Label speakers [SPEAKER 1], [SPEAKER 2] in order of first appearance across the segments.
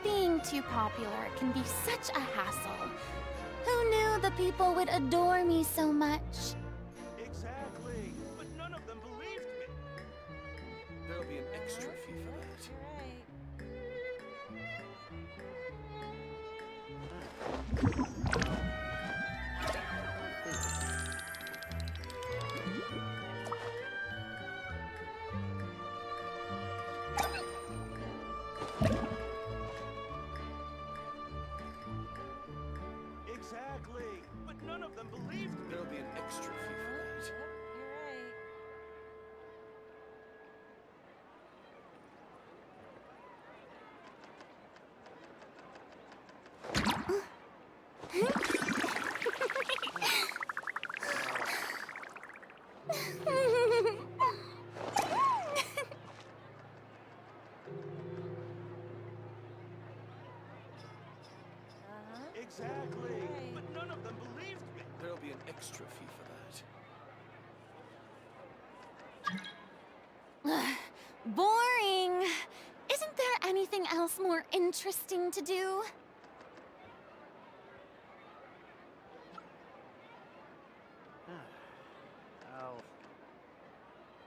[SPEAKER 1] Being too popular can be such a hassle. Who knew the people would adore me so much?
[SPEAKER 2] Exactly, but none of them believed me. There'll be an extra fee for that. Exactly, but none of them believed me. There'll be an extra fee for that. Exactly, but none of them believed me. There'll be an extra fee for that.
[SPEAKER 1] Boring. Isn't there anything else more interesting to do?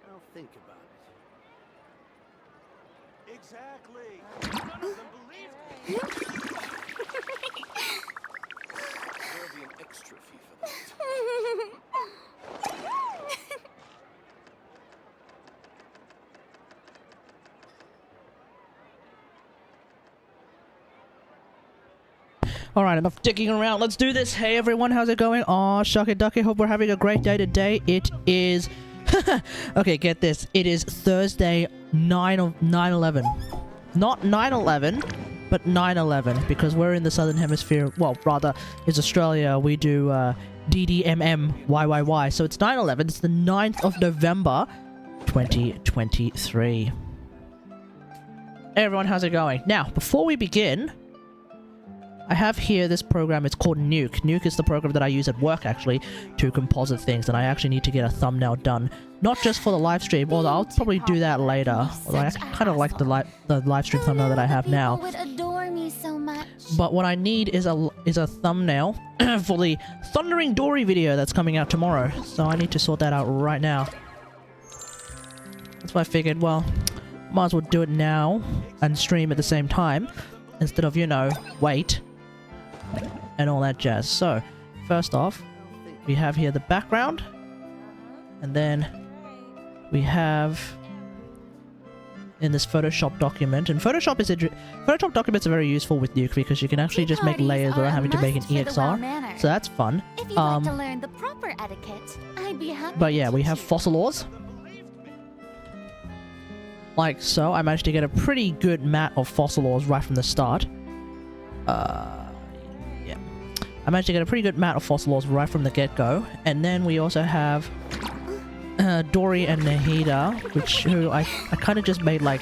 [SPEAKER 3] I'll think about it.
[SPEAKER 2] Exactly, but none of them believed me. There'll be an extra fee for that.
[SPEAKER 4] Alright, enough dicking around. Let's do this. Hey everyone, how's it going? Aw, shucky ducky. Hope we're having a great day today. It is... okay, get this. It is Thursday, 9/11. Not 9/11, but 9/11. Because we're in the Southern Hemisphere. Well, rather, it's Australia. We do DDMM YYY. So it's 9/11. It's the 9th of November, 2023. Hey everyone, how's it going? Now, before we begin... I have here this program, it's called Nuke. Nuke is the program that I use at work, actually, to composite things, and I actually need to get a thumbnail done. Not just for the live stream, although I'll probably do that later. Although I kind of like the live stream thumbnail that I have now. But what I need is a thumbnail for the Thundering Dory video that's coming out tomorrow. So I need to sort that out right now. That's why I figured, well, might as well do it now and stream at the same time, instead of, you know, wait. And all that jazz. So, first off, we have here the background. And then we have in this Photoshop document. And Photoshop documents are very useful with Nuke because you can actually just make layers without having to make an EXR. So that's fun.
[SPEAKER 1] If you'd like to learn the proper etiquette, I'd be happy.
[SPEAKER 4] But yeah, we have Focalors. Like so. I managed to get a pretty good mat of Focalors right from the start. Yeah. I managed to get a pretty good mat of Focalors right from the get-go. And then we also have Dory and Nahida, who I kind of just made like...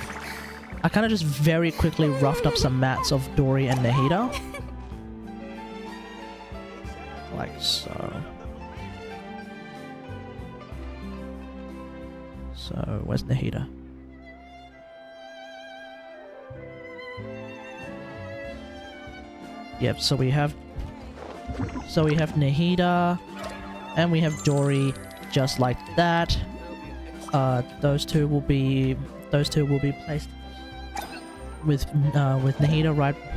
[SPEAKER 4] I kind of just very quickly roughed up some mats of Dory and Nahida. Like so. So, where's Nahida? Yep, so we have Nahida and we have Dory just like that. Those two will be placed with Nahida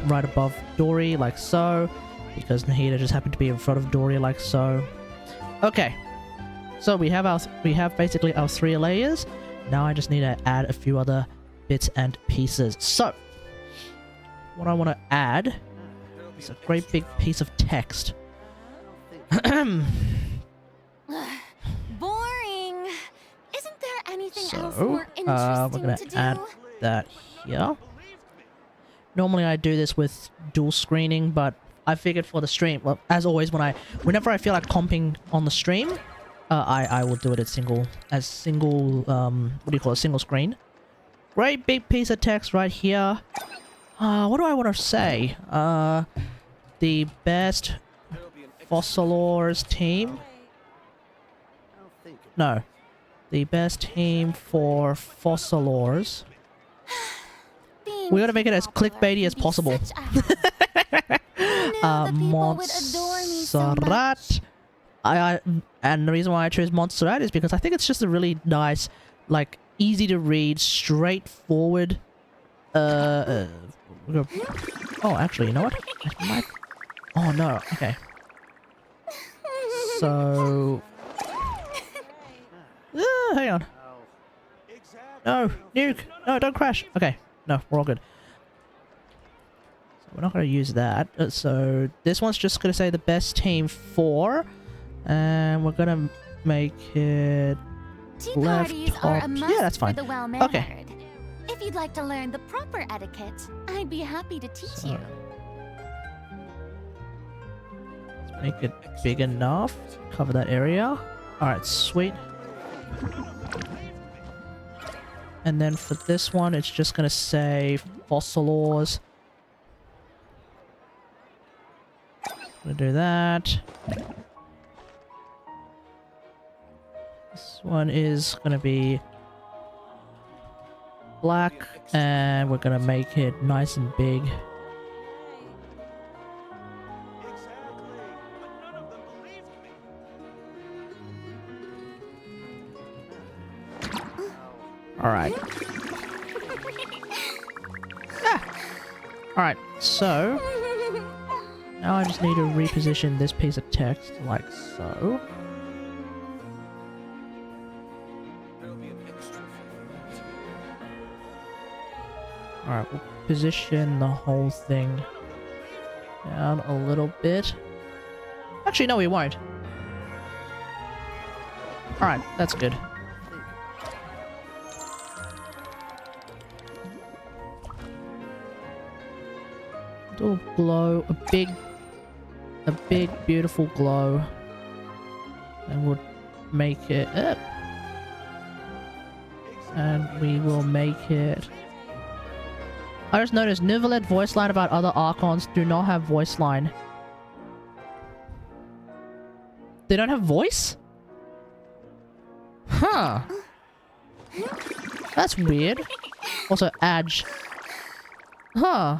[SPEAKER 4] right above Dory like so, because Nahida just happened to be in front of Dory like so. Okay. So we have basically our 3 layers. Now I just need to add a few other bits and pieces. So what I want to add is a great big piece of text.
[SPEAKER 1] Boring. Isn't there anything else more interesting
[SPEAKER 4] we're gonna add that here. Normally I do this with dual screening, but I figured for the stream, well, as always, whenever I feel like comping on the stream, I will do it at single single screen. Great big piece of text right here. What do I want to say? The best Focalors team? No. The best team for Focalors We gotta make it as clickbaity as possible. Montserrat. And the reason why I chose Montserrat is because I think it's just a really nice, like, easy to read, straightforward. Oh, actually, you know what? I might. Oh no. Okay. So. Hang on. No, nuke. No, don't crash. Okay. No, we're all good. So we're not going to use that. So this one's just going to say the best team 4. And we're going to make it left, top. Yeah, that's fine. Okay.
[SPEAKER 1] If you'd like to learn the proper etiquette, I'd be happy to teach you.
[SPEAKER 4] Let's make it big enough. Cover that area. Alright, sweet. And then for this one, it's just gonna say Focalors. Gonna do that. This one is gonna be black, and we're gonna make it nice and big. Alright. Alright, so now I just need to reposition this piece of text like so. Alright, we'll position the whole thing down a little bit. Actually, no, we won't. Alright, that's good. Do a glow, a big beautiful glow, and we'll make it up, and we will make it. I just noticed Nivelet voice line about other Archons do not have voice line. They don't have voice? Huh. That's weird. Also, Adge. Huh.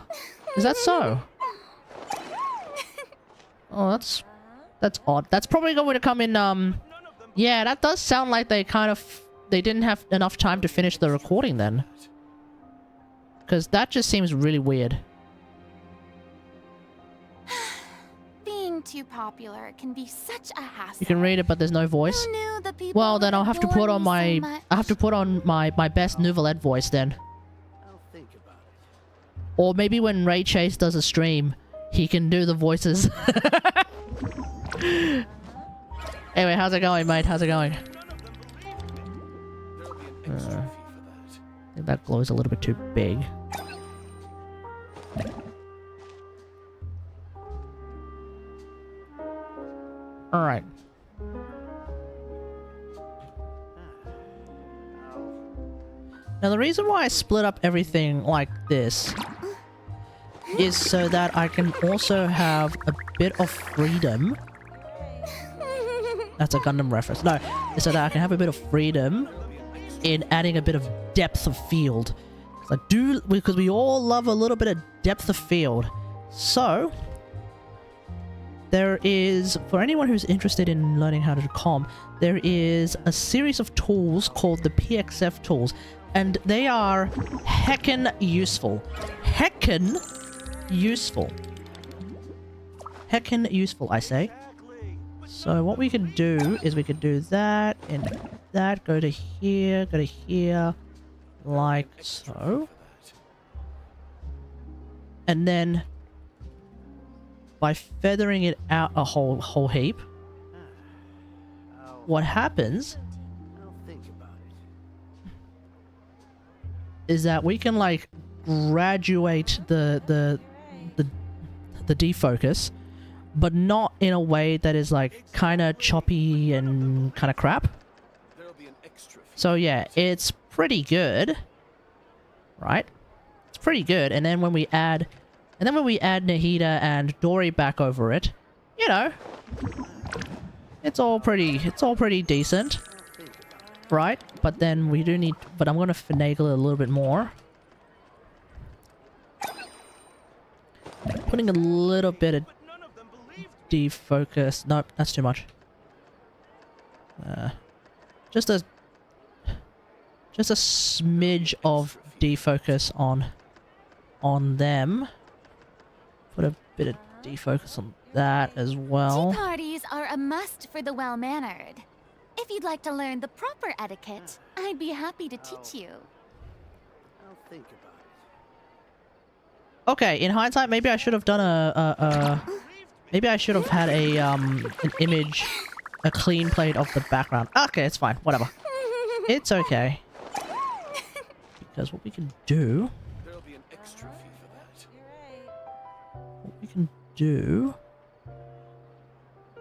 [SPEAKER 4] Is that so? Oh, that's odd. That's probably going to come in, yeah, that does sound like they didn't have enough time to finish the recording then. Because that just seems really weird.
[SPEAKER 1] Being too popular can be such a hassle.
[SPEAKER 4] You can read it, but there's no voice. Well, then I'll have to put on my my best Nivelet voice then. Or maybe when Ray Chase does a stream, he can do the voices. Anyway, how's it going, mate? How's it going? I think that glow is a little bit too big. Alright. Now the reason why I split up everything like this is so that I can also have a bit of freedom. That's a Gundam reference. No, it's so that I can have a bit of freedom in adding a bit of depth of field. Because we all love a little bit of depth of field. So, there is, for anyone who's interested in learning how to do comm, there is a series of tools called the PXF tools. And they are heckin' useful. Heckin' useful. Heckin' useful, I say. So what we can do is we can do that and that, go to here, like so. And then by feathering it out a whole heap, what happens is that we can like graduate the defocus, but not in a way that is like kind of choppy and kind of crap. So yeah, it's pretty good, right? It's pretty good. And then when we add Nahida and Dory back over it, you know, it's all pretty decent, right? But then we do need, but I'm gonna finagle it a little bit more. putting a little bit of
[SPEAKER 2] But none of them believed me.
[SPEAKER 4] defocus. Nope, that's too much. Just a smidge of defocus on them. Put a bit of defocus on that as well.
[SPEAKER 1] Tea parties are a must for the well-mannered. If you'd like to learn the proper etiquette, I'd be happy to teach you.
[SPEAKER 2] I'll think about it.
[SPEAKER 4] Okay, in hindsight, maybe I should have done maybe I should have had an image, a clean plate of the background. Okay, it's fine. Whatever. It's okay. Because what we can do...
[SPEAKER 2] There'll be an extra fee for that.
[SPEAKER 4] What we can do...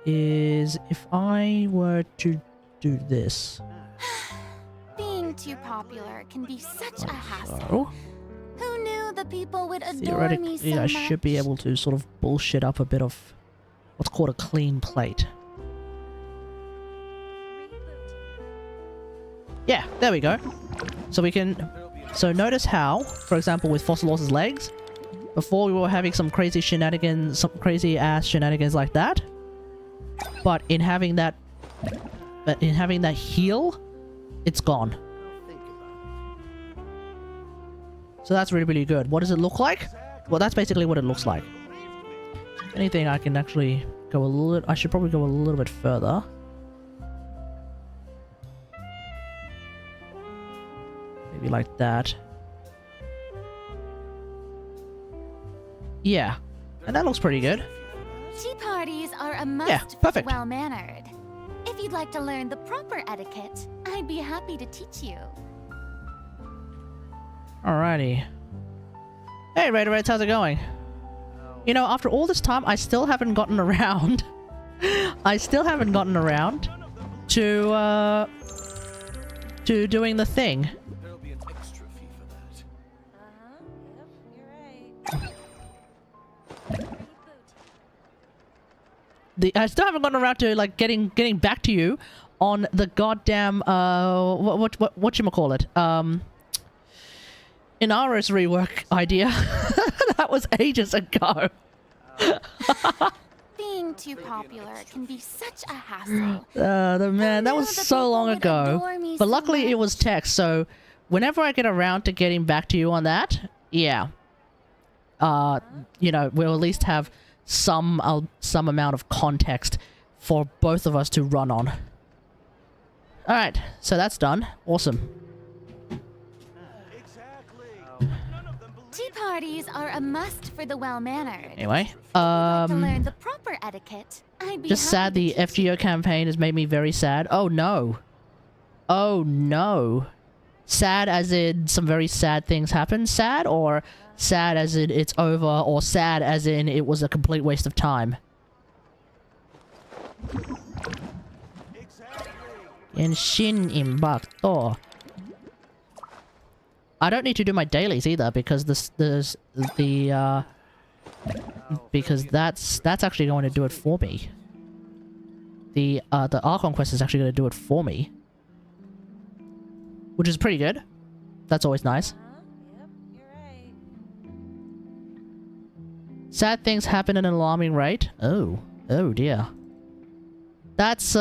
[SPEAKER 4] is if I were to do this...
[SPEAKER 1] Being too popular can be such a hassle.
[SPEAKER 4] So,
[SPEAKER 1] Who knew the people would adore me
[SPEAKER 4] theoretically,
[SPEAKER 1] so
[SPEAKER 4] I
[SPEAKER 1] much?
[SPEAKER 4] should be able to sort of bullshit up a bit of what's called a clean plate. Yeah, there we go. So we can... So notice how, for example, with Focalors' legs, before we were having some crazy shenanigans, some crazy ass shenanigans like that. But in having that heel, it's gone.
[SPEAKER 2] I'll think about it.
[SPEAKER 4] So that's really, really good. What does it look like? Well, that's basically what it looks like. If anything, I can actually go a little... I should probably go a little bit further. Maybe like that. Yeah. And that looks pretty good.
[SPEAKER 1] Tea parties are a must
[SPEAKER 4] Yeah,
[SPEAKER 1] for the
[SPEAKER 4] perfect.
[SPEAKER 1] well-mannered. If you'd like to learn the proper etiquette, I'd be happy to teach you.
[SPEAKER 4] Alrighty. Hey, Raider Reds, how's it going? You know, after all this time, I still haven't gotten around... I still haven't gotten around to doing the thing.
[SPEAKER 2] There'll be an extra fee for that.
[SPEAKER 4] I still haven't gotten around to like getting back to you on the goddamn whatchamacallit? Inaro's rework idea. That was ages ago.
[SPEAKER 1] Being too popular can be such a hassle.
[SPEAKER 4] Man, that was so long ago. But luckily it was text, so whenever I get around to getting back to you on that, yeah. You know, we'll at least have some amount of context for both of us to run on. Alright, so that's done. Awesome.
[SPEAKER 2] Exactly. None of them believed
[SPEAKER 1] Tea parties are a must for the well-mannered.
[SPEAKER 4] Anyway,
[SPEAKER 1] To learn the proper etiquette, I'd be
[SPEAKER 4] just sad
[SPEAKER 1] happy
[SPEAKER 4] the
[SPEAKER 1] to teach you.
[SPEAKER 4] FGO campaign has made me very sad. Oh no. Oh no. Sad as in some very sad things happen? Sad, or sad as in it's over, or sad as in it was a complete waste of time? Genshin Impact. I don't need to do my dailies either because because that's actually going to do it for me. The Archon quest is actually going to do it for me, which is pretty good. That's always nice. Sad things happen at an alarming rate. Oh dear. That's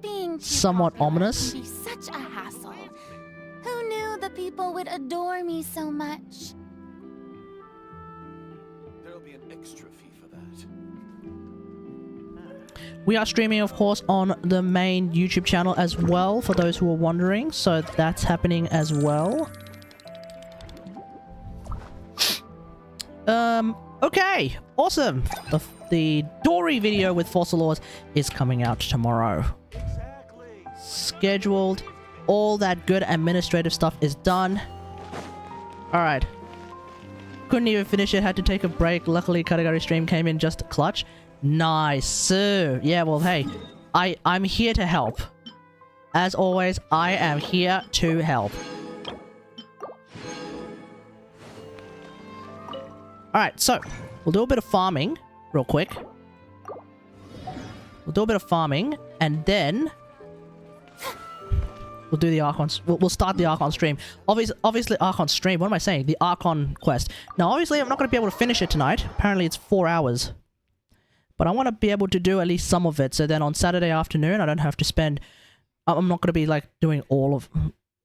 [SPEAKER 1] Being too
[SPEAKER 4] somewhat
[SPEAKER 1] popular
[SPEAKER 4] ominous.
[SPEAKER 1] Can be such a hassle. Who knew the people would adore me so much?
[SPEAKER 2] there'll be an extra fee for that.
[SPEAKER 4] We are streaming, of course, on the main YouTube channel as well, for those who are wondering. So that's happening as well. Okay, awesome. The Dory video with Focalors is coming out tomorrow.
[SPEAKER 2] Exactly.
[SPEAKER 4] Scheduled. All that good administrative stuff is done. Alright. Couldn't even finish it, had to take a break. Luckily, Katagari stream came in just clutch. Nice. Yeah, well, hey. I'm here to help. As always, I am here to help. Alright, so we'll do a bit of farming real quick. We'll do a bit of farming, and then We'll do the Archon. We'll start the Archon stream. Obviously, Archon stream. What am I saying? The Archon quest. Now, obviously, I'm not going to be able to finish it tonight. Apparently, it's 4 hours. But I want to be able to do at least some of it. So then on Saturday afternoon, I don't have to spend... I'm not going to be, like, doing all of...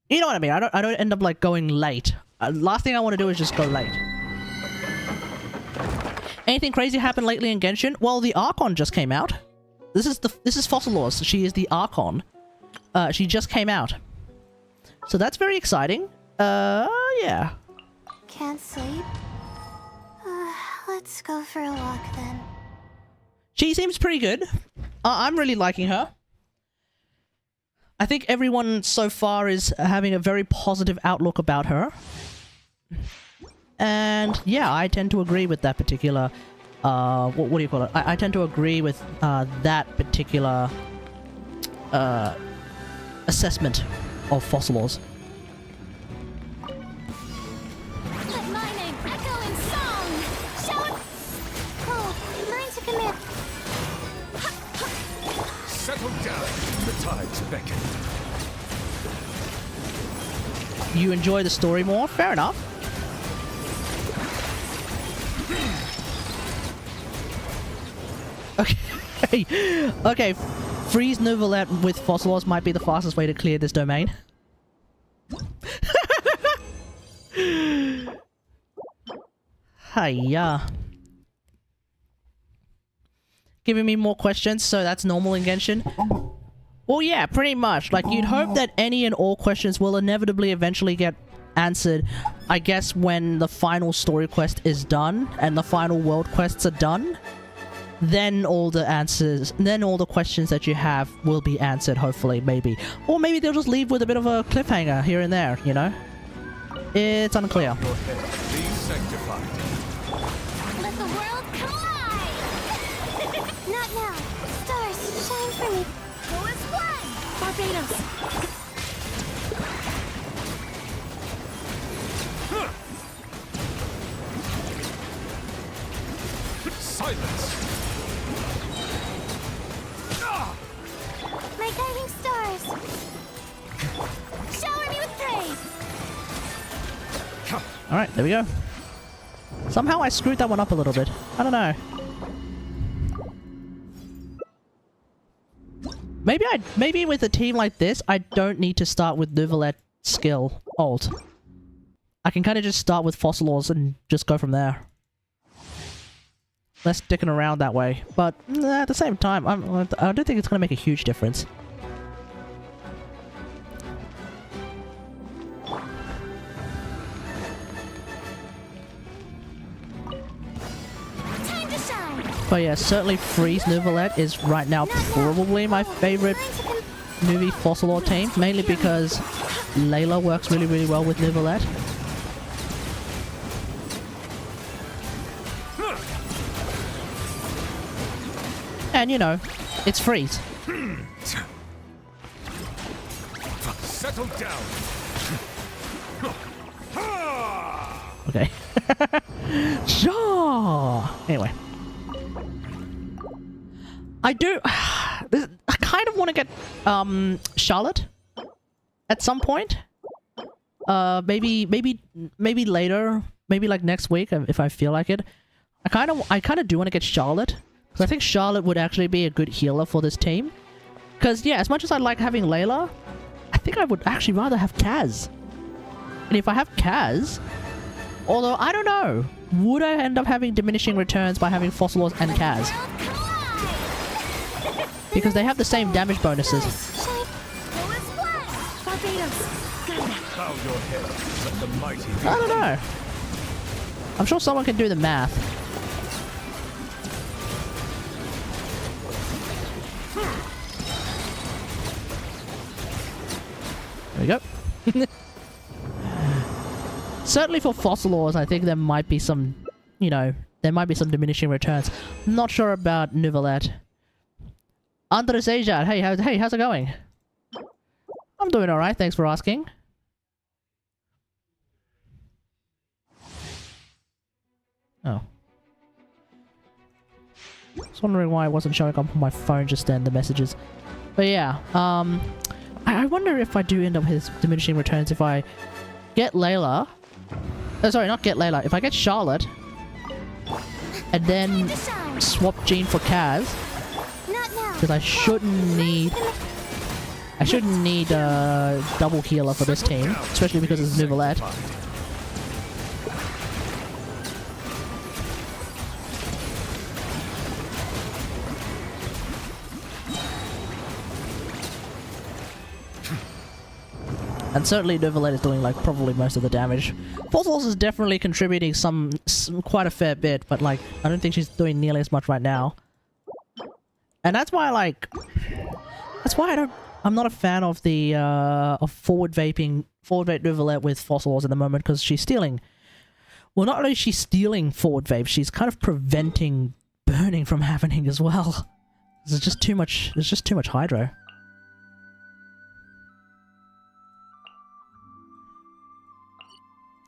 [SPEAKER 4] You know what I mean? I don't end up, like, going late. Last thing I want to do is just go late. Anything crazy happened lately in Genshin? Well, the Archon just came out. This is Focalors. She is the Archon. She just came out. So that's very exciting. Yeah.
[SPEAKER 1] Can't sleep? Let's go for a walk then.
[SPEAKER 4] She seems pretty good. I'm really liking her. I think everyone so far is having a very positive outlook about her. And yeah, I tend to agree with that particular... what do you call it? I tend to agree with that particular assessment of Focalors.
[SPEAKER 1] Let my name echo in song! Show it! Oh, mine to commit.
[SPEAKER 2] Settle down. The tides beckon.
[SPEAKER 4] You enjoy the story more? Fair enough. Okay. Okay. Freeze Nouvellette with Focalors might be the fastest way to clear this domain. Hiya. Giving me more questions, so that's normal in Genshin? Well, yeah, pretty much. Like, you'd hope that any and all questions will inevitably eventually get answered, I guess, when the final story quest is done and the final world quests are done. Then all the answers, then all the questions that you have will be answered, hopefully, maybe. Or maybe they'll just leave with a bit of a cliffhanger here and there, you know? It's unclear.
[SPEAKER 2] Your head be sanctified.
[SPEAKER 1] Let the world collide! Not now. Stars, shine for me. Go as one! Barbados.
[SPEAKER 2] Silence.
[SPEAKER 1] My guiding stars. Shower me with praise.
[SPEAKER 4] Alright, there we go. Somehow I screwed that one up a little bit. I don't know. Maybe with a team like this, I don't need to start with Nouvellette skill ult. I can kind of just start with Focalors and just go from there. Less sticking around that way. But at the same time, I don't think it's going to make a huge difference.
[SPEAKER 1] Time to shine.
[SPEAKER 4] But yeah, certainly Freeze Nouvellette is right now probably my favorite Nuvi Focalor team. Mainly because Layla works really, really well with Nouvellette. And you know, it's Freeze.
[SPEAKER 2] Settle down.
[SPEAKER 4] Okay. Sure. Anyway. I kind of want to get Charlotte at some point. Maybe later, maybe like next week if I feel like it. I kind of do want to get Charlotte. Because I think Charlotte would actually be a good healer for this team. Because, yeah, as much as I like having Layla, I think I would actually rather have Kaz. And if I have Kaz... Although, I don't know. Would I end up having diminishing returns by having Focalors and Kaz? Because they have the same damage bonuses.
[SPEAKER 2] Bow your head. Let the mighty be.
[SPEAKER 4] I don't know. I'm sure someone can do the math. There we go. Certainly for Focalors, I think there might be some, you know, there might be some diminishing returns. Not sure about Nouvellette. Andres Ajar, hey, how's it going? I'm doing alright, thanks for asking. Oh. I was wondering why it wasn't showing up on my phone just then, the messages. But yeah, I I wonder if I do end up with diminishing returns if I get Layla. Sorry, not get Layla. If I get Charlotte and then swap Jean for Kaz, because I shouldn't need double healer for this team, especially because it's Nouvellette. And certainly Nouvellette is doing like probably most of the damage. Focalors is definitely contributing some quite a fair bit, but like I don't think she's doing nearly as much right now. And that's why I'm not a fan of the of forward vape Nouvellette with Focalors at the moment, because she's stealing. Well, not only is she stealing forward vape, she's kind of preventing burning from happening as well. There's just too much Hydro.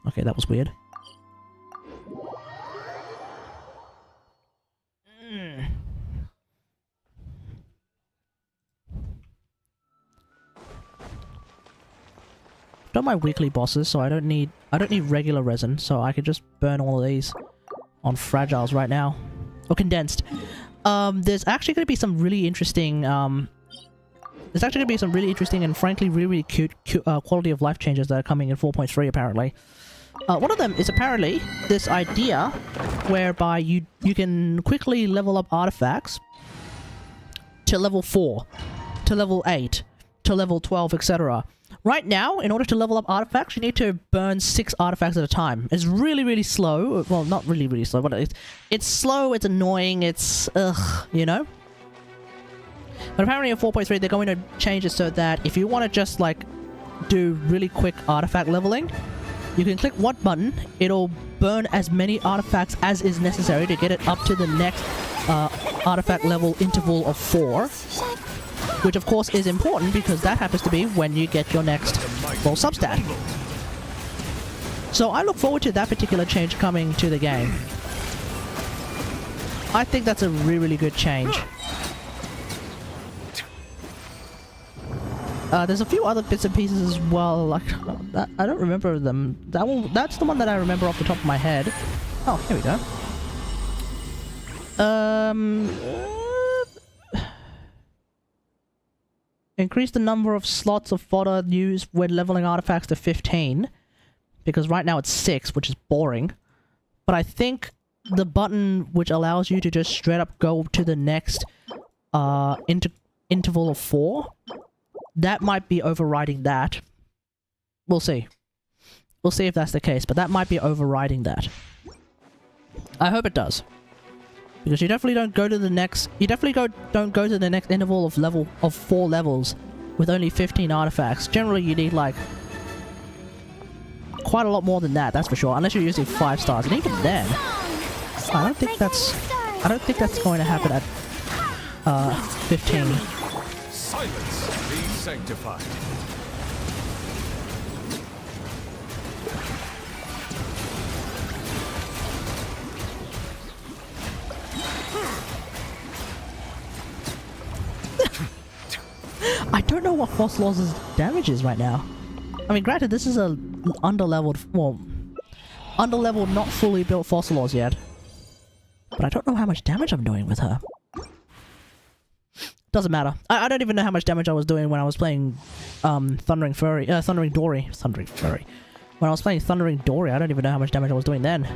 [SPEAKER 4] Okay, that was weird. Done my weekly bosses, so I don't need regular resin, so I could just burn all of these on fragiles right now. Or condensed. There's actually going to be some really interesting and frankly really cute quality of life changes that are coming in 4.3 apparently. One of them is apparently this idea whereby you can quickly level up artifacts to level 4, to level 8, to level 12, etc. Right now, in order to level up artifacts, you need to burn 6 artifacts at a time. It's really, really slow. Well, not really, really slow, but it's slow, it's annoying, it's you know? But apparently in 4.3, they're going to change it so that if you want to just, like, do really quick artifact leveling, you can click one button, it'll burn as many artifacts as is necessary to get it up to the next artifact level interval of 4. Which of course is important because that happens to be when you get your next full substat. So I look forward to that particular change coming to the game. I think that's a really, really good change. There's a few other bits and pieces as well, like, I don't remember them. That's the one that I remember off the top of my head. Oh, here we go. Increase the number of slots of fodder used when leveling artifacts to 15. Because right now it's 6, which is boring. But I think the button which allows you to just straight up go to the next interval of 4, that might be overriding that. We'll see. We'll see if that's the case, but that might be overriding that. I hope it does. Because you definitely don't go to the next... You definitely don't go to the next interval of 4 levels with only 15 artifacts. Generally, you need, like, quite a lot more than that, that's for sure. Unless you're using 5 stars. And even then, I don't think that's going to happen at 15.
[SPEAKER 2] Silence, be sanctified.
[SPEAKER 4] I don't know what Focalors' damage is right now. I mean, granted, this is a underleveled, not fully built Focalors yet. But I don't know how much damage I'm doing with her. Doesn't matter. I don't even know how much damage I was doing when I was playing Thundering Dory. When I was playing Thundering Dory, I don't even know how much damage I was doing then.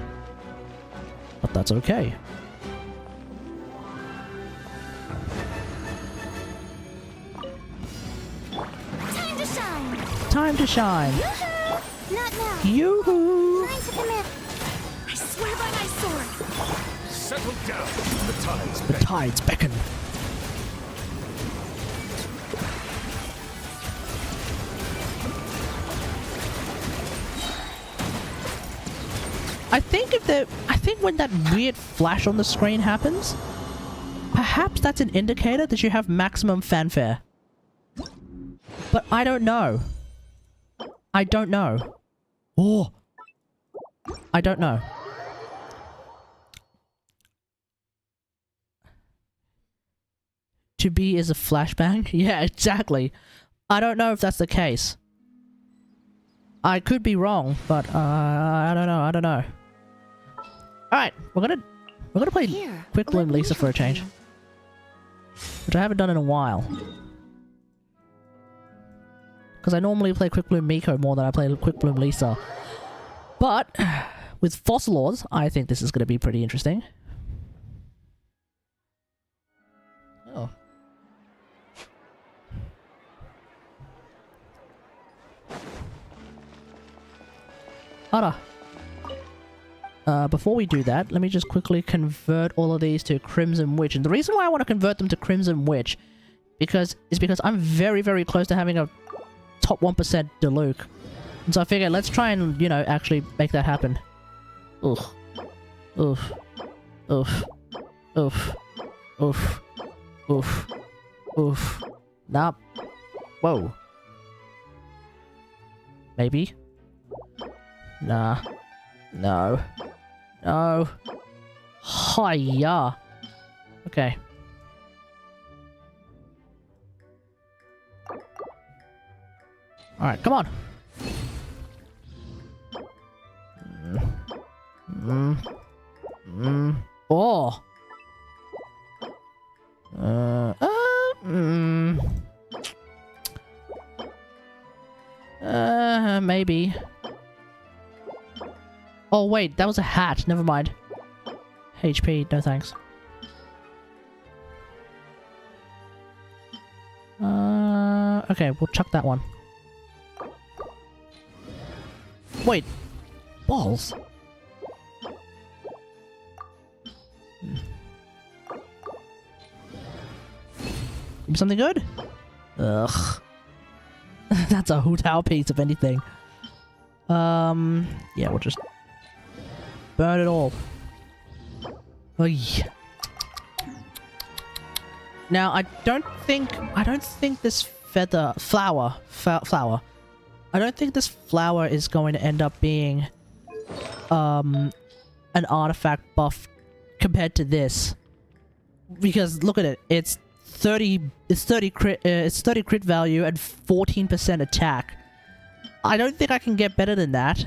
[SPEAKER 4] But that's okay. Time to shine.
[SPEAKER 1] Not now.
[SPEAKER 4] Yoo-hoo!
[SPEAKER 1] Time to commit. I swear by my sword.
[SPEAKER 2] Settle down.
[SPEAKER 4] The tides beckon. I think when that weird flash on the screen happens, perhaps that's an indicator that you have maximum fanfare. But I don't know. I don't know. Oh. I don't know. To be is a flashbang? Yeah, exactly. I don't know if that's the case. I could be wrong, but I don't know. I don't know. All right, we're gonna play
[SPEAKER 1] Here,
[SPEAKER 4] Quick Bloom
[SPEAKER 1] let me
[SPEAKER 4] Lisa for a
[SPEAKER 1] help
[SPEAKER 4] change,
[SPEAKER 1] you.
[SPEAKER 4] which I haven't done in a while. Because I normally play Quick Bloom Miko more than I play Quick Bloom Lisa. But with Focalors, I think this is going to be pretty interesting. Oh. Hold on. Before we do that, let me just quickly convert all of these to Crimson Witch. And the reason why I want to convert them to Crimson Witch is because I'm very, very close to having a top 1% Diluc. And so I figured let's try and, you know, actually make that happen. Oof. Oof. Oof. Oof. Oof. Oof. Oof. Nah. Whoa. Maybe? Nah. No. No. Hiya. Okay. Alright, come on. Oh. Maybe. Oh wait, that was a hat. Never mind. HP, no thanks. Okay, we'll chuck that one. Wait. Balls? Something good? Ugh. That's a Hu-Tao piece, if anything. Yeah, we'll just burn it all. Oy. Now, I don't think this flower. I don't think this flower is going to end up being, an artifact buff compared to this. Because look at it, it's 30 crit value and 14% attack. I don't think I can get better than that.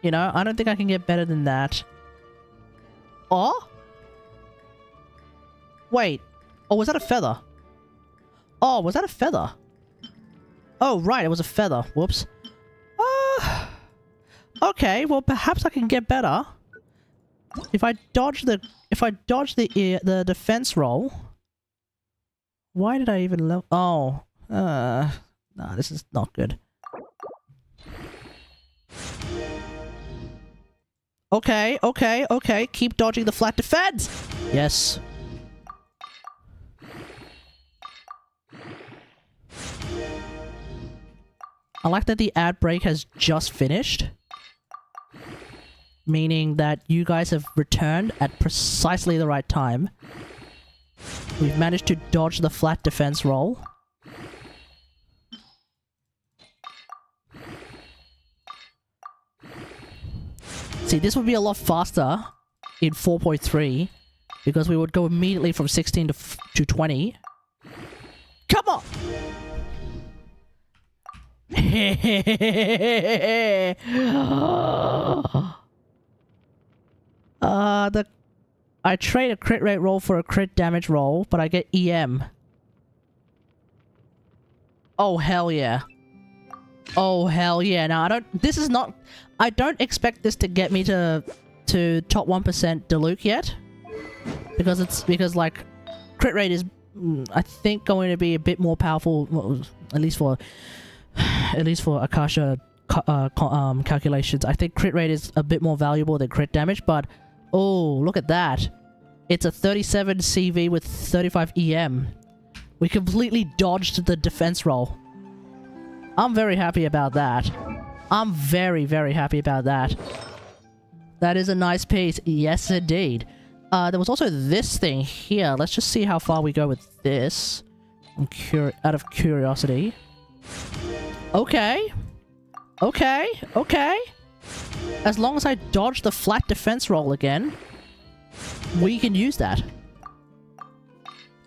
[SPEAKER 4] You know, I don't think I can get better than that. Oh? Wait. Oh, was that a feather? Oh, was that a feather? Oh, right, it was a feather. Whoops. Okay, well, perhaps I can get better. If I dodge the defense roll. Why did I even level? Oh. Nah, this is not good. Okay, okay, okay. Keep dodging the flat defense. Yes. I like that the ad break has just finished. Meaning that you guys have returned at precisely the right time. We've managed to dodge the flat defense roll. See, this would be a lot faster in 4.3 because we would go immediately from 16 to 20. Come on! I trade a crit rate roll for a crit damage roll, but I get EM. Oh hell yeah. Oh hell yeah. Now I don't expect this to get me to top 1% Diluc yet. Because like crit rate is I think going to be a bit more powerful, well, at least for Akasha calculations. I think crit rate is a bit more valuable than crit damage, but oh, look at that. It's a 37 CV with 35 EM. We completely dodged the defense roll. I'm very happy about that. I'm very, very happy about that. That is a nice piece. Yes, indeed. There was also this thing here. Let's just see how far we go with this. Out of curiosity. Okay. Okay. Okay. As long as I dodge the flat defense roll again, we can use that.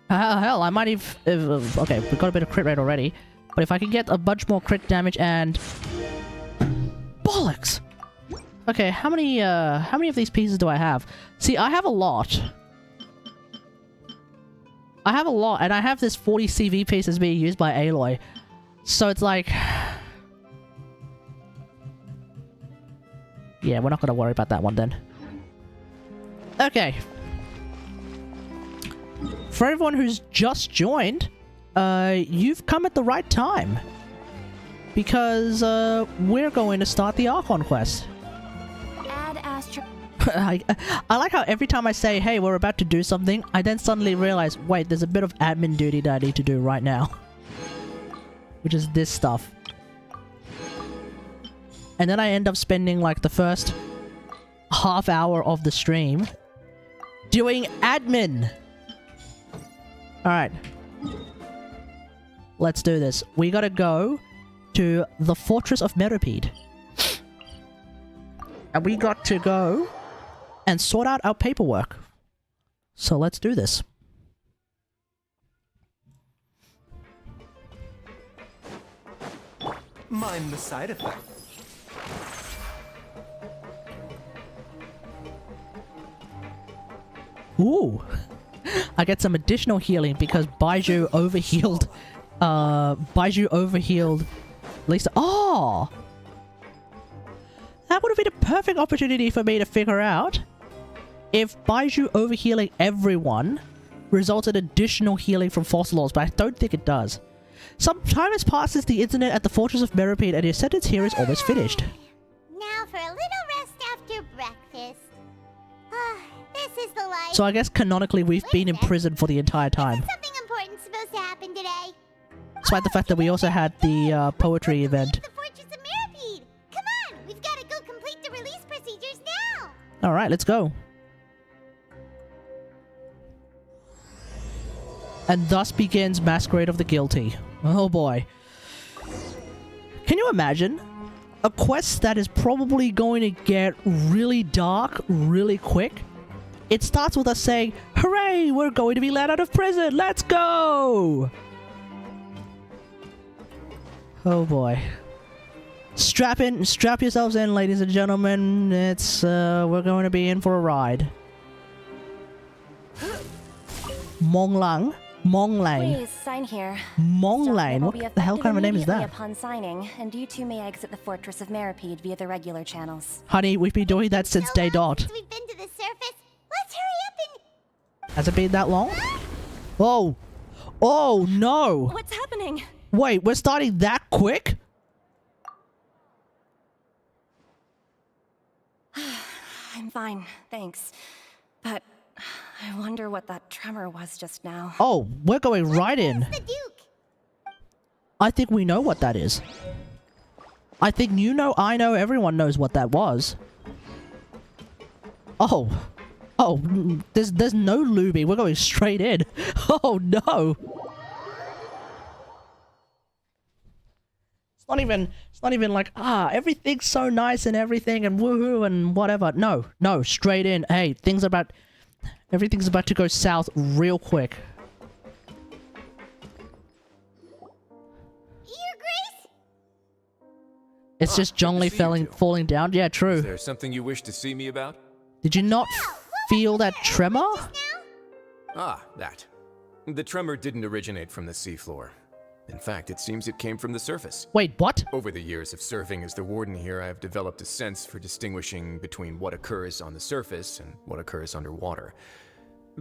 [SPEAKER 4] Hell, I might if okay, we got a bit of crit rate already. But if I can get a bunch more crit damage and... Bollocks! Okay, how many of these pieces do I have? See, I have a lot. I have a lot, and I have this 40 CV piece that's being used by Aloy. So it's like... Yeah, we're not gonna worry about that one then. Okay. For everyone who's just joined, you've come at the right time. Because, we're going to start the Archon quest.
[SPEAKER 1] Add Astro...
[SPEAKER 4] I like how every time I say, hey, we're about to do something, I then suddenly realize, wait, there's a bit of admin duty that I need to do right now. Which is this stuff. And then I end up spending, like, the first half hour of the stream doing admin! Alright. Let's do this. We gotta go to the Fortress of Meripede. And we got to go and sort out our paperwork. So let's do this.
[SPEAKER 2] Mind the side effect.
[SPEAKER 4] Ooh! I get some additional healing because Baiju overhealed. Baiju overhealed Lisa. Oh! That would have been a perfect opportunity for me to figure out if Baiju overhealing everyone resulted in additional healing from Focalors, but I don't think it does. Some time has passed since the incident at the Fortress of Meripede, and your sentence here is almost finished.
[SPEAKER 1] Now for a little rest after breakfast. This is the life.
[SPEAKER 4] So I guess canonically we've been in prison for the entire time.
[SPEAKER 1] Isn't something important supposed to happen today?
[SPEAKER 4] Despite the fact that we also had the poetry event.
[SPEAKER 1] The Fortress of Meripede. Come on, we've got to go complete the release procedures now.
[SPEAKER 4] Alright, let's go. And thus begins Masquerade of the Guilty. Oh boy. Can you imagine? A quest that is probably going to get really dark really quick. It starts with us saying, hooray, we're going to be let out of prison, let's go! Oh boy. Strap yourselves in, ladies and gentlemen. It's, we're going to be in for a ride. Monglang? Monglang.
[SPEAKER 3] Please sign here.
[SPEAKER 4] Monglang? What the hell kind of a name is that?
[SPEAKER 3] Upon signing, and you two may exit the Fortress of Meripede via the regular channels.
[SPEAKER 4] Honey, we've been doing that since day dot.
[SPEAKER 1] Since we've been to the surface, let's hurry up and...
[SPEAKER 4] Has it been that long? Oh! Oh no!
[SPEAKER 3] What's happening?
[SPEAKER 4] Wait, we're starting that quick?
[SPEAKER 3] I'm fine, thanks. But I wonder what that tremor was just now.
[SPEAKER 4] Oh, we're going right in.
[SPEAKER 1] The Duke.
[SPEAKER 4] I think we know what that is. I think you know, I know, everyone knows what that was. Oh. Oh, there's no lubing. We're going straight in. Oh no. It's not even like, everything's so nice and everything and woohoo and whatever. No, no, straight in. Hey, everything's about to go south real quick.
[SPEAKER 1] Your Grace?
[SPEAKER 4] It's just Zhongli falling down. Yeah, true.
[SPEAKER 5] Is there something you wish to see me about?
[SPEAKER 4] Did you not feel that tremor?
[SPEAKER 5] Ah, that. The tremor didn't originate from the seafloor. In fact, it seems it came from the surface.
[SPEAKER 4] Wait, what?
[SPEAKER 5] Over the years of serving as the warden here, I have developed a sense for distinguishing between what occurs on the surface and what occurs underwater.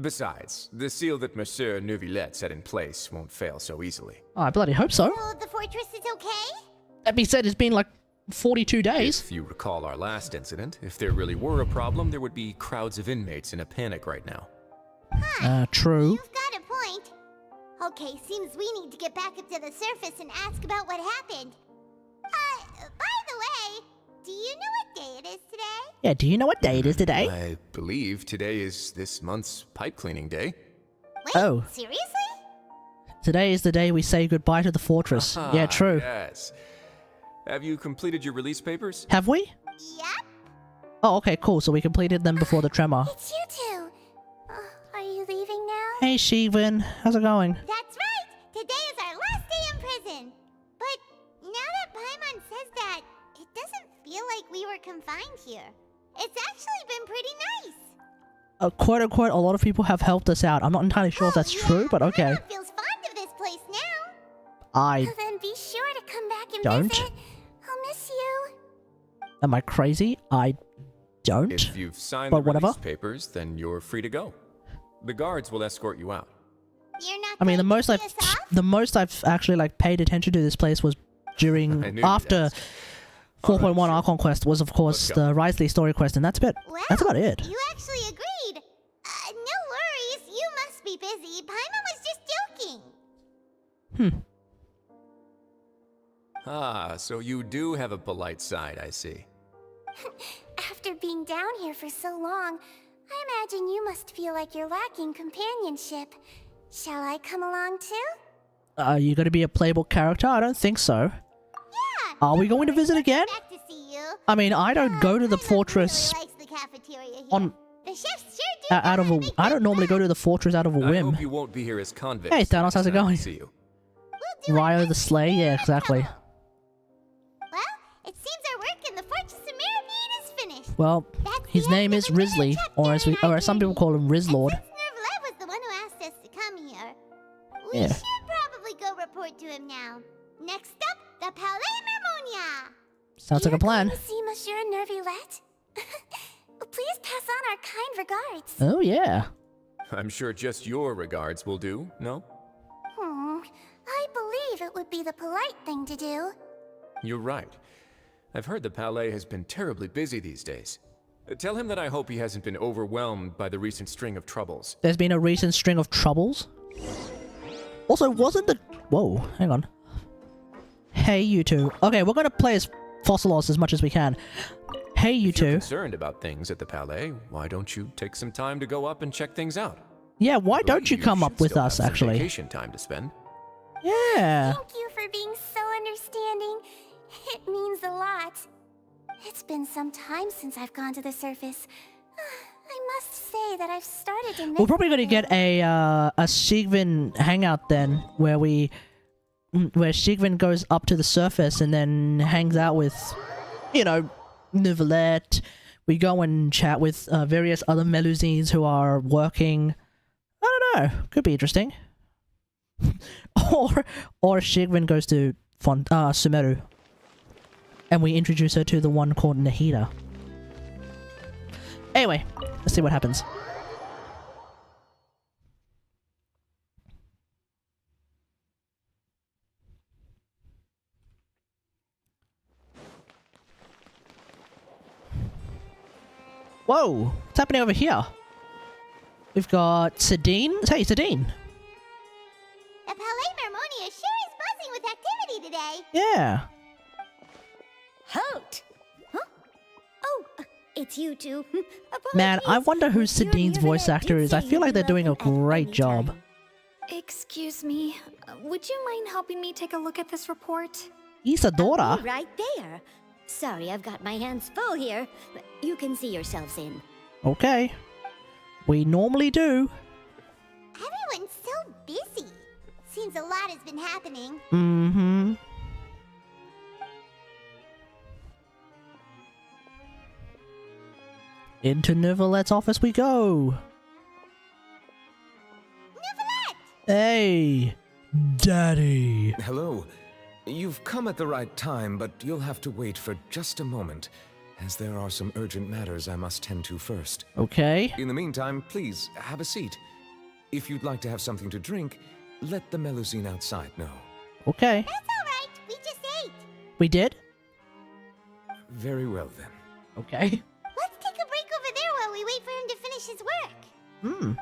[SPEAKER 5] Besides, the seal that Monsieur Neuvillette set in place won't fail so easily.
[SPEAKER 4] Oh, I bloody hope so.
[SPEAKER 1] Oh, the fortress is okay?
[SPEAKER 4] That being said, it's been like 42 days.
[SPEAKER 5] If you recall our last incident, if there really were a problem, there would be crowds of inmates in a panic right now.
[SPEAKER 4] True.
[SPEAKER 1] You've got a point. Okay, seems we need to get back up to the surface and ask about what happened. By the way, do you know what day it is today?
[SPEAKER 4] Yeah, do you know what day it is today?
[SPEAKER 5] I believe today is this month's pipe cleaning day.
[SPEAKER 1] Wait,
[SPEAKER 4] Oh.
[SPEAKER 1] seriously?
[SPEAKER 4] Today is the day we say goodbye to the fortress. Yeah, true.
[SPEAKER 5] Yes. Have you completed your release papers?
[SPEAKER 4] Have we?
[SPEAKER 1] Yep.
[SPEAKER 4] Oh, okay, cool. So we completed them before the tremor.
[SPEAKER 1] It's you two. Are you leaving now?
[SPEAKER 4] Hey, Sheevan. How's it going?
[SPEAKER 1] That's right! Today is our last day in prison! But now that Paimon says that, it doesn't feel like we were confined here. It's actually been pretty nice!
[SPEAKER 4] Quote unquote, a lot of people have helped us out. I'm not entirely sure if that's true, but okay.
[SPEAKER 1] Paimon feels fond of this place now!
[SPEAKER 4] I
[SPEAKER 1] Well, then be sure to come back and
[SPEAKER 4] don't.
[SPEAKER 1] visit. I'll miss you.
[SPEAKER 4] Am I crazy? I don't.
[SPEAKER 5] If you've signed
[SPEAKER 4] But
[SPEAKER 5] the
[SPEAKER 4] whatever.
[SPEAKER 5] release papers, then you're free to go. The guards will escort you out.
[SPEAKER 1] You're not
[SPEAKER 4] I mean,
[SPEAKER 1] going to see us off?
[SPEAKER 4] the most I've actually like paid attention to this place was
[SPEAKER 5] I
[SPEAKER 4] during
[SPEAKER 5] knew you'd
[SPEAKER 4] after
[SPEAKER 5] ask.
[SPEAKER 4] 4.1
[SPEAKER 5] Alright, sure.
[SPEAKER 4] Archon quest was of course
[SPEAKER 5] Let's go.
[SPEAKER 4] the Risley story quest, and that's about it.
[SPEAKER 1] You actually agreed. No worries. You must be busy. Paimon was just joking.
[SPEAKER 5] Ah, so you do have a polite side, I see.
[SPEAKER 1] After being down here for so long, I imagine you must feel like you're lacking companionship. Shall I come along too?
[SPEAKER 4] Are you going to be a playable character? I don't think so.
[SPEAKER 1] Yeah.
[SPEAKER 4] Are we going to visit again?
[SPEAKER 1] Back to see you.
[SPEAKER 4] I mean, I don't go to the
[SPEAKER 1] Paimon
[SPEAKER 4] fortress
[SPEAKER 1] really likes the cafeteria here.
[SPEAKER 4] on
[SPEAKER 1] The chefs sure do
[SPEAKER 4] out of
[SPEAKER 1] know
[SPEAKER 4] a.
[SPEAKER 1] how to make
[SPEAKER 4] I don't
[SPEAKER 1] good
[SPEAKER 4] normally go
[SPEAKER 1] food.
[SPEAKER 4] to the fortress out of a
[SPEAKER 5] I
[SPEAKER 4] whim.
[SPEAKER 5] hope you won't be here as convicts.
[SPEAKER 4] Hey, Thanos, how's it
[SPEAKER 5] next time I
[SPEAKER 4] going?
[SPEAKER 5] See you.
[SPEAKER 1] We'll do our
[SPEAKER 4] Ryo the
[SPEAKER 1] best to
[SPEAKER 4] Slay,
[SPEAKER 1] keep you
[SPEAKER 4] yeah,
[SPEAKER 1] out of
[SPEAKER 4] exactly.
[SPEAKER 1] trouble. Well, it seems our work in the Fortress of Mirabede is finished.
[SPEAKER 4] Well,
[SPEAKER 1] That's
[SPEAKER 4] his
[SPEAKER 1] the
[SPEAKER 4] name
[SPEAKER 1] end
[SPEAKER 4] is
[SPEAKER 1] of another
[SPEAKER 4] Risley,
[SPEAKER 1] chapter
[SPEAKER 4] or as
[SPEAKER 1] in our
[SPEAKER 4] some people
[SPEAKER 1] journey.
[SPEAKER 4] call him
[SPEAKER 1] And
[SPEAKER 4] Rizlord.
[SPEAKER 1] since Nervalette was the one who asked us to come here, we
[SPEAKER 4] Yeah.
[SPEAKER 1] should probably go report to him now. Next up, the Palais Mermonia.
[SPEAKER 4] Sounds like a plan.
[SPEAKER 1] See Monsieur Nervalette? Please pass on our kind regards.
[SPEAKER 4] Oh yeah.
[SPEAKER 5] I'm sure just your regards will do, no?
[SPEAKER 1] I believe it would be the polite thing to do.
[SPEAKER 5] You're right. I've heard the Palais has been terribly busy these days. Tell him that I hope he hasn't been overwhelmed by the recent string of troubles.
[SPEAKER 4] There's been a recent string of troubles. Also, wasn't the... Whoa, hang on. Hey, you two. Okay, we're gonna play as Focalors as much as we can. Hey, you
[SPEAKER 5] If you're
[SPEAKER 4] two.
[SPEAKER 5] concerned about things at the Palais, why don't you take some time to go up and check things out?
[SPEAKER 4] Yeah, why don't you
[SPEAKER 5] Believe
[SPEAKER 4] come
[SPEAKER 5] should
[SPEAKER 4] up with
[SPEAKER 5] still
[SPEAKER 4] us,
[SPEAKER 5] have some
[SPEAKER 4] actually?
[SPEAKER 5] Vacation time to spend.
[SPEAKER 4] Yeah.
[SPEAKER 1] Thank you for being so understanding. It means a lot. It's been some time since I've gone to the surface. I must say that I've started to miss
[SPEAKER 4] We're probably gonna
[SPEAKER 1] it.
[SPEAKER 4] get a Sigvin hangout then, where Sigvin goes up to the surface and then hangs out with, you know, Nervalette. We go and chat with various other Melusines who are working. I don't know. Could be interesting. or Sigvin goes to Sumeru, and we introduce her to the one called Nahida. Anyway, let's see what happens. Whoa! What's happening over here? We've got Sadine. Hey, Sadine!
[SPEAKER 1] The Palais Mermonia sure is buzzing with activity today.
[SPEAKER 4] Yeah.
[SPEAKER 6] Halt! Huh? Oh, it's you two.
[SPEAKER 4] Man, I
[SPEAKER 6] Apologies.
[SPEAKER 4] wonder who
[SPEAKER 6] Monsieur
[SPEAKER 4] Sadine's voice
[SPEAKER 6] Nervalette
[SPEAKER 4] actor
[SPEAKER 6] did
[SPEAKER 4] is. I
[SPEAKER 6] say
[SPEAKER 4] feel like
[SPEAKER 6] you'd
[SPEAKER 4] they're
[SPEAKER 6] be
[SPEAKER 4] doing a
[SPEAKER 6] welcome at
[SPEAKER 4] great
[SPEAKER 6] any
[SPEAKER 4] job.
[SPEAKER 6] time.
[SPEAKER 7] Excuse me, would you mind helping me take a look at this report?
[SPEAKER 4] Isadora?
[SPEAKER 6] I'll be right there. Sorry, I've got my hands full here. You can see yourselves in.
[SPEAKER 4] Okay. We normally do.
[SPEAKER 1] Everyone's so busy. Seems a lot has been happening.
[SPEAKER 4] Mm-hmm. Into Nervalette's office we go.
[SPEAKER 1] Nervalette!
[SPEAKER 4] Hey, Daddy.
[SPEAKER 8] Hello. You've come at the right time, but you'll have to wait for just a moment, as there are some urgent matters I must tend to first.
[SPEAKER 4] Okay.
[SPEAKER 8] In the meantime, please, have a seat. If you'd like to have something to drink, let the Melusine outside know.
[SPEAKER 4] Okay.
[SPEAKER 1] That's alright. We just ate.
[SPEAKER 4] We did?
[SPEAKER 8] Very well, then.
[SPEAKER 4] Okay.
[SPEAKER 1] Let's take a break over there while we wait for him to finish his work.
[SPEAKER 4] Hmm.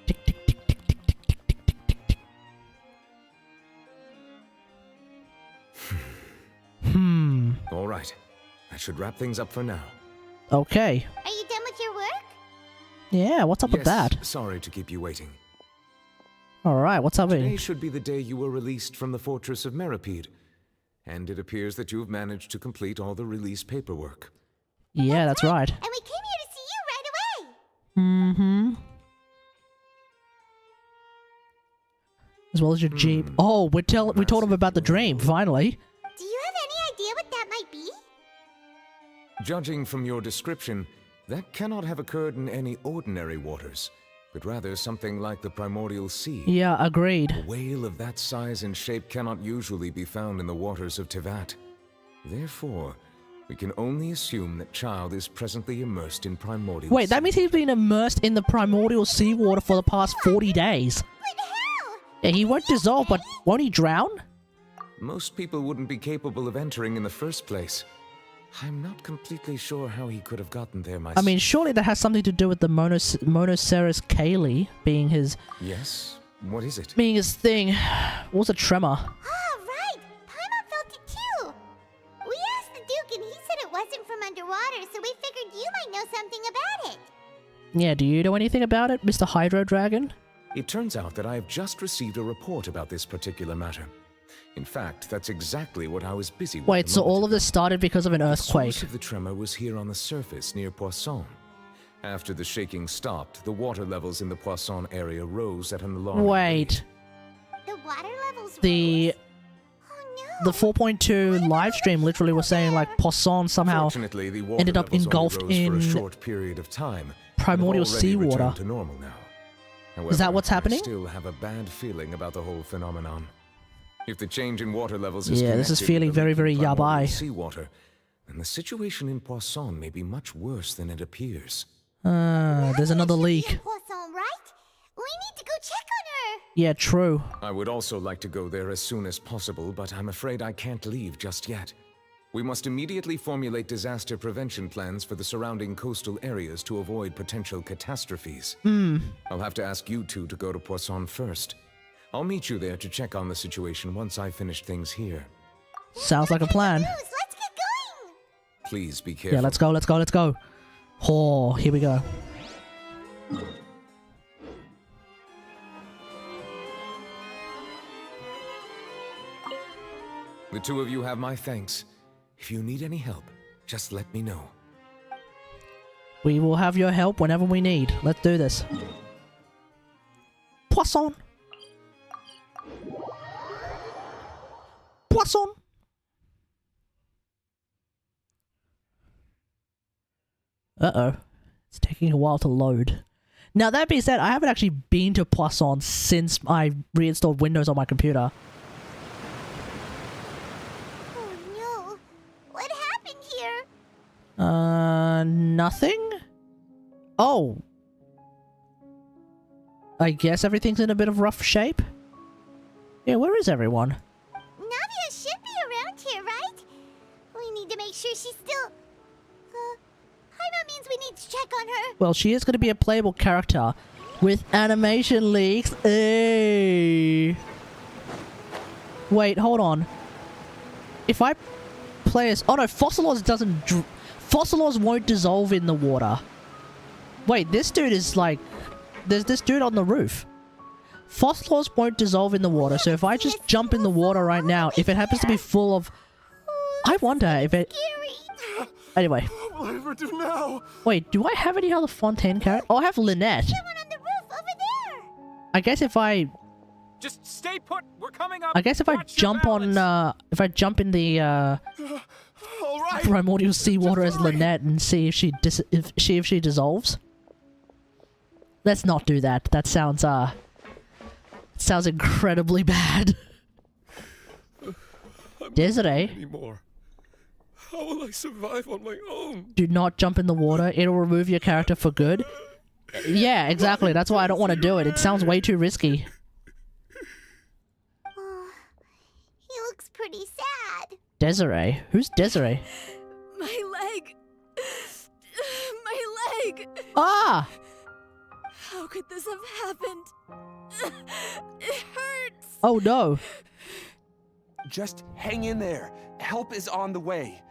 [SPEAKER 4] Tick, tick, tick, tick, tick, tick, tick, tick, tick, tick, tick.
[SPEAKER 8] All right. That should wrap things up for now.
[SPEAKER 4] Okay.
[SPEAKER 1] Are you done with your work?
[SPEAKER 4] Yeah, what's up with that?
[SPEAKER 8] Sorry to keep you waiting.
[SPEAKER 4] Alright, what's up
[SPEAKER 8] Today
[SPEAKER 4] with...
[SPEAKER 8] should be the day you were released from the Fortress of Mirapede. And it appears that you've managed to complete all the release paperwork.
[SPEAKER 4] Yeah, that's right.
[SPEAKER 1] And we came here to see you right away.
[SPEAKER 4] Mm-hmm. As well as your jeep. Oh, we told him about the dream, finally.
[SPEAKER 1] Do you have any idea what that might be?
[SPEAKER 8] Judging from your description, that cannot have occurred in any ordinary waters, but rather something like the primordial sea.
[SPEAKER 4] Yeah, agreed.
[SPEAKER 8] A whale of that size and shape cannot usually be found in the waters of Teyvat. Therefore, we can only assume that child is presently immersed in primordial
[SPEAKER 4] Wait, that means he's been immersed in the primordial seawater for the past 40 days.
[SPEAKER 1] But how?
[SPEAKER 4] Yeah, he won't dissolve, but won't he drown?
[SPEAKER 8] Most people wouldn't be capable of entering in the first place. I'm not completely sure how he could have gotten there myself.
[SPEAKER 4] I mean, surely that has something to do with the Monoceros Caeli being his...
[SPEAKER 8] Yes? What is it?
[SPEAKER 4] Being his thing. What was a tremor?
[SPEAKER 1] Oh, right! Paimon felt it too! We asked the Duke and he said it wasn't from underwater, so we figured you might know something about it.
[SPEAKER 4] Yeah, do you know anything about it, Mr. Hydro Dragon?
[SPEAKER 8] It turns out that I have just received a report about this particular matter. In fact, that's exactly what I was busy with.
[SPEAKER 4] Wait, so all of this started because of an
[SPEAKER 8] The
[SPEAKER 4] earthquake?
[SPEAKER 8] source of the tremor was here on the surface near Poisson. After the shaking stopped, the water levels in the Poisson area rose at an alarming
[SPEAKER 4] Wait.
[SPEAKER 8] rate.
[SPEAKER 1] The water levels
[SPEAKER 4] The...
[SPEAKER 1] rose? Oh no!
[SPEAKER 4] The 4.2 live stream literally was saying like Poisson somehow
[SPEAKER 8] Fortunately, the water
[SPEAKER 4] ended up
[SPEAKER 8] levels only
[SPEAKER 4] engulfed
[SPEAKER 8] rose for a
[SPEAKER 4] in
[SPEAKER 8] short period of time.
[SPEAKER 4] primordial
[SPEAKER 8] and have already
[SPEAKER 4] seawater.
[SPEAKER 8] returned to normal now. However,
[SPEAKER 4] Is that what's happening?
[SPEAKER 8] I still have a bad feeling about the whole phenomenon. If the change in water levels is
[SPEAKER 4] Yeah, this is
[SPEAKER 8] connected
[SPEAKER 4] feeling
[SPEAKER 8] with the
[SPEAKER 4] very, very
[SPEAKER 8] leaking primordial
[SPEAKER 4] yabai.
[SPEAKER 8] seawater, then the situation in Poisson may be much worse than it appears.
[SPEAKER 4] There's another
[SPEAKER 1] She
[SPEAKER 4] leak.
[SPEAKER 1] in Poisson, right? We need to go check on her!
[SPEAKER 4] Yeah, true.
[SPEAKER 8] I would also like to go there as soon as possible, but I'm afraid I can't leave just yet. We must immediately formulate disaster prevention plans for the surrounding coastal areas to avoid potential catastrophes. I'll have to ask you two to go to Poisson first. I'll meet you there to check on the situation once I finish things here.
[SPEAKER 4] Sounds like a plan.
[SPEAKER 1] News, let's get going!
[SPEAKER 8] Please be careful.
[SPEAKER 4] Yeah, let's go, let's go, let's go. Oh, here we go.
[SPEAKER 8] The two of you have my thanks. If you need any help, just let me know.
[SPEAKER 4] We will have your help whenever we need. Let's do this. Poisson! Poisson! Uh-oh. It's taking a while to load. Now, that being said, I haven't actually been to Poisson since I reinstalled Windows on my computer.
[SPEAKER 1] Oh no! What happened here?
[SPEAKER 4] Nothing? Oh. I guess everything's in a bit of rough shape? Yeah, where is everyone?
[SPEAKER 1] Nadia should be around here, right? We need to make sure she's still... Paimon means we need to check on her.
[SPEAKER 4] Well, she is going to be a playable character with animation leaks. Hey. Wait, hold on. If I play as... Oh no, Focalors doesn't... Focalors won't dissolve in the water. Wait, this dude is like... There's this dude on the roof. Focalors won't dissolve in the water, so if I just jump in the water right now, if it happens to be full of... I wonder if it...
[SPEAKER 1] Scary.
[SPEAKER 4] Anyway.
[SPEAKER 2] What will I ever do now?
[SPEAKER 4] Wait, do I have any other Fontaine character? Oh, I have Lynette.
[SPEAKER 1] Someone on the roof over there.
[SPEAKER 4] I guess if I...
[SPEAKER 2] Just stay put. We're coming up.
[SPEAKER 4] I guess if I
[SPEAKER 2] Watch your
[SPEAKER 4] jump on,
[SPEAKER 2] balance.
[SPEAKER 4] if I jump in the,
[SPEAKER 2] All right.
[SPEAKER 4] primordial seawater as
[SPEAKER 2] Just hurry.
[SPEAKER 4] Lynette and see if she dissolves. Let's not do that. That sounds, sounds incredibly bad. Desiree,
[SPEAKER 2] Anymore. How will I survive on my own?
[SPEAKER 4] do not jump in the water. It'll remove your character for good. Yeah, exactly. That's why I don't want to do it. It sounds way too risky.
[SPEAKER 1] Oh, he looks pretty sad.
[SPEAKER 4] Desiree? Who's Desiree?
[SPEAKER 7] My leg. My leg.
[SPEAKER 4] Ah!
[SPEAKER 7] How could this have happened? It hurts.
[SPEAKER 4] Oh no.
[SPEAKER 2] Just hang in there. Help is on the way.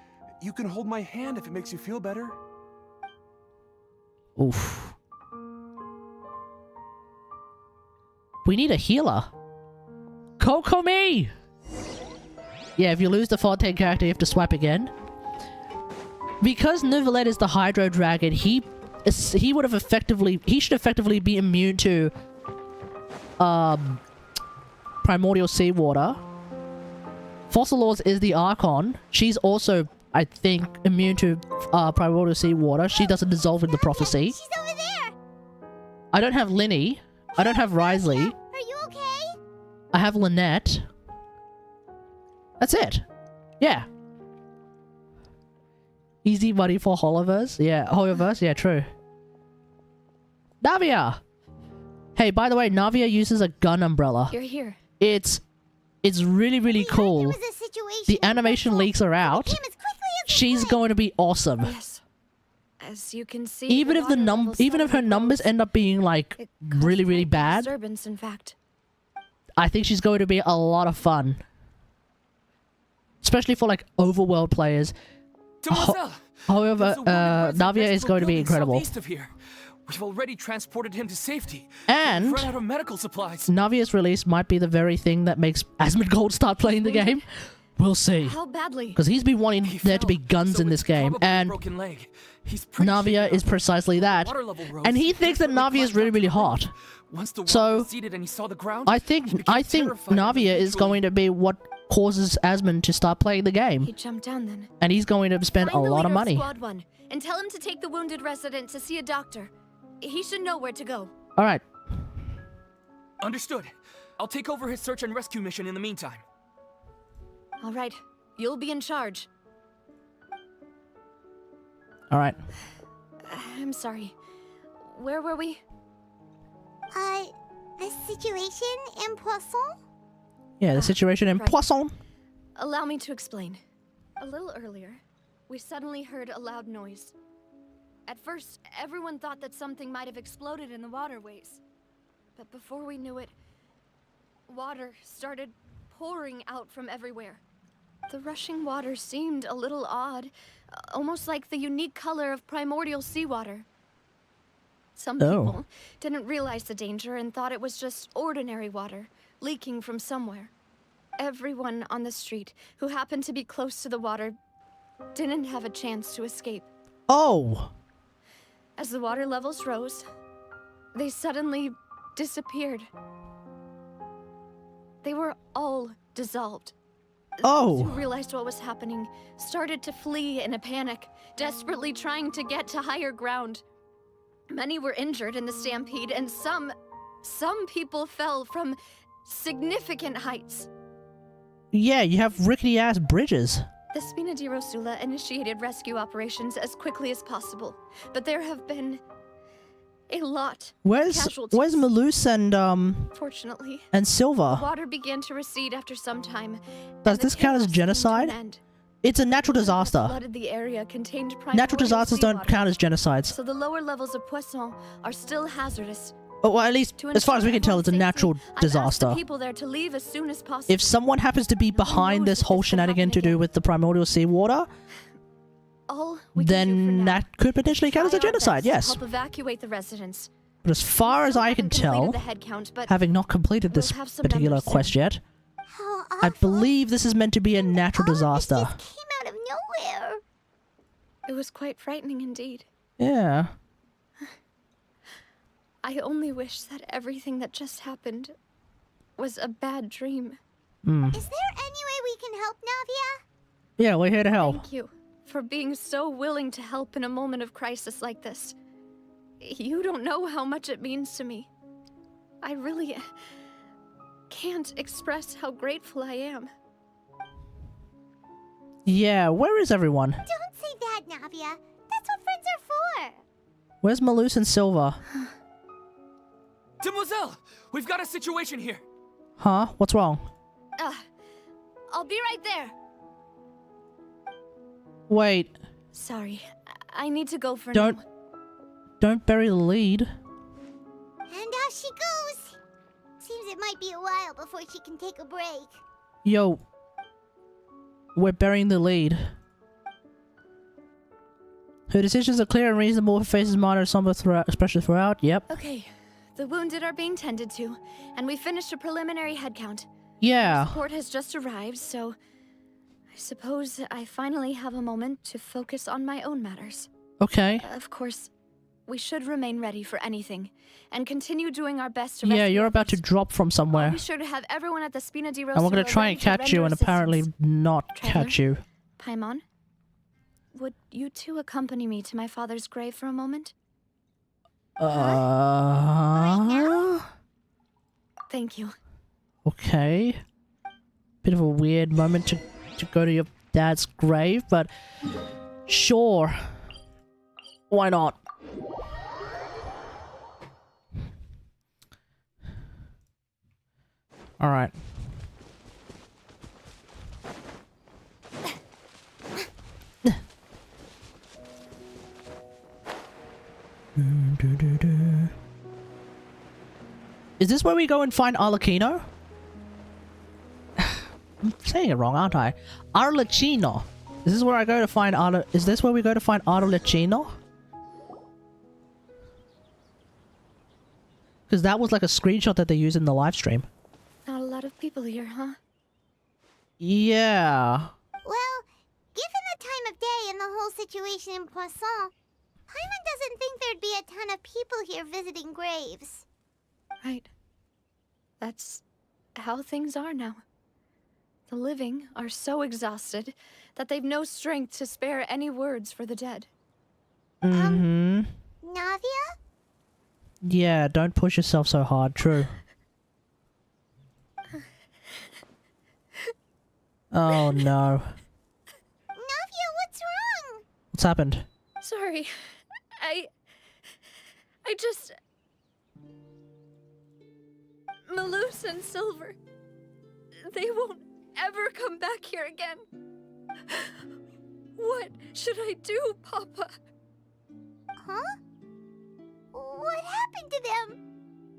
[SPEAKER 2] You can hold my hand if it makes you feel better.
[SPEAKER 4] Oof. We need a healer. Kokomi! Yeah, if you lose the Fontaine character, you have to swipe again. Because Neuvillette is the Hydro Dragon, he should effectively be immune to, primordial seawater. Focalors is the Archon. She's also, I think, immune to primordial seawater. She doesn't dissolve in the prophecy.
[SPEAKER 1] She's over there.
[SPEAKER 4] I don't have Linny. I don't have Risley.
[SPEAKER 1] Are you okay?
[SPEAKER 4] I have Lynette. That's it. Yeah. Easy money for Holoverse. Yeah, Holoverse. Yeah, true. Navia! Hey, by the way, Navia uses a gun umbrella.
[SPEAKER 3] You're here.
[SPEAKER 4] It's really, really cool.
[SPEAKER 1] There was a situation
[SPEAKER 4] The animation leaks are out.
[SPEAKER 1] Came as quickly as
[SPEAKER 4] She's going to be awesome.
[SPEAKER 3] Yes. As you can see,
[SPEAKER 4] Even if her numbers end up being like really, really bad,
[SPEAKER 3] disturbance, in fact.
[SPEAKER 4] I think she's going to be a lot of fun. Especially for like overworld players.
[SPEAKER 2] Demoiselle!
[SPEAKER 4] However,
[SPEAKER 2] There's a wounded
[SPEAKER 4] Navia
[SPEAKER 2] resident
[SPEAKER 4] is going to be
[SPEAKER 2] building
[SPEAKER 4] incredible.
[SPEAKER 2] southeast of here. We've already transported him to safety.
[SPEAKER 4] And
[SPEAKER 2] We've run out of medical supplies.
[SPEAKER 4] Navia's release might be the very thing that makes Asmongold start playing the game. We'll see.
[SPEAKER 3] How badly?
[SPEAKER 4] Because he's been wanting
[SPEAKER 2] He
[SPEAKER 4] there to be
[SPEAKER 2] fell,
[SPEAKER 4] guns
[SPEAKER 2] so
[SPEAKER 4] in this
[SPEAKER 2] it's
[SPEAKER 4] game,
[SPEAKER 2] probably a
[SPEAKER 4] and
[SPEAKER 2] broken leg. He's pretty
[SPEAKER 4] Navia
[SPEAKER 2] shaken
[SPEAKER 4] is
[SPEAKER 2] up.
[SPEAKER 4] precisely that.
[SPEAKER 2] Water level rose.
[SPEAKER 4] And he thinks that
[SPEAKER 2] Definitely
[SPEAKER 4] Navia is
[SPEAKER 2] climbed
[SPEAKER 4] really,
[SPEAKER 2] up
[SPEAKER 4] really
[SPEAKER 2] to the roof.
[SPEAKER 4] hot.
[SPEAKER 2] Once the water
[SPEAKER 4] So,
[SPEAKER 2] receded and he saw the ground,
[SPEAKER 4] I think
[SPEAKER 2] he became terrified of
[SPEAKER 4] Navia
[SPEAKER 2] it
[SPEAKER 4] is going to be what causes Asmon to start playing the game,
[SPEAKER 3] He jumped down then.
[SPEAKER 4] and he's going to spend a
[SPEAKER 3] Find the
[SPEAKER 4] lot of
[SPEAKER 3] leader
[SPEAKER 4] money.
[SPEAKER 3] Squad 1 and tell him to take the wounded resident to see a doctor. He should know where to go.
[SPEAKER 4] All right.
[SPEAKER 2] Understood. I'll take over his search and rescue mission in the meantime.
[SPEAKER 3] All right. You'll be in charge.
[SPEAKER 4] All right.
[SPEAKER 3] I'm sorry. Where were we?
[SPEAKER 1] The situation in Poisson?
[SPEAKER 4] Yeah, the situation in
[SPEAKER 3] right.
[SPEAKER 4] Poisson.
[SPEAKER 3] Allow me to explain. A little earlier, we suddenly heard a loud noise. At first, everyone thought that something might have exploded in the waterways. But before we knew it, water started pouring out from everywhere. The rushing water seemed a little odd, almost like the unique color of primordial seawater. Some people didn't realize the danger and thought it was just ordinary water, leaking from somewhere. Everyone on the street who happened to be close to the water didn't have a chance to escape.
[SPEAKER 4] Oh.
[SPEAKER 3] As the water levels rose, they suddenly disappeared. They were all dissolved. Those who realized what was happening started to flee in a panic, desperately trying to get to higher ground. Many were injured in the stampede, and some people fell from significant heights.
[SPEAKER 4] Yeah, you have rickety-ass bridges.
[SPEAKER 3] The Spina di Rosula initiated rescue operations as quickly as possible, but there have been a lot of casualties.
[SPEAKER 4] Where's Malus
[SPEAKER 3] Fortunately,
[SPEAKER 4] and Silva?
[SPEAKER 3] water began to recede after some time.
[SPEAKER 4] Does this count as genocide? It's a natural disaster.
[SPEAKER 3] Flooded the area contained
[SPEAKER 4] Natural disasters don't count as genocides.
[SPEAKER 3] So the lower levels of Poisson are still hazardous.
[SPEAKER 4] Oh, well, at least, as far as we can tell, it's a natural disaster.
[SPEAKER 3] I've asked the people there to leave as soon as possible.
[SPEAKER 4] If someone happens to be behind this whole shenanigan to do with the primordial seawater, then that could potentially count as a genocide, yes.
[SPEAKER 3] Help evacuate the residents.
[SPEAKER 4] But as far as I can tell, having not completed this particular quest yet, I believe this is meant to be a natural disaster.
[SPEAKER 1] It just came out of nowhere.
[SPEAKER 3] It was quite frightening indeed.
[SPEAKER 4] Yeah.
[SPEAKER 3] I only wish that everything that just happened was a bad dream.
[SPEAKER 1] Is there any way we can help, Navia?
[SPEAKER 4] Yeah, we're here to help.
[SPEAKER 3] Thank you for being so willing to help in a moment of crisis like this. You don't know how much it means to me. I really can't express how grateful I am.
[SPEAKER 4] Yeah, where is everyone?
[SPEAKER 1] Don't say that, Navia. That's what friends are for.
[SPEAKER 4] Where's Malus and Silva?
[SPEAKER 2] Demoiselle, we've got a situation here.
[SPEAKER 4] Huh? What's wrong?
[SPEAKER 3] I'll be right there.
[SPEAKER 4] Wait.
[SPEAKER 3] Sorry, I need to go for now.
[SPEAKER 4] Don't bury the lead.
[SPEAKER 1] And off she goes. Seems it might be a while before she can take a break.
[SPEAKER 4] Yo. We're burying the lead. Her decisions are clear and reasonable. Her face is minor and somber especially throughout. Yep.
[SPEAKER 3] Okay, the wounded are being tended to, and we finished a preliminary head count.
[SPEAKER 4] Yeah.
[SPEAKER 3] Support has just arrived, so I suppose I finally have a moment to focus on my own matters.
[SPEAKER 4] Okay.
[SPEAKER 3] Of course, we should remain ready for anything, and continue doing our best to
[SPEAKER 4] Yeah,
[SPEAKER 3] rescue
[SPEAKER 4] you're
[SPEAKER 3] our
[SPEAKER 4] about to
[SPEAKER 3] first.
[SPEAKER 4] drop from
[SPEAKER 3] I'll
[SPEAKER 4] somewhere.
[SPEAKER 3] be sure to have everyone at the Spina di Rosa
[SPEAKER 4] And we're gonna try
[SPEAKER 3] ready
[SPEAKER 4] and
[SPEAKER 3] to
[SPEAKER 4] catch you
[SPEAKER 3] render
[SPEAKER 4] and apparently
[SPEAKER 3] assistance.
[SPEAKER 4] not
[SPEAKER 3] Traveler?
[SPEAKER 4] catch you.
[SPEAKER 3] Paimon, would you two accompany me to my father's grave for a moment? Thank you.
[SPEAKER 4] Okay. Bit of a weird moment to go to your dad's grave, but sure. Why not? Alright. Is this where we go and find Arlecchino? I'm saying it wrong, aren't I? Arlecchino. Is this where I go to find Is this where we go to find Arlecchino? Because that was like a screenshot that they used in the live stream.
[SPEAKER 3] Not a lot of people here, huh?
[SPEAKER 4] Yeah.
[SPEAKER 1] Well, given the time of day and the whole situation in Poisson, Paimon doesn't think there'd be a ton of people here visiting graves.
[SPEAKER 3] Right. That's how things are now. The living are so exhausted that they've no strength to spare any words for the dead.
[SPEAKER 1] Navia?
[SPEAKER 4] Yeah, don't push yourself so hard, true. Oh no.
[SPEAKER 1] Navia, what's wrong?
[SPEAKER 4] What's happened?
[SPEAKER 3] Sorry. I just... Malus and Silver. They won't ever come back here again. What should I do, Papa?
[SPEAKER 1] Huh? What happened to them?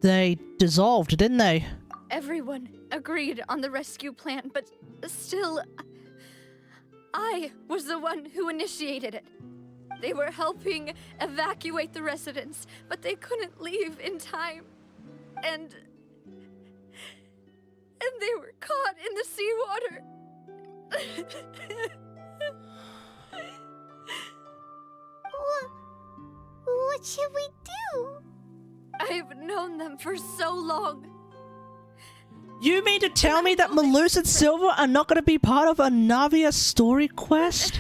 [SPEAKER 4] They dissolved, didn't they?
[SPEAKER 3] Everyone agreed on the rescue plan, but still, I was the one who initiated it. They were helping evacuate the residents, but they couldn't leave in time. And they were caught in the seawater.
[SPEAKER 1] What should we do?
[SPEAKER 3] I've known them for so long.
[SPEAKER 4] You mean to tell me that Malus and Silver are not going to be part of a Navia story quest?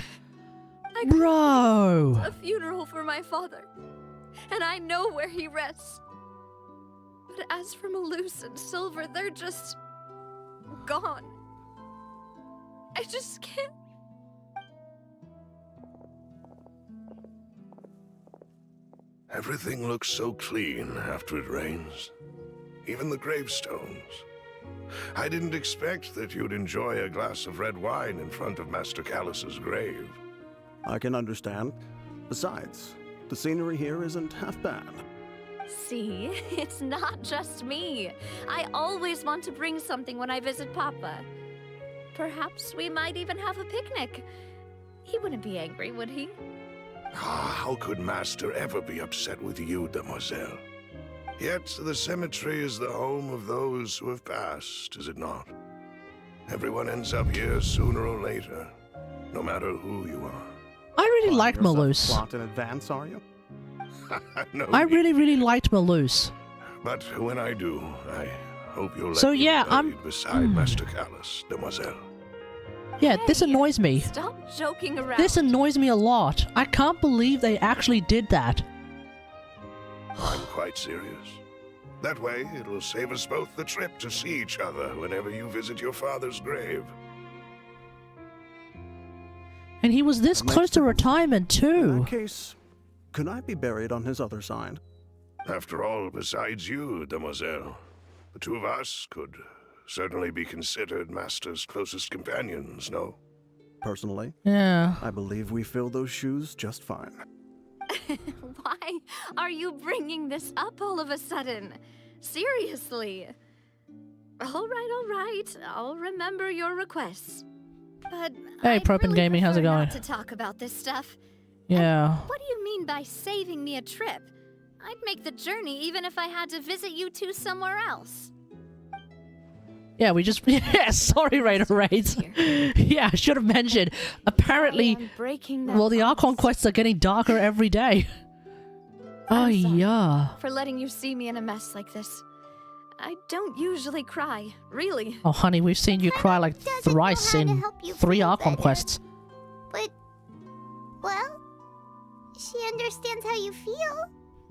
[SPEAKER 3] I
[SPEAKER 4] Bro!
[SPEAKER 3] a funeral for my father, and I know where he rests. But as for Malus and Silver, they're just gone. I just can't.
[SPEAKER 9] Everything looks so clean after it rains. Even the gravestones. I didn't expect that you'd enjoy a glass of red wine in front of Master Callus's grave.
[SPEAKER 2] I can understand. Besides, the scenery here isn't half bad.
[SPEAKER 3] See, it's not just me. I always want to bring something when I visit Papa. Perhaps we might even have a picnic. He wouldn't be angry, would he?
[SPEAKER 9] How could Master ever be upset with you, Demoiselle? Yet the cemetery is the home of those who have passed, is it not? Everyone ends up here sooner or later, no matter who you are.
[SPEAKER 4] I really liked
[SPEAKER 2] Yourself
[SPEAKER 4] Malus.
[SPEAKER 2] Plot in advance, are you?
[SPEAKER 9] No
[SPEAKER 4] I
[SPEAKER 9] need.
[SPEAKER 4] really liked Malus.
[SPEAKER 9] But when I do, I hope you'll let
[SPEAKER 4] So,
[SPEAKER 9] me
[SPEAKER 4] yeah,
[SPEAKER 9] be
[SPEAKER 4] I'm-
[SPEAKER 9] buried beside Master Callus, Demoiselle.
[SPEAKER 4] Yeah, this
[SPEAKER 3] Hey,
[SPEAKER 4] annoys me.
[SPEAKER 3] Stop joking around.
[SPEAKER 4] This annoys me a lot. I can't believe they actually did that.
[SPEAKER 9] I'm quite serious. That way, it will save us both the trip to see each other whenever you visit your father's grave.
[SPEAKER 4] And he was this
[SPEAKER 2] Makes
[SPEAKER 4] close to
[SPEAKER 2] sense.
[SPEAKER 4] retirement
[SPEAKER 2] In
[SPEAKER 4] too.
[SPEAKER 2] that case, could I be buried on his other side?
[SPEAKER 9] After all, besides you, Demoiselle, the two of us could certainly be considered Master's closest companions, no?
[SPEAKER 2] Personally,
[SPEAKER 4] Yeah.
[SPEAKER 2] I believe we fill those shoes just fine.
[SPEAKER 3] Why are you bringing this up all of a sudden? Seriously. All right. I'll remember your requests. But
[SPEAKER 4] Hey,
[SPEAKER 3] I'd
[SPEAKER 4] Propin
[SPEAKER 3] really
[SPEAKER 4] Gaming, how's it
[SPEAKER 3] prefer
[SPEAKER 4] going?
[SPEAKER 3] not to talk about this stuff.
[SPEAKER 4] Yeah.
[SPEAKER 3] What do you mean by saving me a trip? I'd make the journey even if I had to visit you two somewhere else.
[SPEAKER 4] Yeah, we just... Yeah, sorry, Raider Raids. Yeah, I should have mentioned. Apparently,
[SPEAKER 3] I am breaking that
[SPEAKER 4] well, the
[SPEAKER 3] promise.
[SPEAKER 4] Archon quests are getting darker every day. Oh,
[SPEAKER 3] I'm sorry
[SPEAKER 4] yeah.
[SPEAKER 3] for letting you see me in a mess like this. I don't usually cry, really.
[SPEAKER 4] Oh, honey, we've seen you cry like
[SPEAKER 1] doesn't know
[SPEAKER 4] thrice
[SPEAKER 1] how to
[SPEAKER 4] in
[SPEAKER 1] help you
[SPEAKER 4] 3
[SPEAKER 1] feel
[SPEAKER 4] Archon
[SPEAKER 1] better.
[SPEAKER 4] quests.
[SPEAKER 1] But, well, she understands how you feel.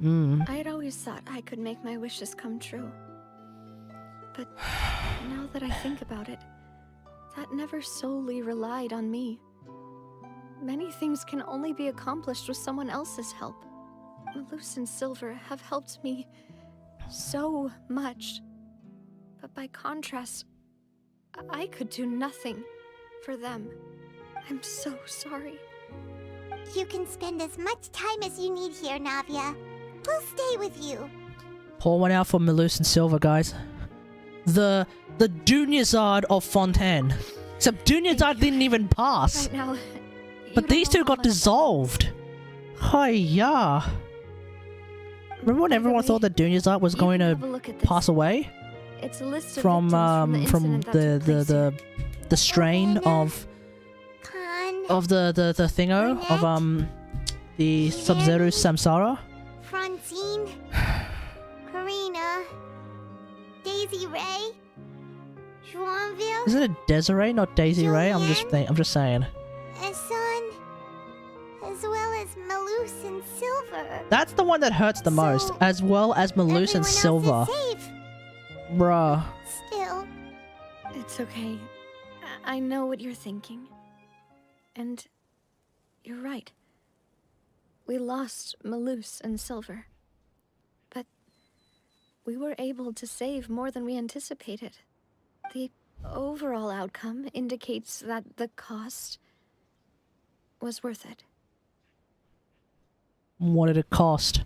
[SPEAKER 4] Mm.
[SPEAKER 3] I'd always thought I could make my wishes come true. But now that I think about it, that never solely relied on me. Many things can only be accomplished with someone else's help. Malus and Silver have helped me so much. But by contrast, I could do nothing for them. I'm so sorry.
[SPEAKER 1] You can spend as much time as you need here, Navia. We'll stay with you.
[SPEAKER 4] Pour one out for Malus and Silver, guys. The Dunyazard of Fontaine. Except Dunyazard didn't even pass.
[SPEAKER 3] Right now,
[SPEAKER 4] But these two got dissolved. Hi-ya. Remember when everyone thought that Dunyazard was going to pass away?
[SPEAKER 3] It's a list of
[SPEAKER 4] From
[SPEAKER 3] victims from the incident that took place here.
[SPEAKER 4] the strain of
[SPEAKER 1] Khan,
[SPEAKER 4] the thingo of the Sub-Zero Samsara.
[SPEAKER 1] Francine, Karina, Daisy Ray, Joinville,
[SPEAKER 4] Isn't it Desiree, not Daisy Ray? I'm just saying.
[SPEAKER 1] Eson, as well as Malus and Silver.
[SPEAKER 4] That's the one that hurts the most,
[SPEAKER 1] So,
[SPEAKER 4] as well as Malus and
[SPEAKER 1] Everyone
[SPEAKER 4] Silver.
[SPEAKER 1] else is safe.
[SPEAKER 4] Bruh.
[SPEAKER 1] Still,
[SPEAKER 3] It's okay. I know what you're thinking. And you're right. We lost Malus and Silver. But we were able to save more than we anticipated. The overall outcome indicates that the cost was worth it.
[SPEAKER 4] What did it cost?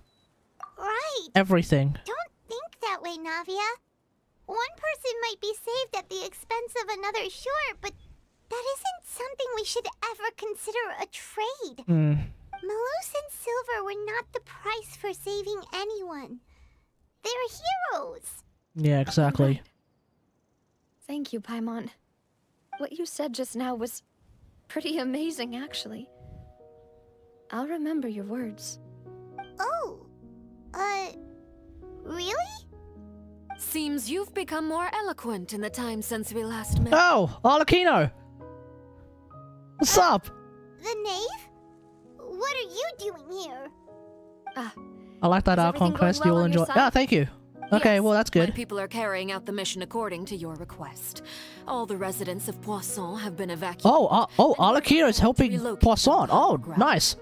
[SPEAKER 1] right.
[SPEAKER 4] Everything.
[SPEAKER 1] Don't think that way, Navia. One person might be saved at the expense of another, sure, but that isn't something we should ever consider a trade. Malus and Silver were not the price for saving anyone. They're heroes.
[SPEAKER 4] Yeah, exactly.
[SPEAKER 3] Right. Thank you, Paimon. What you said just now was pretty amazing, actually. I'll remember your words.
[SPEAKER 1] Oh, really?
[SPEAKER 10] Seems you've become more eloquent in the time since we last met.
[SPEAKER 4] Oh, Arlecchino! What's up?
[SPEAKER 1] The knave? What are you doing here?
[SPEAKER 4] I like that
[SPEAKER 3] Is
[SPEAKER 4] Archon
[SPEAKER 3] everything
[SPEAKER 4] quest.
[SPEAKER 3] going
[SPEAKER 4] You'll
[SPEAKER 3] well on your
[SPEAKER 4] enjoy.
[SPEAKER 3] side?
[SPEAKER 4] Ah, thank you. Okay,
[SPEAKER 10] Yes,
[SPEAKER 4] well that's
[SPEAKER 10] My
[SPEAKER 4] good.
[SPEAKER 10] people are carrying out the mission according to your request. All the residents of Poisson have been evacuated.
[SPEAKER 4] Oh, Arlecchino is
[SPEAKER 10] to
[SPEAKER 4] helping
[SPEAKER 10] relocate
[SPEAKER 4] Poisson.
[SPEAKER 10] them
[SPEAKER 4] Oh,
[SPEAKER 10] underground.
[SPEAKER 4] nice.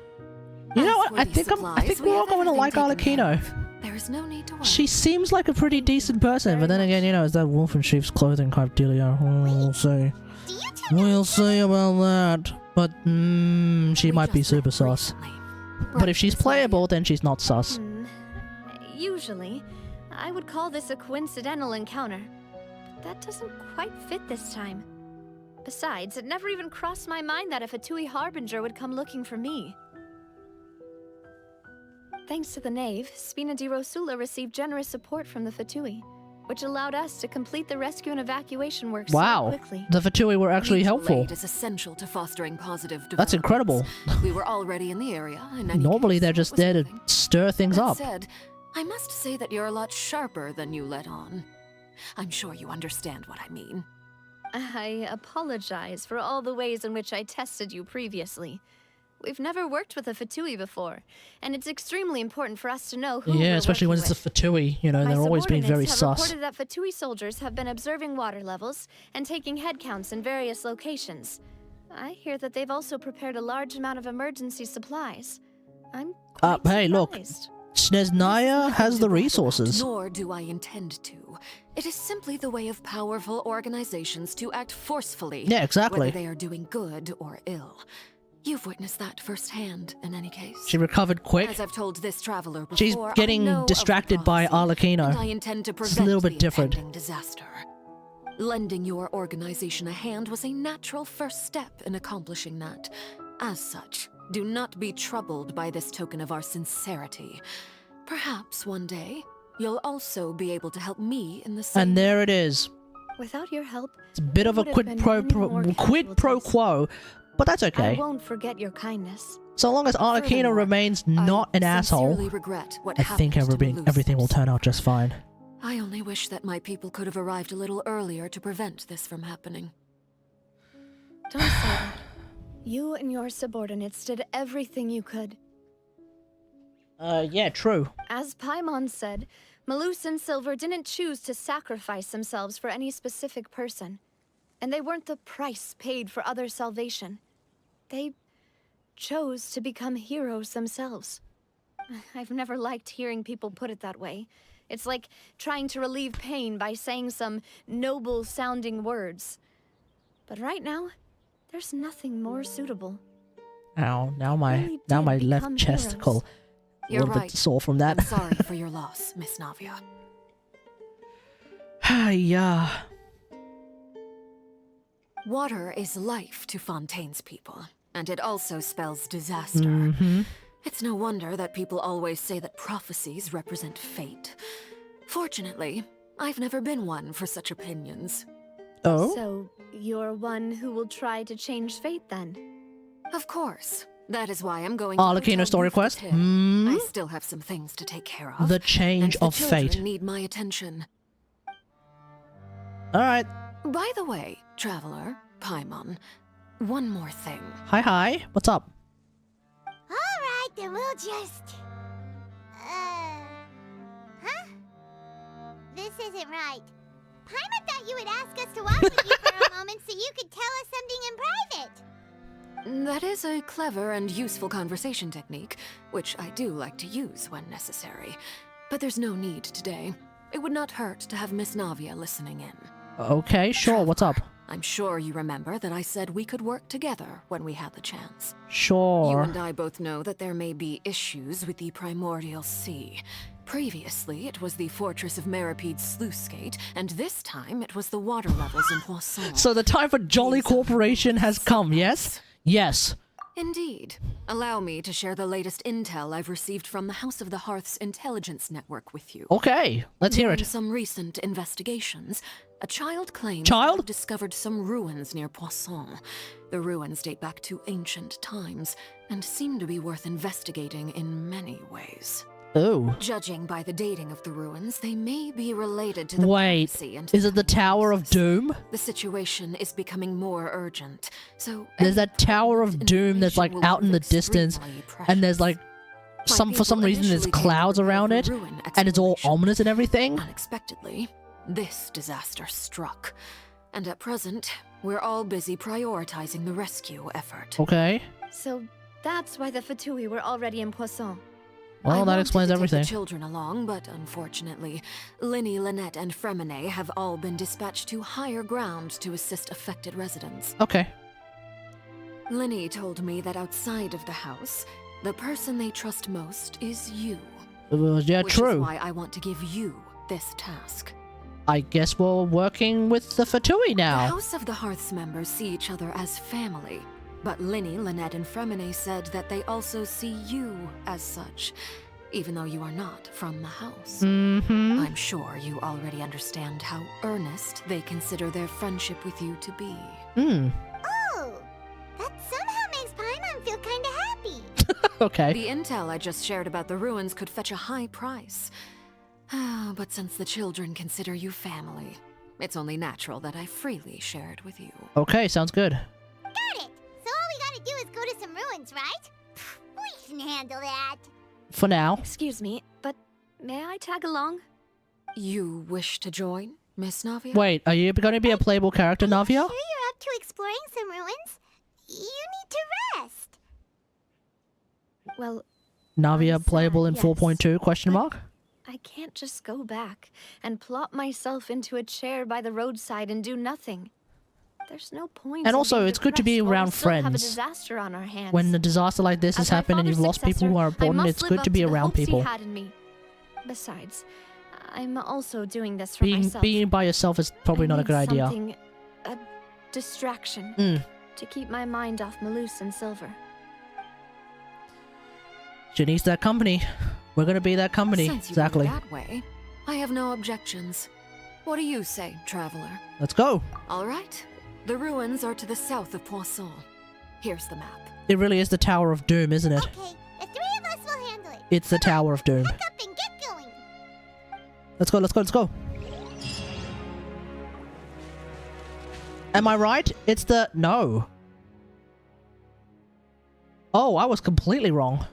[SPEAKER 4] You know
[SPEAKER 10] As
[SPEAKER 4] what?
[SPEAKER 10] for the
[SPEAKER 4] I think
[SPEAKER 10] supplies,
[SPEAKER 4] we're all
[SPEAKER 10] have
[SPEAKER 4] going to like
[SPEAKER 10] everything taken
[SPEAKER 4] Arlecchino.
[SPEAKER 10] care of. There is no need to worry.
[SPEAKER 4] She seems like a pretty decent person, but then again, you know, it's that wolf in sheep's clothing kind of dealio. We'll see.
[SPEAKER 1] Do you two know
[SPEAKER 4] We'll
[SPEAKER 1] each other?
[SPEAKER 4] see about that. But she
[SPEAKER 10] We
[SPEAKER 4] might be
[SPEAKER 10] just
[SPEAKER 4] super
[SPEAKER 10] met
[SPEAKER 4] sus.
[SPEAKER 10] recently.
[SPEAKER 4] But if she's
[SPEAKER 10] Right this way.
[SPEAKER 4] playable, then she's not sus.
[SPEAKER 3] Usually, I would call this a coincidental encounter. But that doesn't quite fit this time. Besides, it never even crossed my mind that a Fatui Harbinger would come looking for me. Thanks to the Knave, Spina di Rosula received generous support from the Fatui, which allowed us to complete the rescue and evacuation work so
[SPEAKER 4] Wow.
[SPEAKER 3] quickly.
[SPEAKER 4] The Fatui were actually
[SPEAKER 10] Mutual
[SPEAKER 4] helpful.
[SPEAKER 10] aid is essential to fostering positive
[SPEAKER 4] That's incredible.
[SPEAKER 10] developments. We were already in the area. In any
[SPEAKER 4] Normally
[SPEAKER 10] case,
[SPEAKER 4] they're
[SPEAKER 10] it
[SPEAKER 4] just
[SPEAKER 10] was
[SPEAKER 4] there to
[SPEAKER 10] moving.
[SPEAKER 4] stir things
[SPEAKER 10] That
[SPEAKER 4] up.
[SPEAKER 10] said, I must say that you're a lot sharper than you let on. I'm sure you understand what I mean.
[SPEAKER 3] I apologize for all the ways in which I tested you previously. We've never worked with a Fatui before, and it's extremely important for us to know who
[SPEAKER 4] Yeah,
[SPEAKER 3] we're
[SPEAKER 4] especially when
[SPEAKER 3] working
[SPEAKER 4] it's the Fatui. You know,
[SPEAKER 3] with.
[SPEAKER 4] they're
[SPEAKER 3] My
[SPEAKER 4] always being very
[SPEAKER 3] subordinates have
[SPEAKER 4] sus.
[SPEAKER 3] reported that Fatui soldiers have been observing water levels and taking head counts in various locations. I hear that they've also prepared a large amount of emergency supplies. I'm quite
[SPEAKER 4] Hey, look.
[SPEAKER 3] surprised.
[SPEAKER 4] Snezhnaya has the resources.
[SPEAKER 10] Nor do I intend to. It is simply the way of powerful organizations to act forcefully.
[SPEAKER 4] Yeah, exactly.
[SPEAKER 10] Whether they are doing good or ill. You've witnessed that firsthand, in any case.
[SPEAKER 4] She recovered quick.
[SPEAKER 10] As I've told this traveler before,
[SPEAKER 4] She's
[SPEAKER 10] I
[SPEAKER 4] getting
[SPEAKER 10] know of the
[SPEAKER 4] distracted by
[SPEAKER 10] prophecy, and I
[SPEAKER 4] Arlecchino.
[SPEAKER 10] intend to
[SPEAKER 4] It's
[SPEAKER 10] prevent
[SPEAKER 4] a little bit
[SPEAKER 10] the
[SPEAKER 4] different.
[SPEAKER 10] impending disaster. Lending your organization a hand was a natural first step in accomplishing that. As such, do not be troubled by this token of our sincerity. Perhaps one day, you'll also be able to help me in the same
[SPEAKER 4] And there it is.
[SPEAKER 3] Without your help,
[SPEAKER 4] It's a bit of a
[SPEAKER 3] would have
[SPEAKER 4] quid
[SPEAKER 3] been
[SPEAKER 4] pro
[SPEAKER 3] many more
[SPEAKER 4] quid pro
[SPEAKER 3] casualties.
[SPEAKER 4] quo, but that's
[SPEAKER 3] I
[SPEAKER 4] okay.
[SPEAKER 3] won't forget your kindness.
[SPEAKER 4] So long as Arlecchino
[SPEAKER 10] Furthermore,
[SPEAKER 4] remains
[SPEAKER 10] I
[SPEAKER 4] not an asshole,
[SPEAKER 10] sincerely regret what
[SPEAKER 4] I think
[SPEAKER 10] happened to
[SPEAKER 4] everything will
[SPEAKER 10] Melusas.
[SPEAKER 4] turn out just fine.
[SPEAKER 10] I only wish that my people could have arrived a little earlier to prevent this from happening.
[SPEAKER 3] Don't say that. You and your subordinates did everything you could.
[SPEAKER 4] Yeah, true.
[SPEAKER 3] As Paimon said, Malus and Silver didn't choose to sacrifice themselves for any specific person. And they weren't the price paid for other salvation. They chose to become heroes themselves. I've never liked hearing people put it that way. It's like trying to relieve pain by saying some noble-sounding words. But right now, there's nothing more suitable.
[SPEAKER 4] Ow, now
[SPEAKER 3] Really
[SPEAKER 4] my
[SPEAKER 3] did
[SPEAKER 4] left
[SPEAKER 3] become
[SPEAKER 4] chesticle
[SPEAKER 3] heroes.
[SPEAKER 4] a
[SPEAKER 10] You're
[SPEAKER 4] little
[SPEAKER 10] right.
[SPEAKER 4] bit sore from that.
[SPEAKER 10] I'm sorry for your loss, Miss Navia.
[SPEAKER 4] Yeah.
[SPEAKER 10] Water is life to Fontaine's people, and it also spells disaster.
[SPEAKER 4] Mm-hmm.
[SPEAKER 10] It's no wonder that people always say that prophecies represent fate. Fortunately, I've never been one for such opinions.
[SPEAKER 4] Oh?
[SPEAKER 3] So, you're one who will try to change fate then?
[SPEAKER 10] Of course. That is why I'm going to
[SPEAKER 4] Arlecchino
[SPEAKER 10] Hotel
[SPEAKER 4] story
[SPEAKER 10] Roof
[SPEAKER 4] quest?
[SPEAKER 10] Hotel.
[SPEAKER 4] Hmm?
[SPEAKER 10] I still have some things to take care of.
[SPEAKER 4] The change
[SPEAKER 10] and
[SPEAKER 4] of
[SPEAKER 10] the children
[SPEAKER 4] fate.
[SPEAKER 10] need my attention.
[SPEAKER 4] Alright.
[SPEAKER 10] By the way, Traveler, Paimon, one more thing.
[SPEAKER 4] Hi. What's up?
[SPEAKER 1] Alright, then we'll just... Huh? This isn't right. Paimon thought you would ask us to walk with you for a moment so you could tell us something in private.
[SPEAKER 10] That is a clever and useful conversation technique, which I do like to use when necessary. But there's no need today. It would not hurt to have Miss Navia listening in.
[SPEAKER 4] Okay, sure, what's up?
[SPEAKER 10] I'm sure you remember that I said we could work together when we had the chance. You
[SPEAKER 4] Sure.
[SPEAKER 10] and I both know that there may be issues with the Primordial Sea. Previously, it was the fortress of Maripede's sluice gate, and this time it was the water levels in Poisson.
[SPEAKER 4] So the time for Jolly Corporation has come, yes? Yes.
[SPEAKER 10] Indeed. Allow me to share the latest intel I've received from the House of the Hearth's intelligence network with you.
[SPEAKER 4] Okay, let's hear
[SPEAKER 10] During
[SPEAKER 4] it.
[SPEAKER 10] some recent investigations, a child claims
[SPEAKER 4] Child?
[SPEAKER 10] to have discovered some ruins near Poisson. The ruins date back to ancient times, and seem to be worth investigating in many ways.
[SPEAKER 4] Oh.
[SPEAKER 10] Judging by the dating of the ruins, they may be related to the
[SPEAKER 4] Wait,
[SPEAKER 10] prophecy and
[SPEAKER 4] is it the Tower of Doom?
[SPEAKER 10] The situation is becoming more urgent, so
[SPEAKER 4] There's that Tower of Doom that's like out in the distance, and there's like for some reason there's clouds around it, and it's all ominous and everything.
[SPEAKER 10] Unexpectedly, this disaster struck, and at present, we're all busy prioritizing the rescue effort.
[SPEAKER 4] Okay.
[SPEAKER 3] So, that's why the Fatui were already in Poisson.
[SPEAKER 4] Well, that
[SPEAKER 10] I
[SPEAKER 4] explains
[SPEAKER 10] wanted to
[SPEAKER 4] everything.
[SPEAKER 10] take the children along, but unfortunately, Linny, Lynette, and Fremine have all been dispatched to higher ground to assist affected residents.
[SPEAKER 4] Okay.
[SPEAKER 10] Linny told me that outside of the house, the person they trust most is you.
[SPEAKER 4] Yeah,
[SPEAKER 10] which
[SPEAKER 4] true.
[SPEAKER 10] is why I want to give you this task.
[SPEAKER 4] I guess we're working with the Fatui
[SPEAKER 10] The
[SPEAKER 4] now.
[SPEAKER 10] House of the Hearth's members see each other as family, but Linny, Lynette, and Fremine said that they also see you as such, even though you are not from the house.
[SPEAKER 4] Mm-hmm.
[SPEAKER 10] I'm sure you already understand how earnest they consider their friendship with you to be.
[SPEAKER 4] Hmm.
[SPEAKER 1] Oh, that somehow makes Paimon feel kinda happy.
[SPEAKER 4] Okay.
[SPEAKER 10] The intel I just shared about the ruins could fetch a high price. But since the children consider you family, it's only natural that I freely share it with you.
[SPEAKER 4] Okay, sounds good.
[SPEAKER 1] Got it. So all we gotta do is go to some ruins, right? We can handle that.
[SPEAKER 4] For now.
[SPEAKER 3] Excuse me, but may I tag along?
[SPEAKER 10] You wish to join, Miss Navia?
[SPEAKER 4] Wait, are you going to be a playable character,
[SPEAKER 1] Are you
[SPEAKER 4] Navia?
[SPEAKER 1] sure you're up to exploring some ruins? You need to rest.
[SPEAKER 3] Well,
[SPEAKER 4] Navia
[SPEAKER 3] I'm
[SPEAKER 4] playable in
[SPEAKER 3] sad, yes.
[SPEAKER 4] 4.2 question mark?
[SPEAKER 3] I can't just go back and plop myself into a chair by the roadside and do nothing. There's no point.
[SPEAKER 4] And
[SPEAKER 3] in
[SPEAKER 4] also,
[SPEAKER 3] being
[SPEAKER 4] it's good to be
[SPEAKER 3] depressed while we
[SPEAKER 4] around
[SPEAKER 3] still have a
[SPEAKER 4] friends.
[SPEAKER 3] disaster on our hands.
[SPEAKER 4] When a disaster like this has
[SPEAKER 3] As my
[SPEAKER 4] happened and you've
[SPEAKER 3] father's
[SPEAKER 4] lost people who are
[SPEAKER 3] successor, I
[SPEAKER 4] important,
[SPEAKER 3] must
[SPEAKER 4] it's
[SPEAKER 3] live
[SPEAKER 4] good
[SPEAKER 3] up
[SPEAKER 4] to be
[SPEAKER 3] the
[SPEAKER 4] around
[SPEAKER 3] hopes he
[SPEAKER 4] people.
[SPEAKER 3] had in me. Besides, I'm also doing this for myself.
[SPEAKER 4] Being by yourself is probably
[SPEAKER 3] I
[SPEAKER 4] not a
[SPEAKER 3] need
[SPEAKER 4] good idea.
[SPEAKER 3] something, a distraction,
[SPEAKER 4] Mm.
[SPEAKER 3] to keep my mind off Malus and Silver.
[SPEAKER 4] She needs that company. We're gonna be that company.
[SPEAKER 10] Since you
[SPEAKER 4] Exactly.
[SPEAKER 10] view it that way, I have no objections. What do you say, traveler?
[SPEAKER 4] Let's go.
[SPEAKER 10] All right. The ruins are to the south of Poisson. Here's the map.
[SPEAKER 4] It really is the Tower of Doom, isn't it?
[SPEAKER 1] Okay, the three of us will handle it.
[SPEAKER 4] It's the Tower of Doom.
[SPEAKER 1] Pack up and get going.
[SPEAKER 4] Let's go, let's go, let's go. Am I right? It's the... No. Oh, I was completely wrong.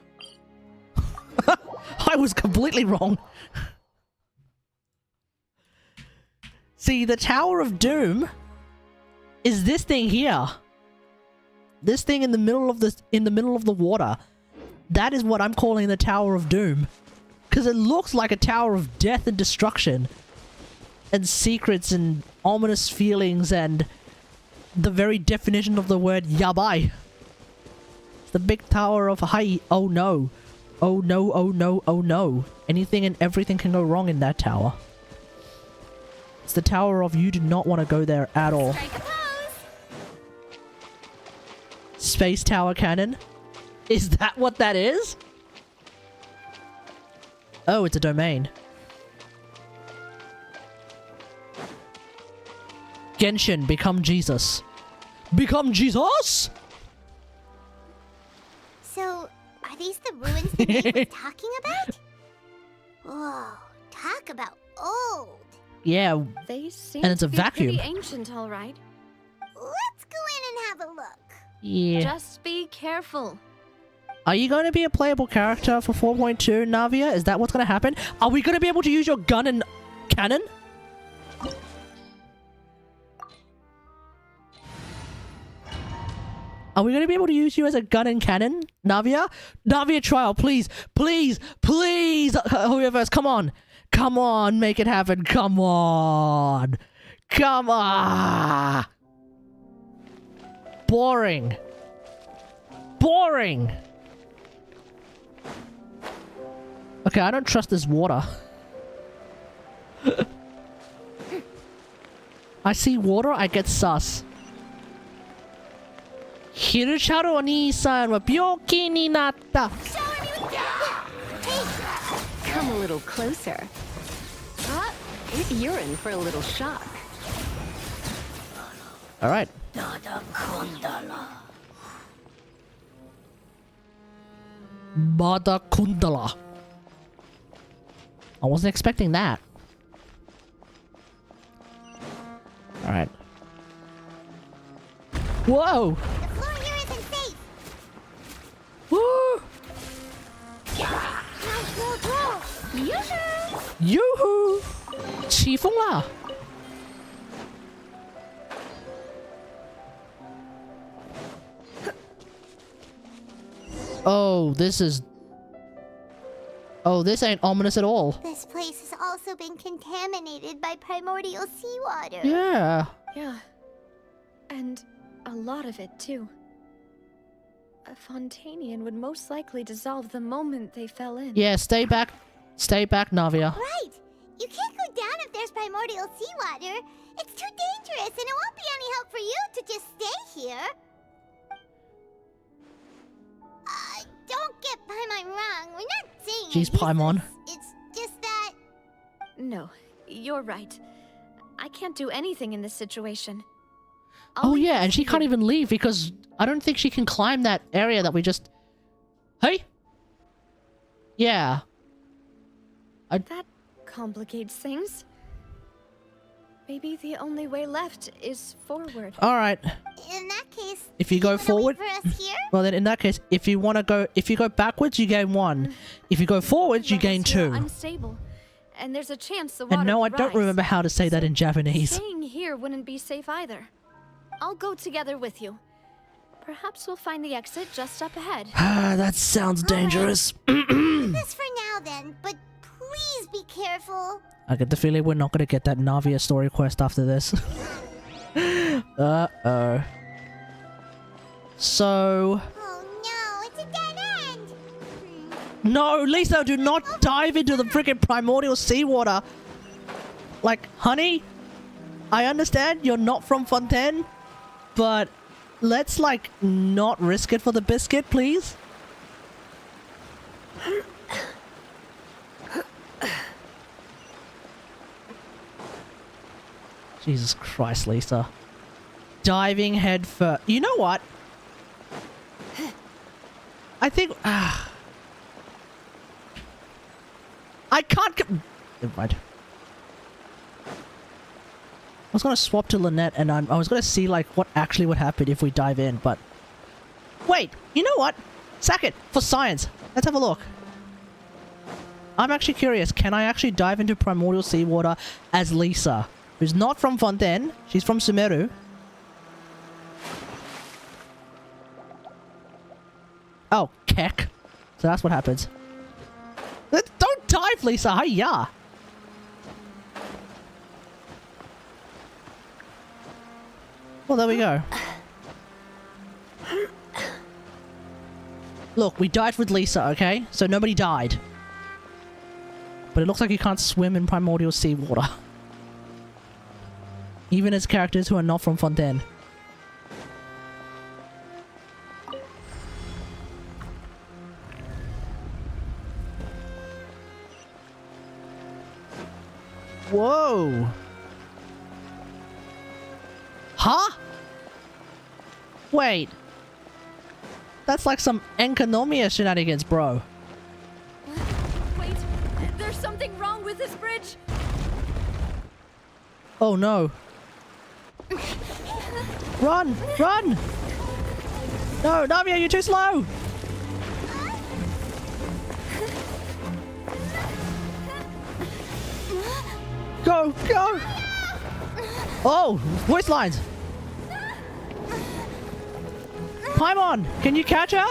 [SPEAKER 4] I was completely wrong. See, the Tower of Doom is this thing here. This thing in the middle of the water. That is what I'm calling the Tower of Doom. Because it looks like a tower of death and destruction. And secrets and ominous feelings and the very definition of the word yabai. It's the big tower of hai. Oh no. Oh no, oh no, oh no. Anything and everything can go wrong in that tower. It's the tower of you do not want to go there at all.
[SPEAKER 1] Strike a pose.
[SPEAKER 4] Space Tower Cannon? Is that what that is? Oh, it's a domain. Genshin, become Jesus. Become Jesus?!
[SPEAKER 1] So, are these the ruins the maid was talking about? Whoa, talk about old.
[SPEAKER 4] Yeah,
[SPEAKER 3] They seem
[SPEAKER 4] and it's
[SPEAKER 3] to
[SPEAKER 4] a
[SPEAKER 3] be
[SPEAKER 4] vacuum.
[SPEAKER 3] pretty ancient, all right.
[SPEAKER 1] Let's go in and have a look.
[SPEAKER 4] Yeah.
[SPEAKER 3] Just be careful.
[SPEAKER 4] Are you going to be a playable character for 4.2, Navia? Is that what's going to happen? Are we going to be able to use your gun and cannon? Are we going to be able to use you as a gun and cannon, Navia? Navia trial, please, please, please. Whoever's, come on. Come on, make it happen. Come on. Come on. Boring. Boring. Okay, I don't trust this water. I see water, I get sus. Hirucharu o-nii-san wa byoki ni natta.
[SPEAKER 6] Come a little closer. You're in for a little shock.
[SPEAKER 4] Alright. Bada Kundala. I wasn't expecting that. Alright. Whoa!
[SPEAKER 1] The floor here isn't safe.
[SPEAKER 4] Woo! Yoo-hoo! Qifeng la! Oh, this is... Oh, this ain't ominous at all.
[SPEAKER 1] This place has also been contaminated by primordial seawater.
[SPEAKER 4] Yeah.
[SPEAKER 3] Yeah. And a lot of it, too. A Fontainian would most likely dissolve the moment they fell in.
[SPEAKER 4] Yeah, stay back. Stay back, Navia.
[SPEAKER 1] Right. You can't go down if there's primordial seawater. It's too dangerous, and it won't be any help for you to just stay here. Don't get Paimon wrong. We're not saying
[SPEAKER 4] Jeez, Paimon.
[SPEAKER 1] It's just that...
[SPEAKER 3] No, you're right. I can't do anything in this situation.
[SPEAKER 4] Oh yeah, and she can't even leave because I don't think she can climb that area that we just... Hey? Yeah.
[SPEAKER 3] That complicates things. Maybe the only way left is forward.
[SPEAKER 4] Alright.
[SPEAKER 1] In that case...
[SPEAKER 4] If you go
[SPEAKER 1] wanna
[SPEAKER 4] forward...
[SPEAKER 1] wait for us here?
[SPEAKER 4] Well then in that case, if you go backwards, you gain 1. If you go forwards, you gain 2.
[SPEAKER 3] Unstable. And there's a chance the water
[SPEAKER 4] And no, I
[SPEAKER 3] will
[SPEAKER 4] don't
[SPEAKER 3] rise.
[SPEAKER 4] remember how to say that in Japanese.
[SPEAKER 3] Staying here wouldn't be safe either. I'll go together with you. Perhaps we'll find the exit just up ahead.
[SPEAKER 4] Ah, that sounds dangerous.
[SPEAKER 1] This for now then, but please be careful.
[SPEAKER 4] I get the feeling we're not going to get that Navia story quest after this. Uh-oh. So...
[SPEAKER 1] Oh no, it's a dead end.
[SPEAKER 4] No, Lisa, do not dive into the freaking primordial seawater. Like, honey, I understand you're not from Fontaine, but let's, like, not risk it for the biscuit, please. Jesus Christ, Lisa. Diving head first. You know what? I think... I can't... Never mind. I was gonna swap to Lynette and I was gonna see like what actually would happen if we dive in, but... Wait, you know what? Sack it! For science! Let's have a look. I'm actually curious, can I actually dive into primordial seawater as Lisa? Who's not from Fontaine, she's from Sumeru. Oh, keck. So that's what happens. Don't dive, Lisa! Hiya! Well, there we go. Look, we dived with Lisa, okay? So nobody died. But it looks like you can't swim in primordial seawater. Even as characters who are not from Fontaine. Whoa! Huh? Wait. That's like some Enkanomiya shenanigans, bro.
[SPEAKER 3] Wait, there's something wrong with this bridge.
[SPEAKER 4] Oh no. Run! Run! No, Navia, you're too slow! Go! Go! Oh! Voice lines! Paimon! Can you catch her?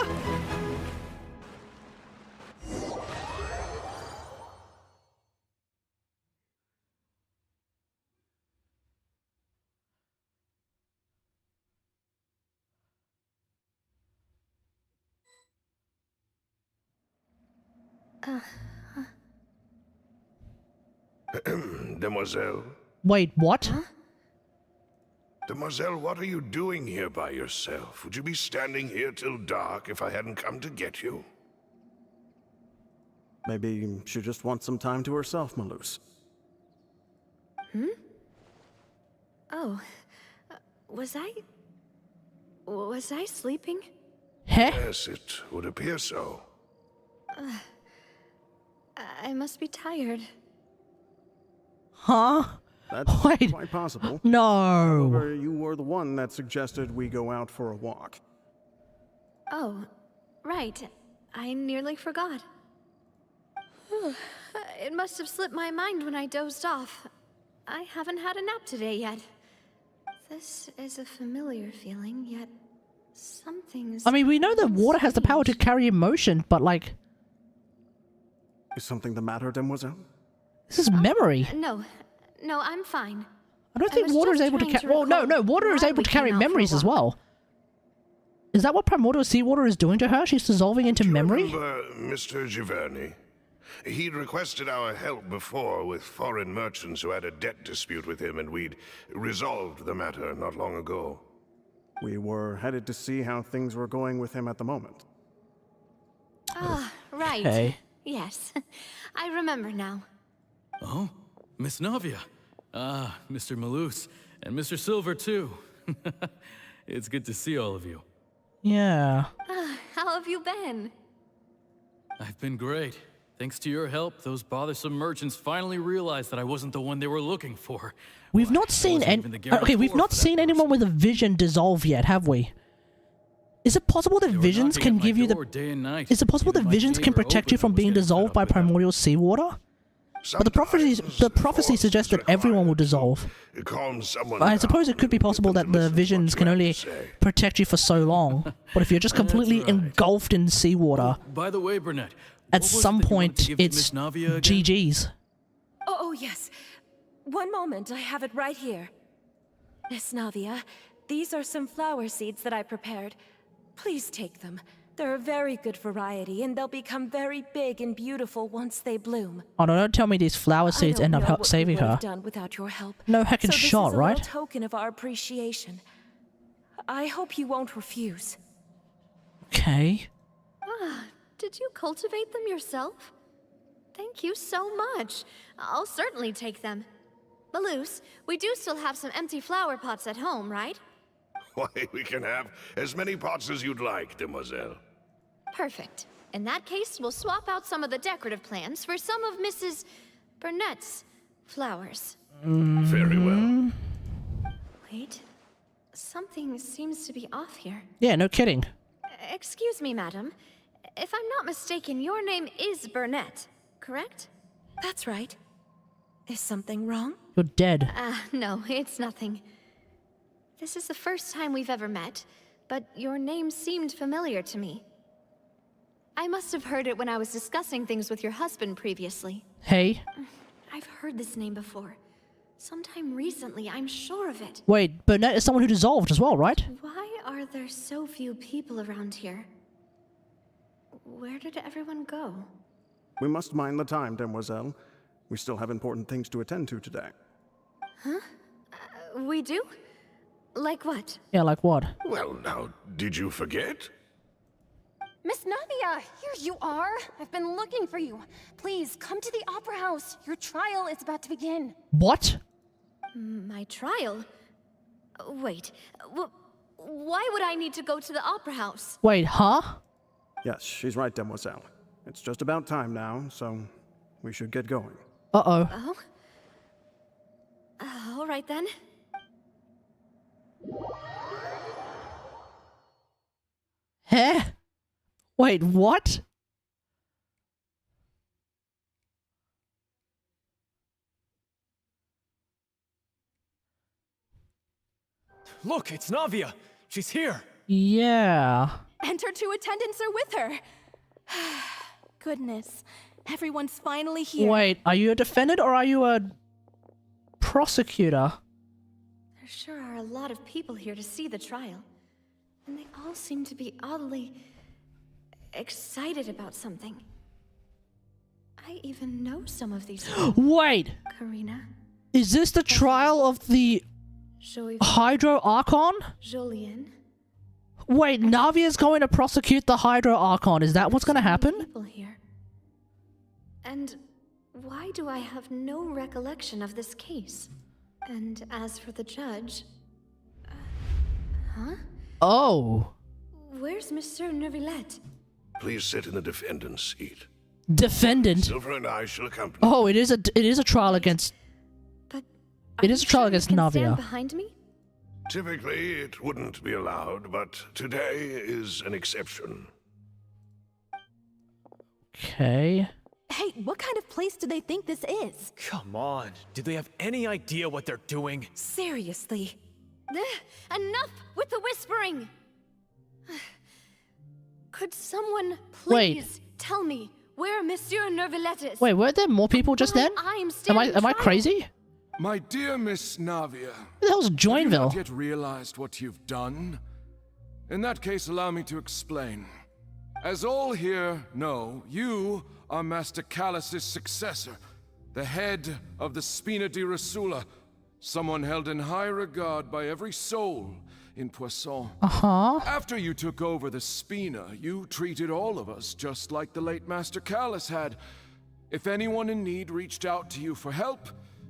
[SPEAKER 9] Demoiselle?
[SPEAKER 4] Wait, what?
[SPEAKER 3] Huh?
[SPEAKER 9] Demoiselle, what are you doing here by yourself? Would you be standing here till dark if I hadn't come to get you?
[SPEAKER 2] Maybe she just wants some time to herself, Malus.
[SPEAKER 3] Hmm? Oh. Was I sleeping?
[SPEAKER 4] Heh?
[SPEAKER 9] Yes, it would appear so.
[SPEAKER 3] I must be tired.
[SPEAKER 4] Huh?
[SPEAKER 2] That's
[SPEAKER 4] Wait.
[SPEAKER 2] quite possible.
[SPEAKER 4] No.
[SPEAKER 2] However, you were the one that suggested we go out for a walk.
[SPEAKER 3] Oh, right. I nearly forgot. It must have slipped my mind when I dozed off. I haven't had a nap today yet. This is a familiar feeling, yet something's...
[SPEAKER 4] I mean, we know that water has the power to carry emotion, but like...
[SPEAKER 2] Is something the matter, Demoiselle?
[SPEAKER 4] This is memory.
[SPEAKER 3] No, I'm fine.
[SPEAKER 4] I don't think water is able to carry... Well, no, water is able to carry memories as well. Is that what primordial seawater is doing to her? She's dissolving into memory?
[SPEAKER 9] Remember Mr. Giverny? He'd requested our help before with foreign merchants who had a debt dispute with him, and we'd resolved the matter not long ago.
[SPEAKER 2] We were headed to see how things were going with him at the moment.
[SPEAKER 3] Ah, right.
[SPEAKER 4] Okay.
[SPEAKER 3] Yes, I remember now.
[SPEAKER 11] Oh, Miss Navia. Ah, Mr. Malus. And Mr. Silver, too. It's good to see all of you.
[SPEAKER 4] Yeah.
[SPEAKER 3] How have you been?
[SPEAKER 11] I've been great. Thanks to your help, those bothersome merchants finally realized that I wasn't the one they were looking for.
[SPEAKER 4] We've not seen we've not seen anyone with a vision dissolve yet, have we? Is it possible that visions can give you the... Is it possible that visions can protect you from being dissolved by primordial seawater? But the prophecy suggests that everyone will dissolve. I suppose it could be possible that the visions can only protect you for so long. But if you're just completely engulfed in seawater,
[SPEAKER 11] By the way, Burnett,
[SPEAKER 4] at some point it's GG's.
[SPEAKER 12] Oh, yes. One moment, I have it right here. Miss Navia, these are some flower seeds that I prepared. Please take them. They're a very good variety, and they'll become very big and beautiful once they bloom.
[SPEAKER 4] Oh no, don't tell me these flower seeds end up saving her.
[SPEAKER 12] Done without your help.
[SPEAKER 4] No heckin' shot, right?
[SPEAKER 12] So this is a little token of our appreciation. I hope you won't refuse.
[SPEAKER 4] Okay.
[SPEAKER 3] Did you cultivate them yourself? Thank you so much. I'll certainly take them. Malus, we do still have some empty flower pots at home, right?
[SPEAKER 9] Why, we can have as many pots as you'd like, Demoiselle.
[SPEAKER 3] Perfect. In that case, we'll swap out some of the decorative plants for some of Mrs. Burnett's flowers.
[SPEAKER 9] Very well.
[SPEAKER 3] Wait. Something seems to be off here.
[SPEAKER 4] Yeah, no kidding.
[SPEAKER 3] Excuse me, madam. If I'm not mistaken, your name is Burnett, correct?
[SPEAKER 12] That's right. Is something wrong?
[SPEAKER 4] You're dead.
[SPEAKER 3] No, it's nothing. This is the first time we've ever met, but your name seemed familiar to me. I must have heard it when I was discussing things with your husband previously.
[SPEAKER 4] Hey.
[SPEAKER 3] I've heard this name before. Sometime recently, I'm sure of it.
[SPEAKER 4] Wait, Burnett is someone who dissolved as well, right?
[SPEAKER 3] Why are there so few people around here? Where did everyone go?
[SPEAKER 2] We must mind the time, demoiselle. We still have important things to attend to today.
[SPEAKER 3] Huh? We do? Like what?
[SPEAKER 4] Yeah, like what?
[SPEAKER 9] Well, now, did you forget?
[SPEAKER 13] Miss Navia, here you are. I've been looking for you. Please, come to the Opera House. Your trial is about to begin.
[SPEAKER 4] What?
[SPEAKER 3] My trial? Wait, why would I need to go to the Opera House?
[SPEAKER 4] Wait, huh?
[SPEAKER 2] Yes, she's right, demoiselle. It's just about time now, so we should get going.
[SPEAKER 4] Uh-oh.
[SPEAKER 3] Oh? All right then.
[SPEAKER 4] Huh? Wait, what?
[SPEAKER 14] Look, it's Navia. She's here.
[SPEAKER 4] Yeah.
[SPEAKER 13] And her two attendants are with her. Goodness, everyone's finally here.
[SPEAKER 4] Wait, are you a defendant or are you a prosecutor?
[SPEAKER 3] There sure are a lot of people here to see the trial. And they all seem to be oddly excited about something. I even know some of these people.
[SPEAKER 4] Wait!
[SPEAKER 3] Karina.
[SPEAKER 4] Is this the trial of the Hydro Archon?
[SPEAKER 3] Julien.
[SPEAKER 4] Wait, Navia's going to prosecute the Hydro Archon. Is that what's going to happen?
[SPEAKER 3] People here. And why do I have no recollection of this case? And as for the judge... huh?
[SPEAKER 4] Oh.
[SPEAKER 3] Where's Monsieur Neuvillette?
[SPEAKER 9] Please sit in the defendant's seat.
[SPEAKER 4] Defendant?
[SPEAKER 9] Silver and I shall accompany.
[SPEAKER 4] Oh, it is a trial against...
[SPEAKER 3] But...
[SPEAKER 4] It is a trial against Navia.
[SPEAKER 3] Stand behind me?
[SPEAKER 9] Typically, it wouldn't be allowed, but today is an exception.
[SPEAKER 4] Okay.
[SPEAKER 13] Hey, what kind of place do they think this is?
[SPEAKER 14] Come on. Do they have any idea what they're doing?
[SPEAKER 12] Seriously.
[SPEAKER 3] Enough with the whispering! Could someone please tell me where Monsieur Neuvillette is?
[SPEAKER 4] Wait, were there more people just then? Am I crazy?
[SPEAKER 15] My dear Miss Navia,
[SPEAKER 4] Who the hell's
[SPEAKER 15] have you
[SPEAKER 4] Joinville?
[SPEAKER 15] not yet realized what you've done? In that case, allow me to explain. As all here know, you are Master Callus's successor, the head of the Spina di Rosula, someone held in high regard by every soul in Poisson.
[SPEAKER 4] Uh-huh.
[SPEAKER 15] After you took over the Spina, you treated all of us just like the late Master Callus had. If anyone in need reached out to you for help,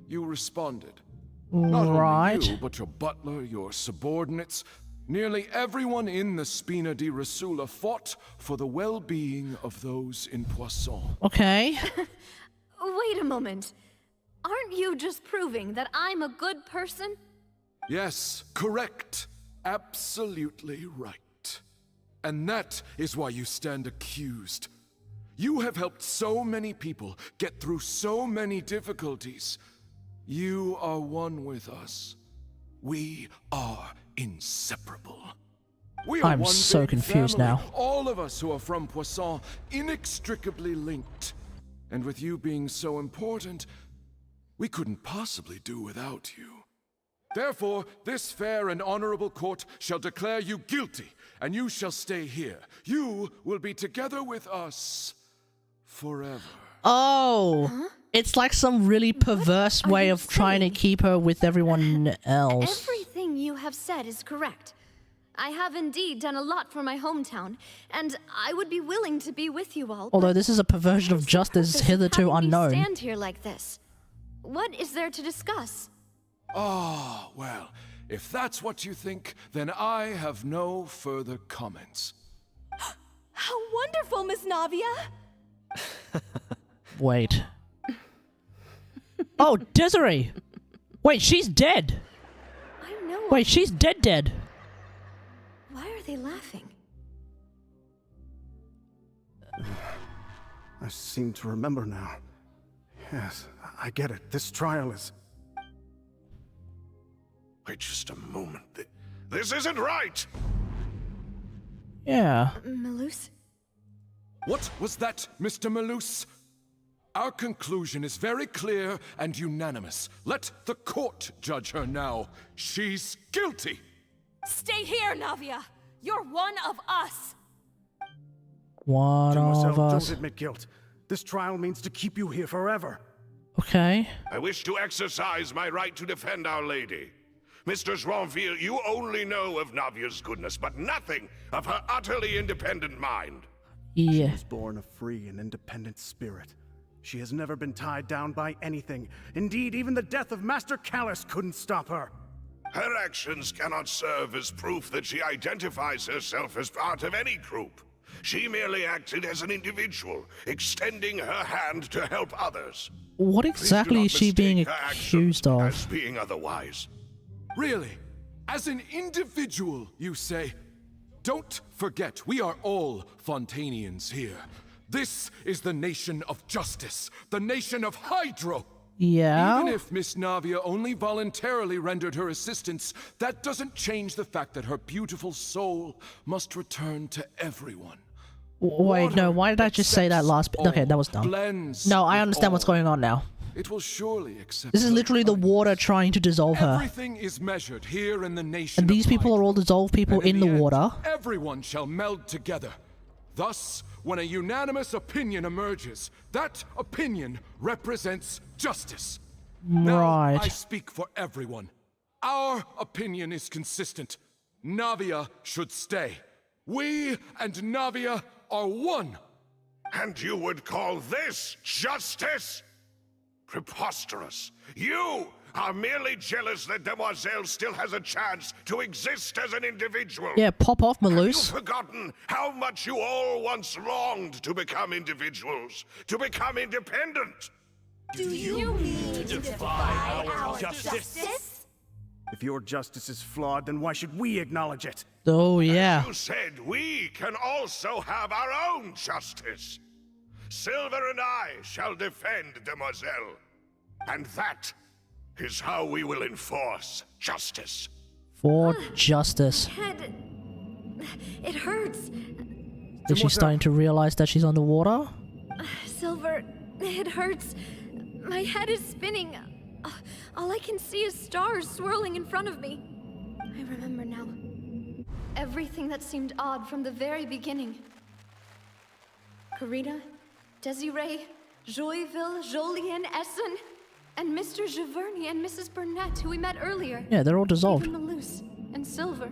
[SPEAKER 15] you responded. Not only you, but your butler, your subordinates, nearly everyone in the Spina di Rosula fought for the well-being of those in Poisson.
[SPEAKER 4] Okay.
[SPEAKER 3] Wait a moment. Aren't you just proving that I'm a good person?
[SPEAKER 15] Yes, correct. Absolutely right. And that is why you stand accused. You have helped so many people get through so many difficulties. You are one with us. We are inseparable. We are
[SPEAKER 4] I'm
[SPEAKER 15] one
[SPEAKER 4] so
[SPEAKER 15] big
[SPEAKER 4] confused
[SPEAKER 15] family.
[SPEAKER 4] now.
[SPEAKER 15] All of us who are from Poisson, inextricably linked. And with you being so important, we couldn't possibly do without you. Therefore, this fair and honorable court shall declare you guilty, and you shall stay here. You will be together with us forever.
[SPEAKER 4] Oh. Huh? It's like some really perverse way of trying to keep her with everyone else.
[SPEAKER 3] Everything you have said is correct. I have indeed done a lot for my hometown, and I would be willing to be with you all.
[SPEAKER 4] Although this is a perversion of justice hitherto unknown.
[SPEAKER 3] Stand here like this. What is there to discuss?
[SPEAKER 15] Ah, well, if that's what you think, then I have no further comments.
[SPEAKER 12] How wonderful, Miss Navia!
[SPEAKER 4] Wait. Oh, Desiree! Wait, she's dead!
[SPEAKER 3] I know.
[SPEAKER 4] Wait, she's dead.
[SPEAKER 3] Why are they laughing?
[SPEAKER 16] I seem to remember now. Yes, I get it. This trial is...
[SPEAKER 9] Wait just a moment. This isn't right!
[SPEAKER 4] Yeah.
[SPEAKER 3] Malus?
[SPEAKER 15] What was that, Mr. Malus? Our conclusion is very clear and unanimous. Let the court judge her now. She's guilty!
[SPEAKER 12] Stay here, Navia! You're one of us!
[SPEAKER 4] One of us.
[SPEAKER 16] Don't admit guilt. This trial means to keep you here forever.
[SPEAKER 4] Okay.
[SPEAKER 9] I wish to exercise my right to defend Our Lady. Mr. Joinville, you only know of Navia's goodness, but nothing of her utterly independent mind.
[SPEAKER 4] Yeah.
[SPEAKER 16] She was born a free and independent spirit. She has never been tied down by anything. Indeed, even the death of Master Callus couldn't stop her.
[SPEAKER 9] Her actions cannot serve as proof that she identifies herself as part of any group. She merely acted as an individual, extending her hand to help others.
[SPEAKER 4] What exactly is she being accused of?
[SPEAKER 9] As being otherwise.
[SPEAKER 15] Really? As an individual, you say? Don't forget, we are all Fontainians here. This is the nation of justice, the nation of Hydro.
[SPEAKER 4] Yeah?
[SPEAKER 15] Even if Miss Navia only voluntarily rendered her assistance, that doesn't change the fact that her beautiful soul must return to everyone.
[SPEAKER 4] Wait, no, why did I just say that last bit? Okay, that was dumb. No, I understand what's going on now.
[SPEAKER 15] It will surely accept.
[SPEAKER 4] This is literally the water trying to dissolve her.
[SPEAKER 15] Everything is measured here in the nation.
[SPEAKER 4] And these people are all dissolved people in the water.
[SPEAKER 15] Everyone shall meld together. Thus, when a unanimous opinion emerges, that opinion represents justice. Now,
[SPEAKER 4] Right.
[SPEAKER 15] I speak for everyone. Our opinion is consistent. Navia should stay. We and Navia are one.
[SPEAKER 9] And you would call this justice? Preposterous. You are merely jealous that Demoiselle still has a chance to exist as an individual.
[SPEAKER 4] Yeah, pop off,
[SPEAKER 9] Have you
[SPEAKER 4] Malus.
[SPEAKER 9] forgotten how much you all once longed to become individuals, to become independent?
[SPEAKER 12] Do you mean to defy our justice?
[SPEAKER 16] If your justice is flawed, then why should we acknowledge it?
[SPEAKER 4] Oh, yeah.
[SPEAKER 9] You said we can also have our own justice. Silver and I shall defend Demoiselle. And that is how we will enforce justice.
[SPEAKER 4] For justice.
[SPEAKER 3] Head. It hurts.
[SPEAKER 4] Is she starting to realize that she's underwater?
[SPEAKER 3] Silver, it hurts. My head is spinning. All I can see is stars swirling in front of me. I remember now. Everything that seemed odd from the very beginning. Karina, Desiree, Joyville, Jolien, Essen, and Mr. Giverny and Mrs. Burnett, who we met earlier.
[SPEAKER 4] Yeah, they're all dissolved.
[SPEAKER 3] Even Malus and Silver.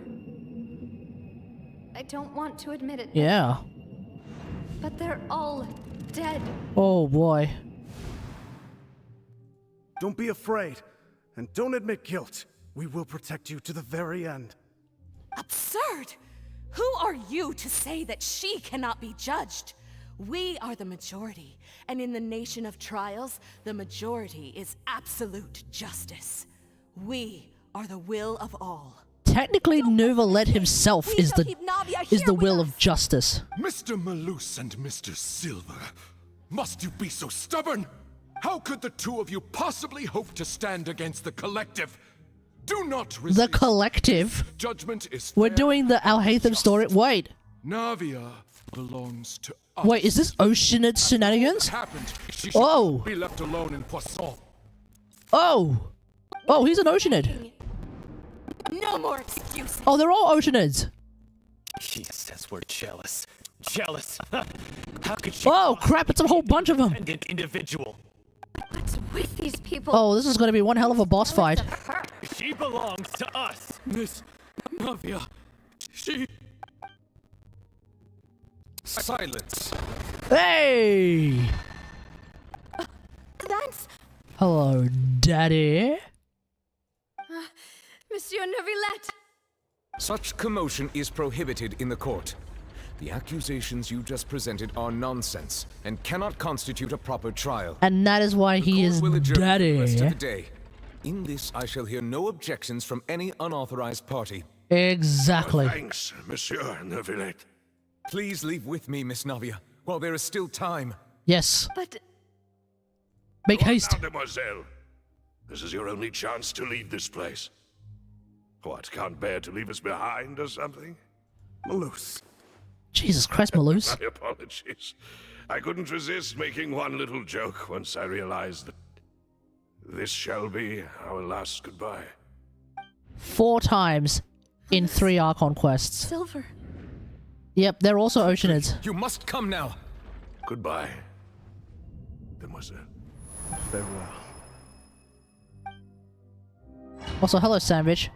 [SPEAKER 3] I don't want to admit it.
[SPEAKER 4] Yeah.
[SPEAKER 3] But they're all dead.
[SPEAKER 4] Oh, boy.
[SPEAKER 16] Don't be afraid, and don't admit guilt. We will protect you to the very end.
[SPEAKER 12] Absurd! Who are you to say that she cannot be judged? We are the majority, and in the nation of trials, the majority is absolute justice. We are the will of all.
[SPEAKER 4] Technically, Neuvillette himself is the will of justice.
[SPEAKER 15] Mr. Malus and Mr. Silver, must you be so stubborn? How could the two of you possibly hope to stand against the collective? Do not resist.
[SPEAKER 4] The collective?
[SPEAKER 15] Judgment is
[SPEAKER 4] We're
[SPEAKER 15] fair.
[SPEAKER 4] doing the Alhaitham story. Wait.
[SPEAKER 15] Navia belongs to us.
[SPEAKER 4] Wait, is this Oceanid shenanigans?
[SPEAKER 15] Happened. She
[SPEAKER 4] Oh.
[SPEAKER 15] should be left alone in Poisson.
[SPEAKER 4] Oh. Oh, he's an Oceanid.
[SPEAKER 12] No more excuses.
[SPEAKER 4] Oh, they're all Oceanids.
[SPEAKER 14] She says we're jealous. Jealous. How could she?
[SPEAKER 4] Oh, crap, it's a whole bunch of them.
[SPEAKER 14] Independent individual.
[SPEAKER 3] What's with these people?
[SPEAKER 4] Oh, this is going to be one hell of a boss fight.
[SPEAKER 14] She belongs to us.
[SPEAKER 11] Miss Navia. She...
[SPEAKER 8] Silence.
[SPEAKER 4] Hey!
[SPEAKER 3] That's...
[SPEAKER 4] Hello, Daddy.
[SPEAKER 3] Monsieur Neuvillette.
[SPEAKER 8] Such commotion is prohibited in the court. The accusations you just presented are nonsense and cannot constitute a proper trial.
[SPEAKER 4] And that is why he is daddy.
[SPEAKER 8] The rest of the day. In this, I shall hear no objections from any unauthorized party.
[SPEAKER 4] Exactly.
[SPEAKER 9] Thanks, Monsieur Neuvillette.
[SPEAKER 8] Please leave with me, Miss Navia, while there is still time.
[SPEAKER 4] Yes.
[SPEAKER 12] But...
[SPEAKER 4] Make haste.
[SPEAKER 9] Now, mademoiselle. This is your only chance to leave this place. What, can't bear to leave us behind or something?
[SPEAKER 16] Malus.
[SPEAKER 4] Jesus Christ, Malus.
[SPEAKER 9] My apologies. I couldn't resist making one little joke once I realized that this shall be our last goodbye.
[SPEAKER 4] 4 times in 3 Archon quests.
[SPEAKER 12] Silver.
[SPEAKER 4] Yep, they're also Oceanids.
[SPEAKER 8] You must come now.
[SPEAKER 9] Goodbye, demoiselle.
[SPEAKER 16] Farewell.
[SPEAKER 4] Also, hello, Sandwich.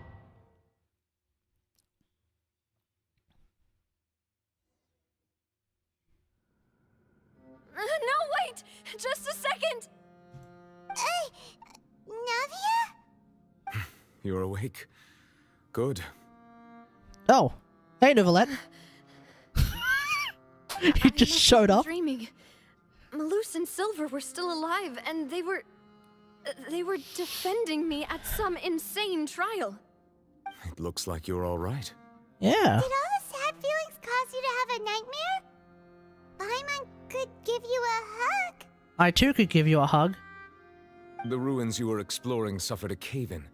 [SPEAKER 3] No, wait! Just a second!
[SPEAKER 1] Navia?
[SPEAKER 8] You're awake. Good.
[SPEAKER 4] Oh. Hey, Neuvillette. He just showed up.
[SPEAKER 3] Dreaming. Malus and Silver were still alive, and they were defending me at some insane trial.
[SPEAKER 8] It looks like you're all right.
[SPEAKER 4] Yeah.
[SPEAKER 1] Did all the sad feelings cause you to have a nightmare? Paimon could give you a hug.
[SPEAKER 4] I too could give you a hug.
[SPEAKER 8] The ruins you were exploring suffered a cave-in.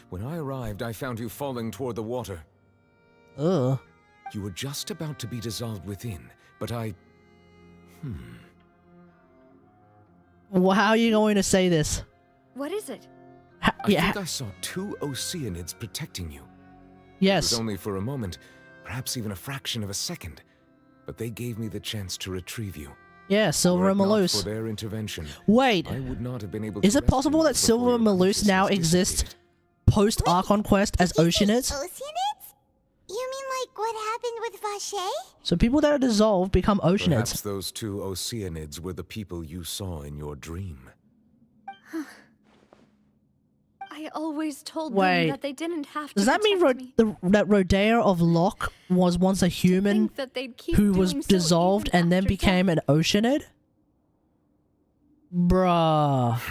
[SPEAKER 8] When I arrived, I found you falling toward the water.
[SPEAKER 4] Ugh.
[SPEAKER 8] You were just about to be dissolved within, but I...
[SPEAKER 4] Well, how are you going to say this?
[SPEAKER 3] What is it?
[SPEAKER 8] I think I saw 2 Oceanids protecting you.
[SPEAKER 4] Yes.
[SPEAKER 8] It was only for a moment, perhaps even a fraction of a second, but they gave me the chance to retrieve you.
[SPEAKER 4] Yeah, Silver and
[SPEAKER 8] Were it not
[SPEAKER 4] Malus.
[SPEAKER 8] for their intervention,
[SPEAKER 4] Wait.
[SPEAKER 8] I would not have been able
[SPEAKER 4] Is
[SPEAKER 8] to
[SPEAKER 4] it possible that Silver and Malus now exist post Archon quest as Oceanids?
[SPEAKER 1] Oceanids? You mean like what happened with Vache?
[SPEAKER 4] So people that are dissolved become Oceanids.
[SPEAKER 8] Perhaps those 2 Oceanids were the people you saw in your dream.
[SPEAKER 3] I always told
[SPEAKER 4] Wait.
[SPEAKER 3] them that they didn't have to
[SPEAKER 4] Does that mean
[SPEAKER 3] protect me.
[SPEAKER 4] that Rodea of Locke was once a human
[SPEAKER 3] Think that they'd keep
[SPEAKER 4] who was
[SPEAKER 3] doing so
[SPEAKER 4] dissolved
[SPEAKER 3] even
[SPEAKER 4] and then
[SPEAKER 3] after
[SPEAKER 4] became an Oceanid? Bruh.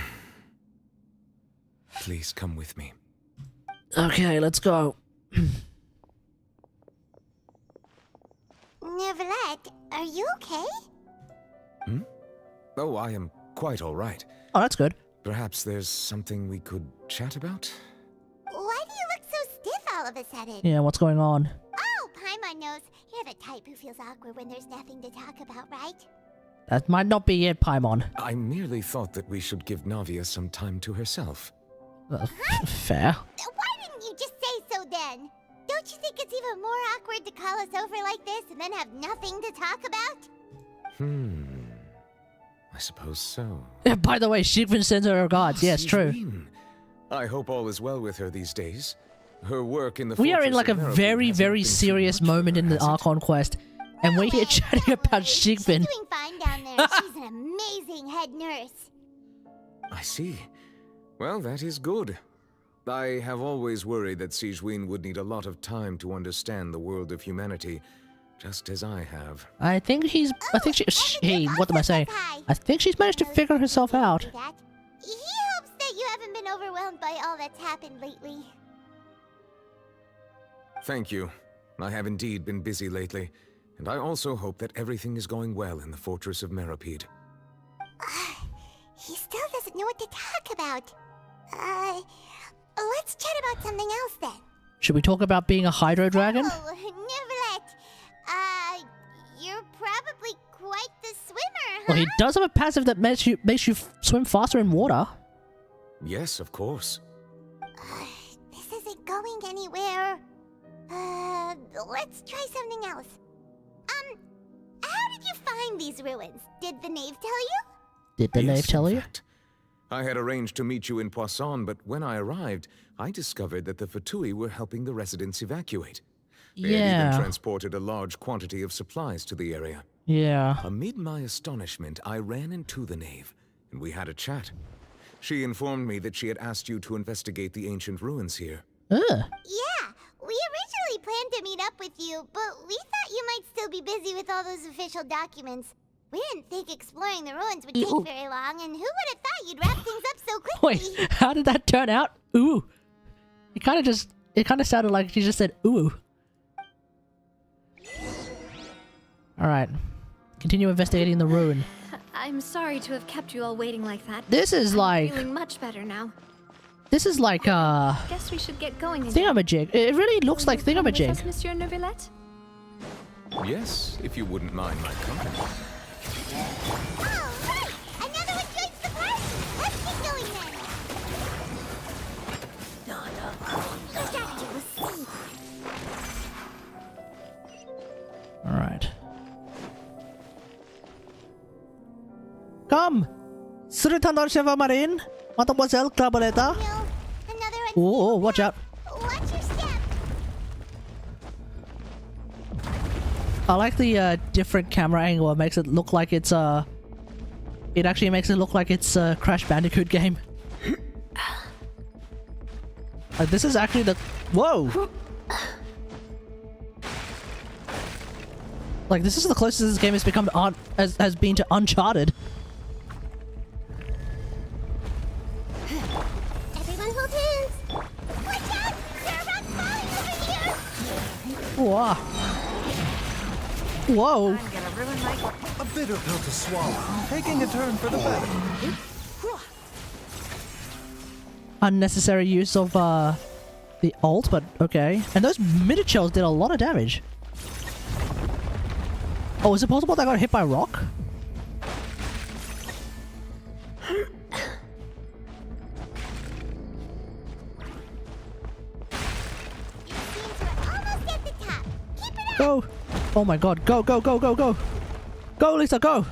[SPEAKER 8] Please come with me.
[SPEAKER 4] Okay, let's go.
[SPEAKER 1] Neuvillette, are you okay?
[SPEAKER 8] Oh, I am quite all right.
[SPEAKER 4] Oh, that's good.
[SPEAKER 8] Perhaps there's something we could chat about?
[SPEAKER 1] Why do you look so stiff all of a sudden?
[SPEAKER 4] Yeah, what's going on?
[SPEAKER 1] Oh, Paimon knows. You're the type who feels awkward when there's nothing to talk about, right?
[SPEAKER 4] That might not be it, Paimon.
[SPEAKER 8] I merely thought that we should give Navia some time to herself.
[SPEAKER 4] Fair.
[SPEAKER 1] Why didn't you just say so then? Don't you think it's even more awkward to call us over like this and then have nothing to talk about?
[SPEAKER 8] I suppose so.
[SPEAKER 4] By the way, Siegfried sends her regards. Yes, true.
[SPEAKER 8] I hope all is well with her these days. Her work in the
[SPEAKER 4] We are in
[SPEAKER 8] Fortress
[SPEAKER 4] like a
[SPEAKER 8] of Merrill
[SPEAKER 4] very,
[SPEAKER 8] hasn't
[SPEAKER 4] very
[SPEAKER 8] been too
[SPEAKER 4] serious
[SPEAKER 8] much for
[SPEAKER 4] moment
[SPEAKER 8] her,
[SPEAKER 4] in the
[SPEAKER 8] has it?
[SPEAKER 4] Archon quest. And we're here chatting about Siegfried.
[SPEAKER 1] She's doing fine down there. She's an amazing head nurse.
[SPEAKER 8] I see. Well, that is good. I have always worried that Sigewinne would need a lot of time to understand the world of humanity, just as I have.
[SPEAKER 4] I think she's... what am I saying? I think she's managed to figure herself out.
[SPEAKER 1] He hopes that you haven't been overwhelmed by all that's happened lately.
[SPEAKER 8] Thank you. I have indeed been busy lately, and I also hope that everything is going well in the Fortress of Meripede.
[SPEAKER 1] He still doesn't know what to talk about. Let's chat about something else then.
[SPEAKER 4] Should we talk about being a Hydro Dragon?
[SPEAKER 1] Oh, Neuvillette. You're probably quite the swimmer, huh?
[SPEAKER 4] Well, he does have a passive that makes you swim faster in water.
[SPEAKER 8] Yes, of course.
[SPEAKER 1] This isn't going anywhere. Let's try something else. How did you find these ruins? Did the knave tell you?
[SPEAKER 4] Did the knave tell you?
[SPEAKER 8] Fact. I had arranged to meet you in Poisson, but when I arrived, I discovered that the Fatui were helping the residents evacuate. They had even transported a large quantity of supplies to the area.
[SPEAKER 4] Yeah.
[SPEAKER 8] Amid my astonishment, I ran into the knave, and we had a chat. She informed me that she had asked you to investigate the ancient ruins here.
[SPEAKER 1] Yeah, we originally planned to meet up with you, but we thought you might still be busy with all those official documents. We didn't think exploring the ruins would take very long, and who would have thought you'd wrap things up so quickly?
[SPEAKER 4] Wait, how did that turn out? Ooh. It kind of sounded like she just said ooh. Alright. Continue investigating the ruin.
[SPEAKER 3] I'm sorry to have kept you all waiting like that.
[SPEAKER 4] This is
[SPEAKER 3] I'm
[SPEAKER 4] like...
[SPEAKER 3] feeling much better now.
[SPEAKER 4] This is like,
[SPEAKER 3] Guess we should get going again.
[SPEAKER 4] Thingamajig. It really looks like
[SPEAKER 3] Come with
[SPEAKER 4] Thingamajig.
[SPEAKER 3] us, Monsieur Neuvillette?
[SPEAKER 8] Yes, if you wouldn't mind my company.
[SPEAKER 1] Oh, right! Another one joins the party! Let's get going then!
[SPEAKER 4] Alright. Come! Surutan Sheva Marin! Mademoiselle Claboleta! Oh, watch out!
[SPEAKER 1] Watch your step!
[SPEAKER 4] I like the different camera angle. It makes it look like it's it actually makes it look like it's a Crash Bandicoot game. This is actually the... Whoa! Like, this is the closest this game has become has been to Uncharted.
[SPEAKER 1] Everyone hold hands! Watch out! There are rocks falling over here!
[SPEAKER 4] Whoa! Whoa!
[SPEAKER 2] I'm gonna ruin my... A bitter pill to swallow. Taking a turn for the better.
[SPEAKER 4] Unnecessary use of the ult, but okay. And those miniatures did a lot of damage. Oh, is it possible that I got hit by a rock? Go! Oh my god, go, go, go, go, go! Go, Lisa, go!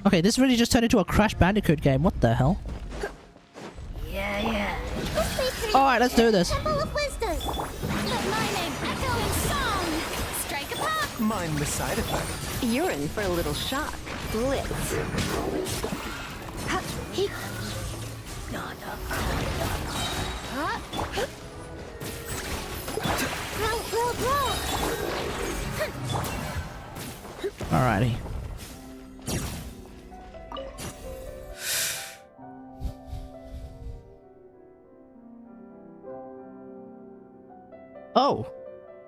[SPEAKER 4] Okay, this really just turned into a Crash Bandicoot game. What the hell?
[SPEAKER 1] Yeah.
[SPEAKER 4] Alright, let's do this.
[SPEAKER 1] Temple of Wisdom. Let my name echo in song. Strike a pop.
[SPEAKER 2] Mind the side effect.
[SPEAKER 6] You're in for a little shock. Blitz.
[SPEAKER 4] Alrighty. Oh,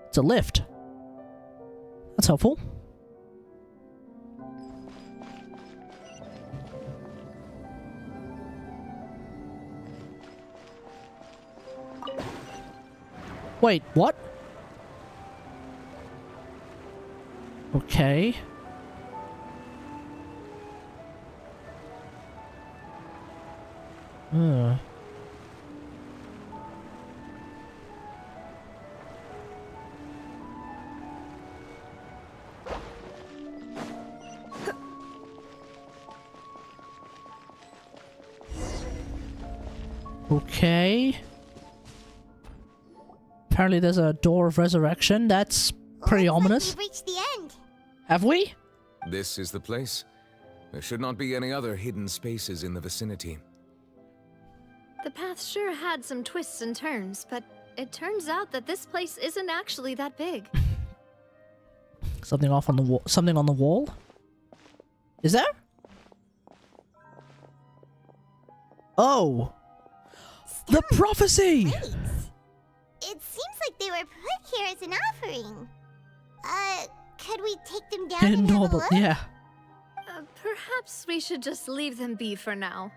[SPEAKER 4] it's a lift. That's helpful. Wait, what? Okay. Okay. Apparently there's a door of resurrection. That's pretty ominous.
[SPEAKER 1] We've reached the end.
[SPEAKER 4] Have we?
[SPEAKER 8] This is the place. There should not be any other hidden spaces in the vicinity.
[SPEAKER 3] The path sure had some twists and turns, but it turns out that this place isn't actually that big.
[SPEAKER 4] Something off on the wall. Something on the wall? Is there? Oh! The prophecy!
[SPEAKER 1] Wait. It seems like they were put here as an offering. Could we take them down and have a look?
[SPEAKER 4] Yeah.
[SPEAKER 3] Perhaps we should just leave them be for now.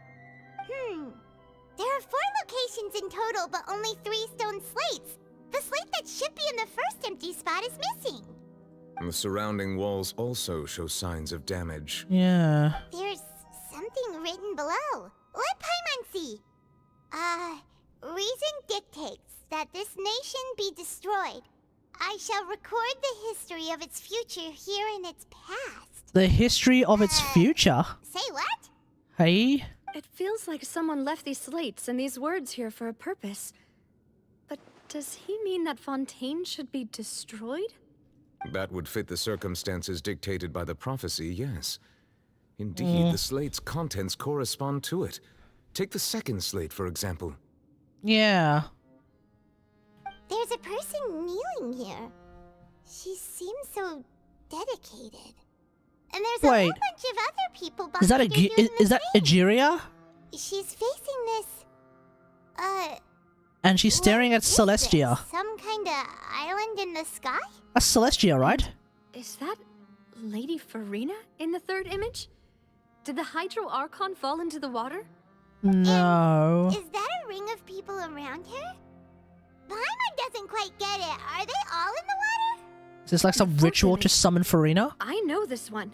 [SPEAKER 1] There are 4 locations in total, but only 3 stone slates. The slate that should be in the first empty spot is missing.
[SPEAKER 8] The surrounding walls also show signs of damage.
[SPEAKER 4] Yeah.
[SPEAKER 1] There's something written below. Let Paimon see. Reason dictates that this nation be destroyed. I shall record the history of its future here in its past.
[SPEAKER 4] The history of its future?
[SPEAKER 1] Say what?
[SPEAKER 4] Hey?
[SPEAKER 3] It feels like someone left these slates and these words here for a purpose. But does he mean that Fontaine should be destroyed?
[SPEAKER 8] That would fit the circumstances dictated by the prophecy, yes. Indeed, the slate's contents correspond to it. Take the second slate, for example.
[SPEAKER 4] Yeah.
[SPEAKER 1] There's a person kneeling here. She seems so dedicated. And there's a
[SPEAKER 4] Wait.
[SPEAKER 1] whole bunch of other people behind
[SPEAKER 4] Is that
[SPEAKER 1] her doing
[SPEAKER 4] is
[SPEAKER 1] the
[SPEAKER 4] that
[SPEAKER 1] same.
[SPEAKER 4] Egeria?
[SPEAKER 1] She's facing this,
[SPEAKER 4] And she's staring at
[SPEAKER 1] what is
[SPEAKER 4] Celestia.
[SPEAKER 1] this? Some kind of island in the sky?
[SPEAKER 4] That's Celestia, right?
[SPEAKER 3] Is that Lady Farina in the third image? Did the Hydro Archon fall into the water?
[SPEAKER 4] No.
[SPEAKER 1] Is that a ring of people around her? Paimon doesn't quite get it. Are they all in the water?
[SPEAKER 4] Is this like some ritual to summon Farina?
[SPEAKER 3] I know this one.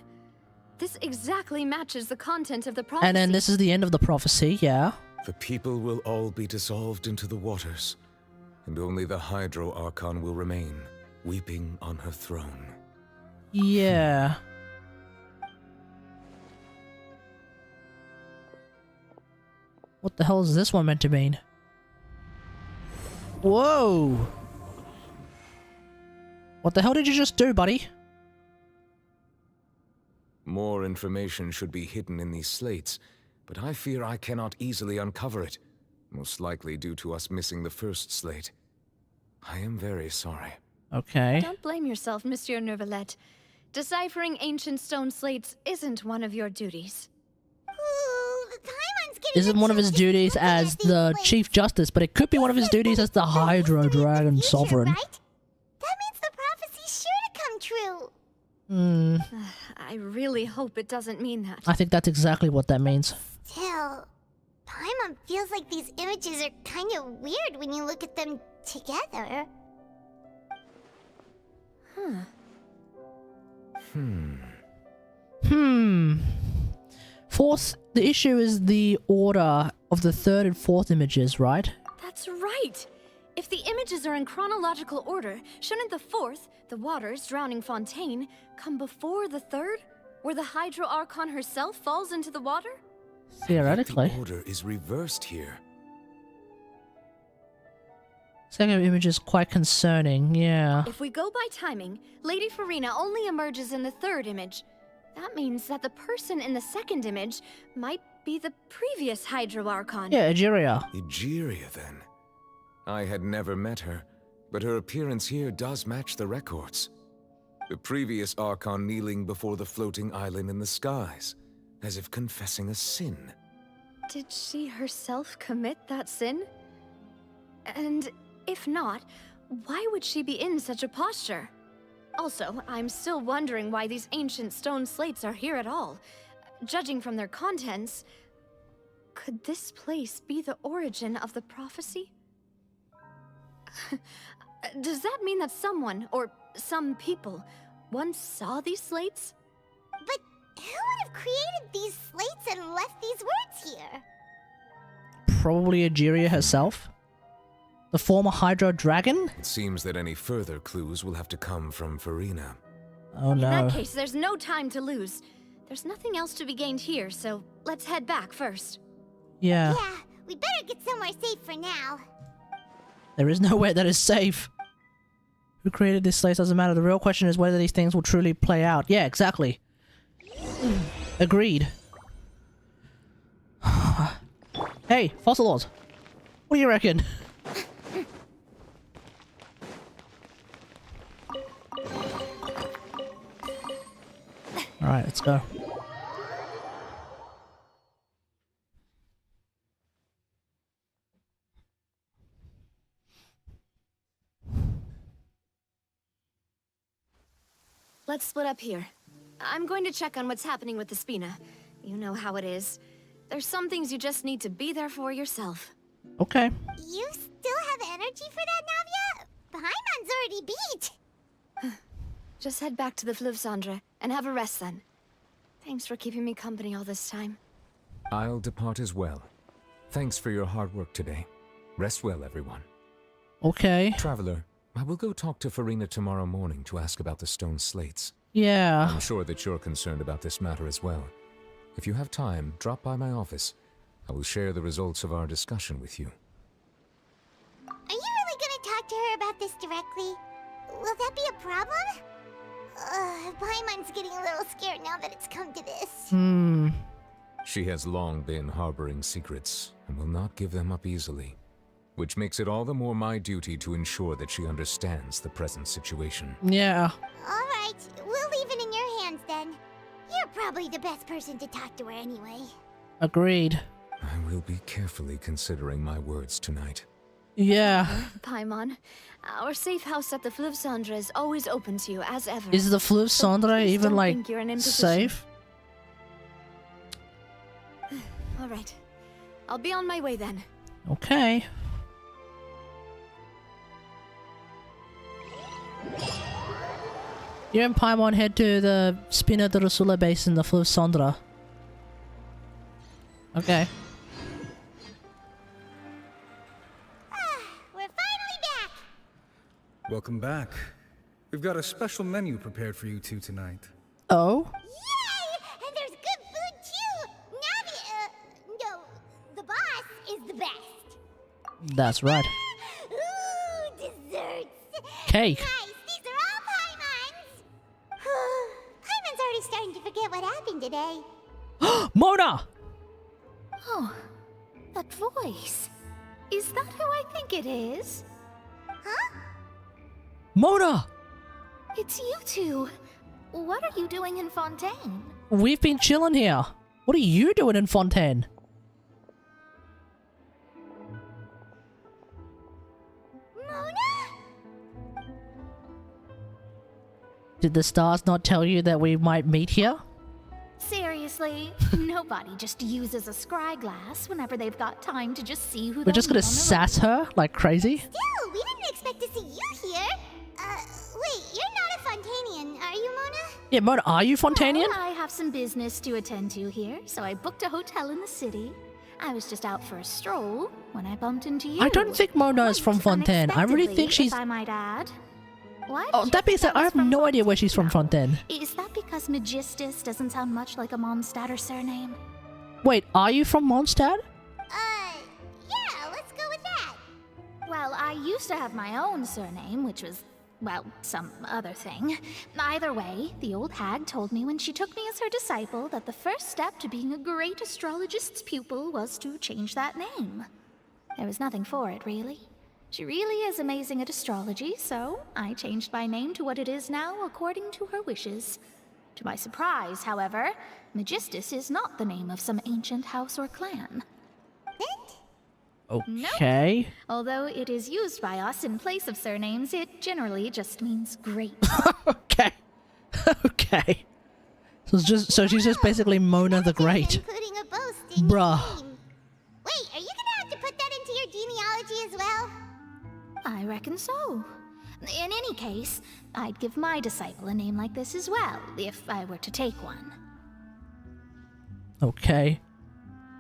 [SPEAKER 3] This exactly matches the content of the prophecy.
[SPEAKER 4] And then this is the end of the prophecy, yeah.
[SPEAKER 8] The people will all be dissolved into the waters, and only the Hydro Archon will remain, weeping on her throne.
[SPEAKER 4] Yeah. What the hell is this one meant to mean? Whoa! What the hell did you just do, buddy?
[SPEAKER 8] More information should be hidden in these slates, but I fear I cannot easily uncover it, most likely due to us missing the first slate. I am very sorry.
[SPEAKER 4] Okay.
[SPEAKER 3] Don't blame yourself, Monsieur Neuvillette. Deciphering ancient stone slates isn't one of your duties.
[SPEAKER 4] Isn't one of his duties as the Chief Justice, but it could be one of his duties as the Hydro Dragon Sovereign.
[SPEAKER 1] That means the prophecy's sure to come true.
[SPEAKER 3] I really hope it doesn't mean that.
[SPEAKER 4] I think that's exactly what that means.
[SPEAKER 1] Still, Paimon feels like these images are kind of weird when you look at them together.
[SPEAKER 4] Fourth, the issue is the order of the third and fourth images, right?
[SPEAKER 3] That's right! If the images are in chronological order, shouldn't the fourth, the waters drowning Fontaine, come before the third, where the Hydro Archon herself falls into the water?
[SPEAKER 4] Theoretically.
[SPEAKER 8] The order is reversed here.
[SPEAKER 4] Second image is quite concerning, yeah.
[SPEAKER 3] If we go by timing, Lady Farina only emerges in the third image. That means that the person in the second image might be the previous Hydro Archon.
[SPEAKER 4] Yeah, Egeria.
[SPEAKER 8] Egeria, then. I had never met her, but her appearance here does match the records. The previous Archon kneeling before the floating island in the skies, as if confessing a sin.
[SPEAKER 3] Did she herself commit that sin? And if not, why would she be in such a posture? Also, I'm still wondering why these ancient stone slates are here at all. Judging from their contents, could this place be the origin of the prophecy? Does that mean that someone, or some people, once saw these slates?
[SPEAKER 1] But who would have created these slates and left these words here?
[SPEAKER 4] Probably Egeria herself? The former Hydro Dragon?
[SPEAKER 8] It seems that any further clues will have to come from Farina.
[SPEAKER 4] Oh no.
[SPEAKER 3] In that case, there's no time to lose. There's nothing else to be gained here, so let's head back first.
[SPEAKER 4] Yeah.
[SPEAKER 1] Yeah, we better get somewhere safe for now.
[SPEAKER 4] There is nowhere that is safe. Who created this place doesn't matter. The real question is whether these things will truly play out. Yeah, exactly. Agreed. Hey, Focalors. What do you reckon? Alright, let's go.
[SPEAKER 3] Let's split up here. I'm going to check on what's happening with the Spina. You know how it is. There's some things you just need to be there for yourself.
[SPEAKER 4] Okay.
[SPEAKER 1] You still have energy for that, Navia? Paimon's already beat.
[SPEAKER 3] Just head back to the Fleuve Cendre and have a rest then. Thanks for keeping me company all this time.
[SPEAKER 8] I'll depart as well. Thanks for your hard work today. Rest well, everyone.
[SPEAKER 4] Okay.
[SPEAKER 8] Traveler, I will go talk to Farina tomorrow morning to ask about the stone slates.
[SPEAKER 4] Yeah.
[SPEAKER 8] I'm sure that you're concerned about this matter as well. If you have time, drop by my office. I will share the results of our discussion with you.
[SPEAKER 1] Are you really gonna talk to her about this directly? Will that be a problem? Paimon's getting a little scared now that it's come to this.
[SPEAKER 8] She has long been harboring secrets and will not give them up easily, which makes it all the more my duty to ensure that she understands the present situation.
[SPEAKER 4] Yeah.
[SPEAKER 1] All right, we'll leave it in your hands then. You're probably the best person to talk to her anyway.
[SPEAKER 4] Agreed.
[SPEAKER 8] I will be carefully considering my words tonight.
[SPEAKER 4] Yeah.
[SPEAKER 3] Paimon, our safe house at the Fleuve Cendre is always open to you, as ever.
[SPEAKER 4] Is the Fleuve Cendre
[SPEAKER 3] please
[SPEAKER 4] even,
[SPEAKER 3] don't
[SPEAKER 4] like,
[SPEAKER 3] think you're in imposition.
[SPEAKER 4] safe?
[SPEAKER 3] All right. I'll be on my way then.
[SPEAKER 4] Okay. You and Paimon head to the Spina de Rosula base in the Fleuve Cendre. Okay.
[SPEAKER 1] We're finally back!
[SPEAKER 17] Welcome back. We've got a special menu prepared for you two tonight.
[SPEAKER 4] Oh?
[SPEAKER 1] Yay! And there's good food too! Navi, no, the boss is the best.
[SPEAKER 4] That's right.
[SPEAKER 1] Ooh, desserts!
[SPEAKER 4] Cake.
[SPEAKER 1] Nice, these are all Paimon's! Paimon's already starting to forget what happened today.
[SPEAKER 4] Mona!
[SPEAKER 6] Oh, that voice. Is that who I think it is?
[SPEAKER 1] Huh?
[SPEAKER 4] Mona!
[SPEAKER 6] It's you two. What are you doing in Fontaine?
[SPEAKER 4] We've been chilling here. What are you doing in Fontaine?
[SPEAKER 1] Mona?
[SPEAKER 4] Did the stars not tell you that we might meet here?
[SPEAKER 6] Seriously, nobody just uses a scry glass whenever they've got time to just see who
[SPEAKER 4] We're just gonna sass her like crazy?
[SPEAKER 1] Still, we didn't expect to see you here. Wait, you're not a Fontainian, are you, Mona?
[SPEAKER 4] Yeah, Mona, are you Fontainian?
[SPEAKER 6] Well, I have some business to attend to here, so I booked a hotel in the city. I was just out for a stroll when I bumped into you.
[SPEAKER 4] I don't think Mona is from Fontaine. I really think she's...
[SPEAKER 6] If I might add. Why
[SPEAKER 4] Oh,
[SPEAKER 6] did
[SPEAKER 4] that
[SPEAKER 6] you
[SPEAKER 4] being
[SPEAKER 6] think
[SPEAKER 4] said, I have
[SPEAKER 6] was from
[SPEAKER 4] no idea where she's from Fontaine.
[SPEAKER 6] Is that because Magistus doesn't sound much like a Mondstadter surname?
[SPEAKER 4] Wait, are you from Mondstadt?
[SPEAKER 1] Yeah, let's go with that.
[SPEAKER 6] Well, I used to have my own surname, which was, well, some other thing. Either way, the old hag told me when she took me as her disciple that the first step to being a great astrologist's pupil was to change that name. There was nothing for it, really. She really is amazing at astrology, so I changed my name to what it is now according to her wishes. To my surprise, however, Magistus is not the name of some ancient house or clan.
[SPEAKER 4] Okay.
[SPEAKER 6] Nope. Although it is used by us in place of surnames, it generally just means great.
[SPEAKER 4] Okay. Okay. So she's just basically Mona the Great.
[SPEAKER 1] Including a boasting
[SPEAKER 4] Bruh.
[SPEAKER 1] name. Wait, are you gonna have to put that into your genealogy as well?
[SPEAKER 6] I reckon so. In any case, I'd give my disciple a name like this as well, if I were to take one.
[SPEAKER 4] Okay.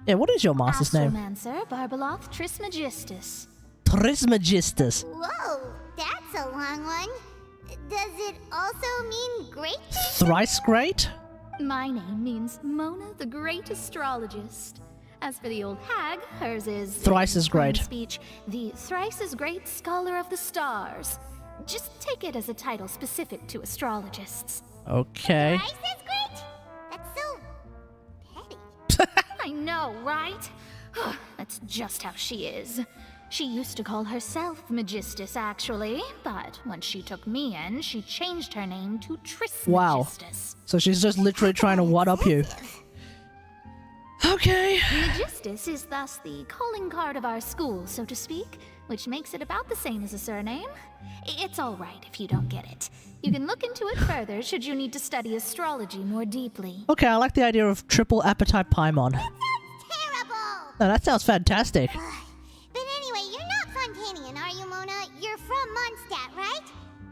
[SPEAKER 4] Yeah, what is your master's name?
[SPEAKER 6] Astromancer Barbeloth Trismegistus.
[SPEAKER 4] Trismegistus.
[SPEAKER 1] Whoa, that's a long one. Does it also mean great?
[SPEAKER 4] Thrice great?
[SPEAKER 6] My name means Mona the Great Astrologist. As for the old hag, hers is...
[SPEAKER 4] Thrice as great.
[SPEAKER 6] in speech, the thrice as great Scholar of the Stars. Just take it as a title specific to astrologists.
[SPEAKER 4] Okay.
[SPEAKER 1] Thrice as great? That's so petty.
[SPEAKER 6] I know, right? That's just how she is. She used to call herself Magistus, actually, but when she took me in, she changed her name to Trismegistus.
[SPEAKER 4] Wow. So she's just literally trying to one-up you. Okay.
[SPEAKER 6] Magistus is thus the calling card of our school, so to speak, which makes it about the same as a surname. It's all right if you don't get it. You can look into it further should you need to study astrology more deeply.
[SPEAKER 4] Okay, I like the idea of triple appetite Paimon.
[SPEAKER 1] Terrible!
[SPEAKER 4] No, that sounds fantastic.
[SPEAKER 1] But anyway, you're not Fontainian, are you, Mona? You're from Mondstadt, right?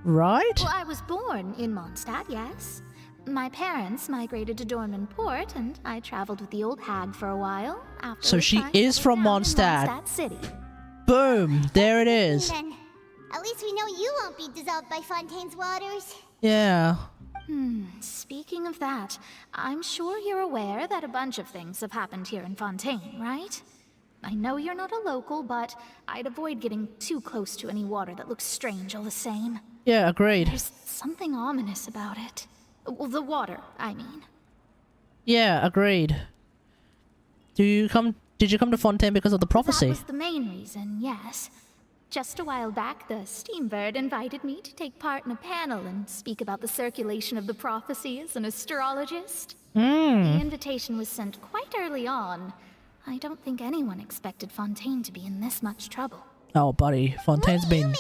[SPEAKER 4] Right?
[SPEAKER 6] Well, I was born in Mondstadt, yes. My parents migrated to Dorman Port, and I traveled with the old hag for a while.
[SPEAKER 4] So she
[SPEAKER 6] I
[SPEAKER 4] is from
[SPEAKER 6] settled down in
[SPEAKER 4] Mondstadt.
[SPEAKER 6] Mondstadt City.
[SPEAKER 4] Boom! There it is.
[SPEAKER 1] Then, at least we know you won't be dissolved by Fontaine's waters.
[SPEAKER 4] Yeah.
[SPEAKER 6] Speaking of that, I'm sure you're aware that a bunch of things have happened here in Fontaine, right? I know you're not a local, but I'd avoid getting too close to any water that looks strange all the same.
[SPEAKER 4] Yeah, agreed.
[SPEAKER 6] There's something ominous about it. Well, the water, I mean.
[SPEAKER 4] Yeah, agreed. Did you come to Fontaine because of the prophecy?
[SPEAKER 6] That was the main reason, yes. Just a while back, the Steambird invited me to take part in a panel and speak about the circulation of the prophecy as an astrologist. The invitation was sent quite early on. I don't think anyone expected Fontaine to be in this much trouble.
[SPEAKER 4] Oh, buddy, Fontaine's been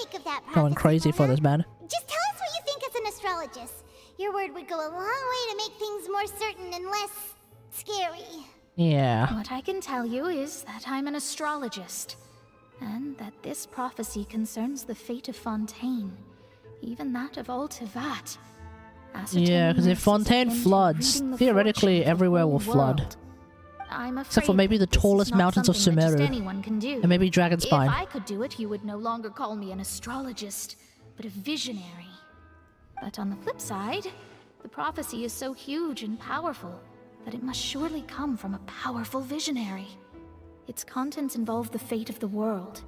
[SPEAKER 4] going crazy for this man.
[SPEAKER 1] Just tell us what you think as an astrologist. Your word would go a long way to make things more certain and less scary.
[SPEAKER 4] Yeah.
[SPEAKER 6] What I can tell you is that I'm an astrologist, and that this prophecy concerns the fate of Fontaine, even that of all Teyvat.
[SPEAKER 4] Yeah, because if Fontaine floods, theoretically everywhere will flood. Except for maybe the tallest mountains of Sumeru. And maybe Dragonspine.
[SPEAKER 6] If I could do it, you would no longer call me an astrologist, but a visionary. But on the flip side, the prophecy is so huge and powerful that it must surely come from a powerful visionary. Its contents involve the fate of the world.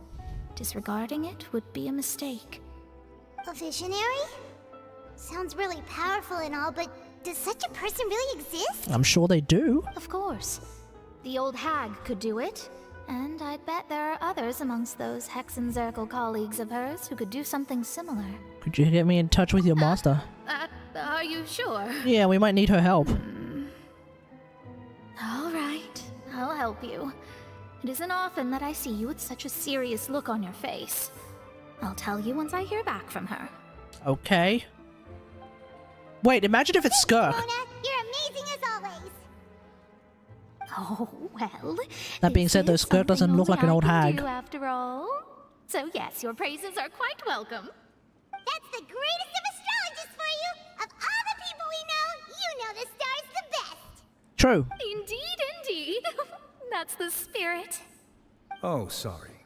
[SPEAKER 6] Disregarding it would be a mistake.
[SPEAKER 1] A visionary? Sounds really powerful and all, but does such a person really exist?
[SPEAKER 4] I'm sure they do.
[SPEAKER 6] Of course. The old hag could do it, and I'd bet there are others amongst those Hexenzirkel colleagues of hers who could do something similar.
[SPEAKER 4] Could you get me in touch with your master?
[SPEAKER 6] Are you sure?
[SPEAKER 4] Yeah, we might need her help.
[SPEAKER 6] All right, I'll help you. It isn't often that I see you with such a serious look on your face. I'll tell you once I hear back from her.
[SPEAKER 4] Okay. Wait, imagine if it's Skirk.
[SPEAKER 1] Mona, you're amazing as always.
[SPEAKER 6] Oh, well.
[SPEAKER 4] That being said, though, Skirk doesn't look like an old hag.
[SPEAKER 6] After all. So yes, your praises are quite welcome.
[SPEAKER 1] That's the greatest of astrologists for you! Of all the people we know, you know the star's the best!
[SPEAKER 4] True.
[SPEAKER 6] Indeed. That's the spirit.
[SPEAKER 17] Oh, sorry.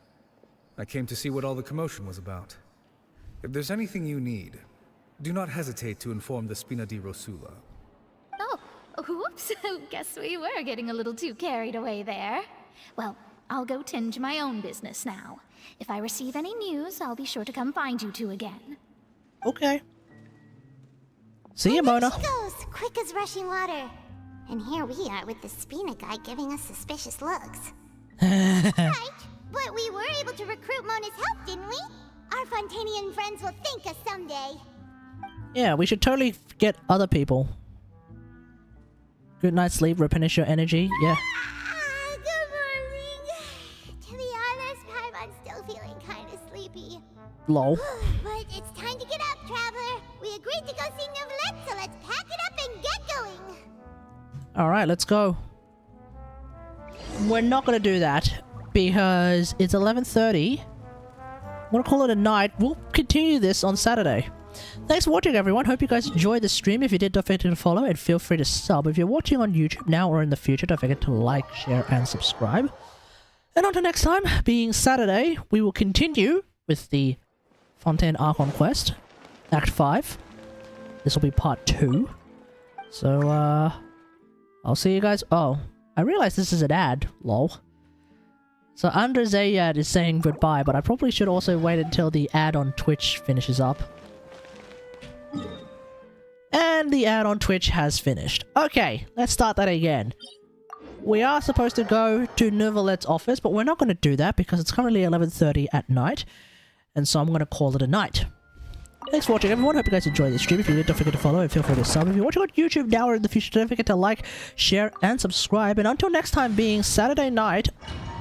[SPEAKER 17] I came to see what all the commotion was about. If there's anything you need, do not hesitate to inform the Spina di Rosula.
[SPEAKER 6] Oh, whoops. Guess we were getting a little too carried away there. Well, I'll go tend to my own business now. If I receive any news, I'll be sure to come find you two again.
[SPEAKER 4] Okay. See you, Mona.
[SPEAKER 1] There she goes, quick as rushing water. And here we are with the Spina guy giving us suspicious looks. Right, but we were able to recruit Mona's help, didn't we? Our Fontainian friends will thank us someday.
[SPEAKER 4] Yeah, we should totally get other people. Good night's sleep, replenish your energy. Yeah.
[SPEAKER 1] Good morning. To be honest, Paimon's still feeling kind of sleepy.
[SPEAKER 4] Lol.
[SPEAKER 1] But it's time to get up, traveler. We agreed to go see Novelette, so let's pack it up and get going.
[SPEAKER 4] Alright, let's go. We're not gonna do that because it's 11:30. I'm gonna call it a night. We'll continue this on Saturday. Thanks for watching, everyone. Hope you guys enjoyed the stream. If you did, don't forget to follow and feel free to sub. If you're watching on YouTube now or in the future, don't forget to like, share, and subscribe. And until next time, being Saturday, we will continue with the Fontaine Archon quest, Act 5. This will be part 2. So, I'll see you guys. Oh, I realize this is an ad. Lol. So Andre Zayad is saying goodbye, but I probably should also wait until the ad on Twitch finishes up. And the ad on Twitch has finished. Okay, let's start that again. We are supposed to go to Nouvelette's office, but we're not going to do that because it's currently 11:30 at night. And so I'm going to call it a night. Thanks for watching, everyone. Hope you guys enjoyed this stream. If you did, don't forget to follow and feel free to sub. If you're watching on YouTube now or in the future, don't forget to like, share, and subscribe. And until next time, being Saturday night,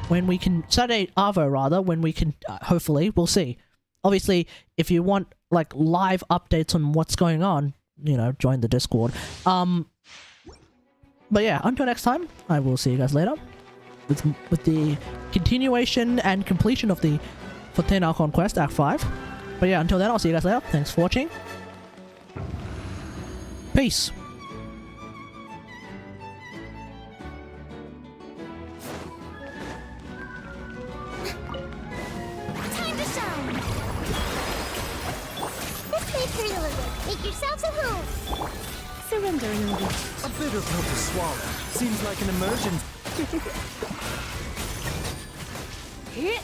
[SPEAKER 4] when we can... Saturday Arvo, rather, when we can... hopefully, we'll see. Obviously, if you want, like, live updates on what's going on, you know, join the Discord. But yeah, until next time, I will see you guys later. With the continuation and completion of the Fontaine Archon quest, Act 5. But yeah, until then, I'll see you guys later. Thanks for watching. Peace.
[SPEAKER 1] Time to shine. This way, Perilogo. Make yourselves at home.
[SPEAKER 2] Surrender, Novi. A bitter pill to swallow. Seems like an emergency.
[SPEAKER 1] Here.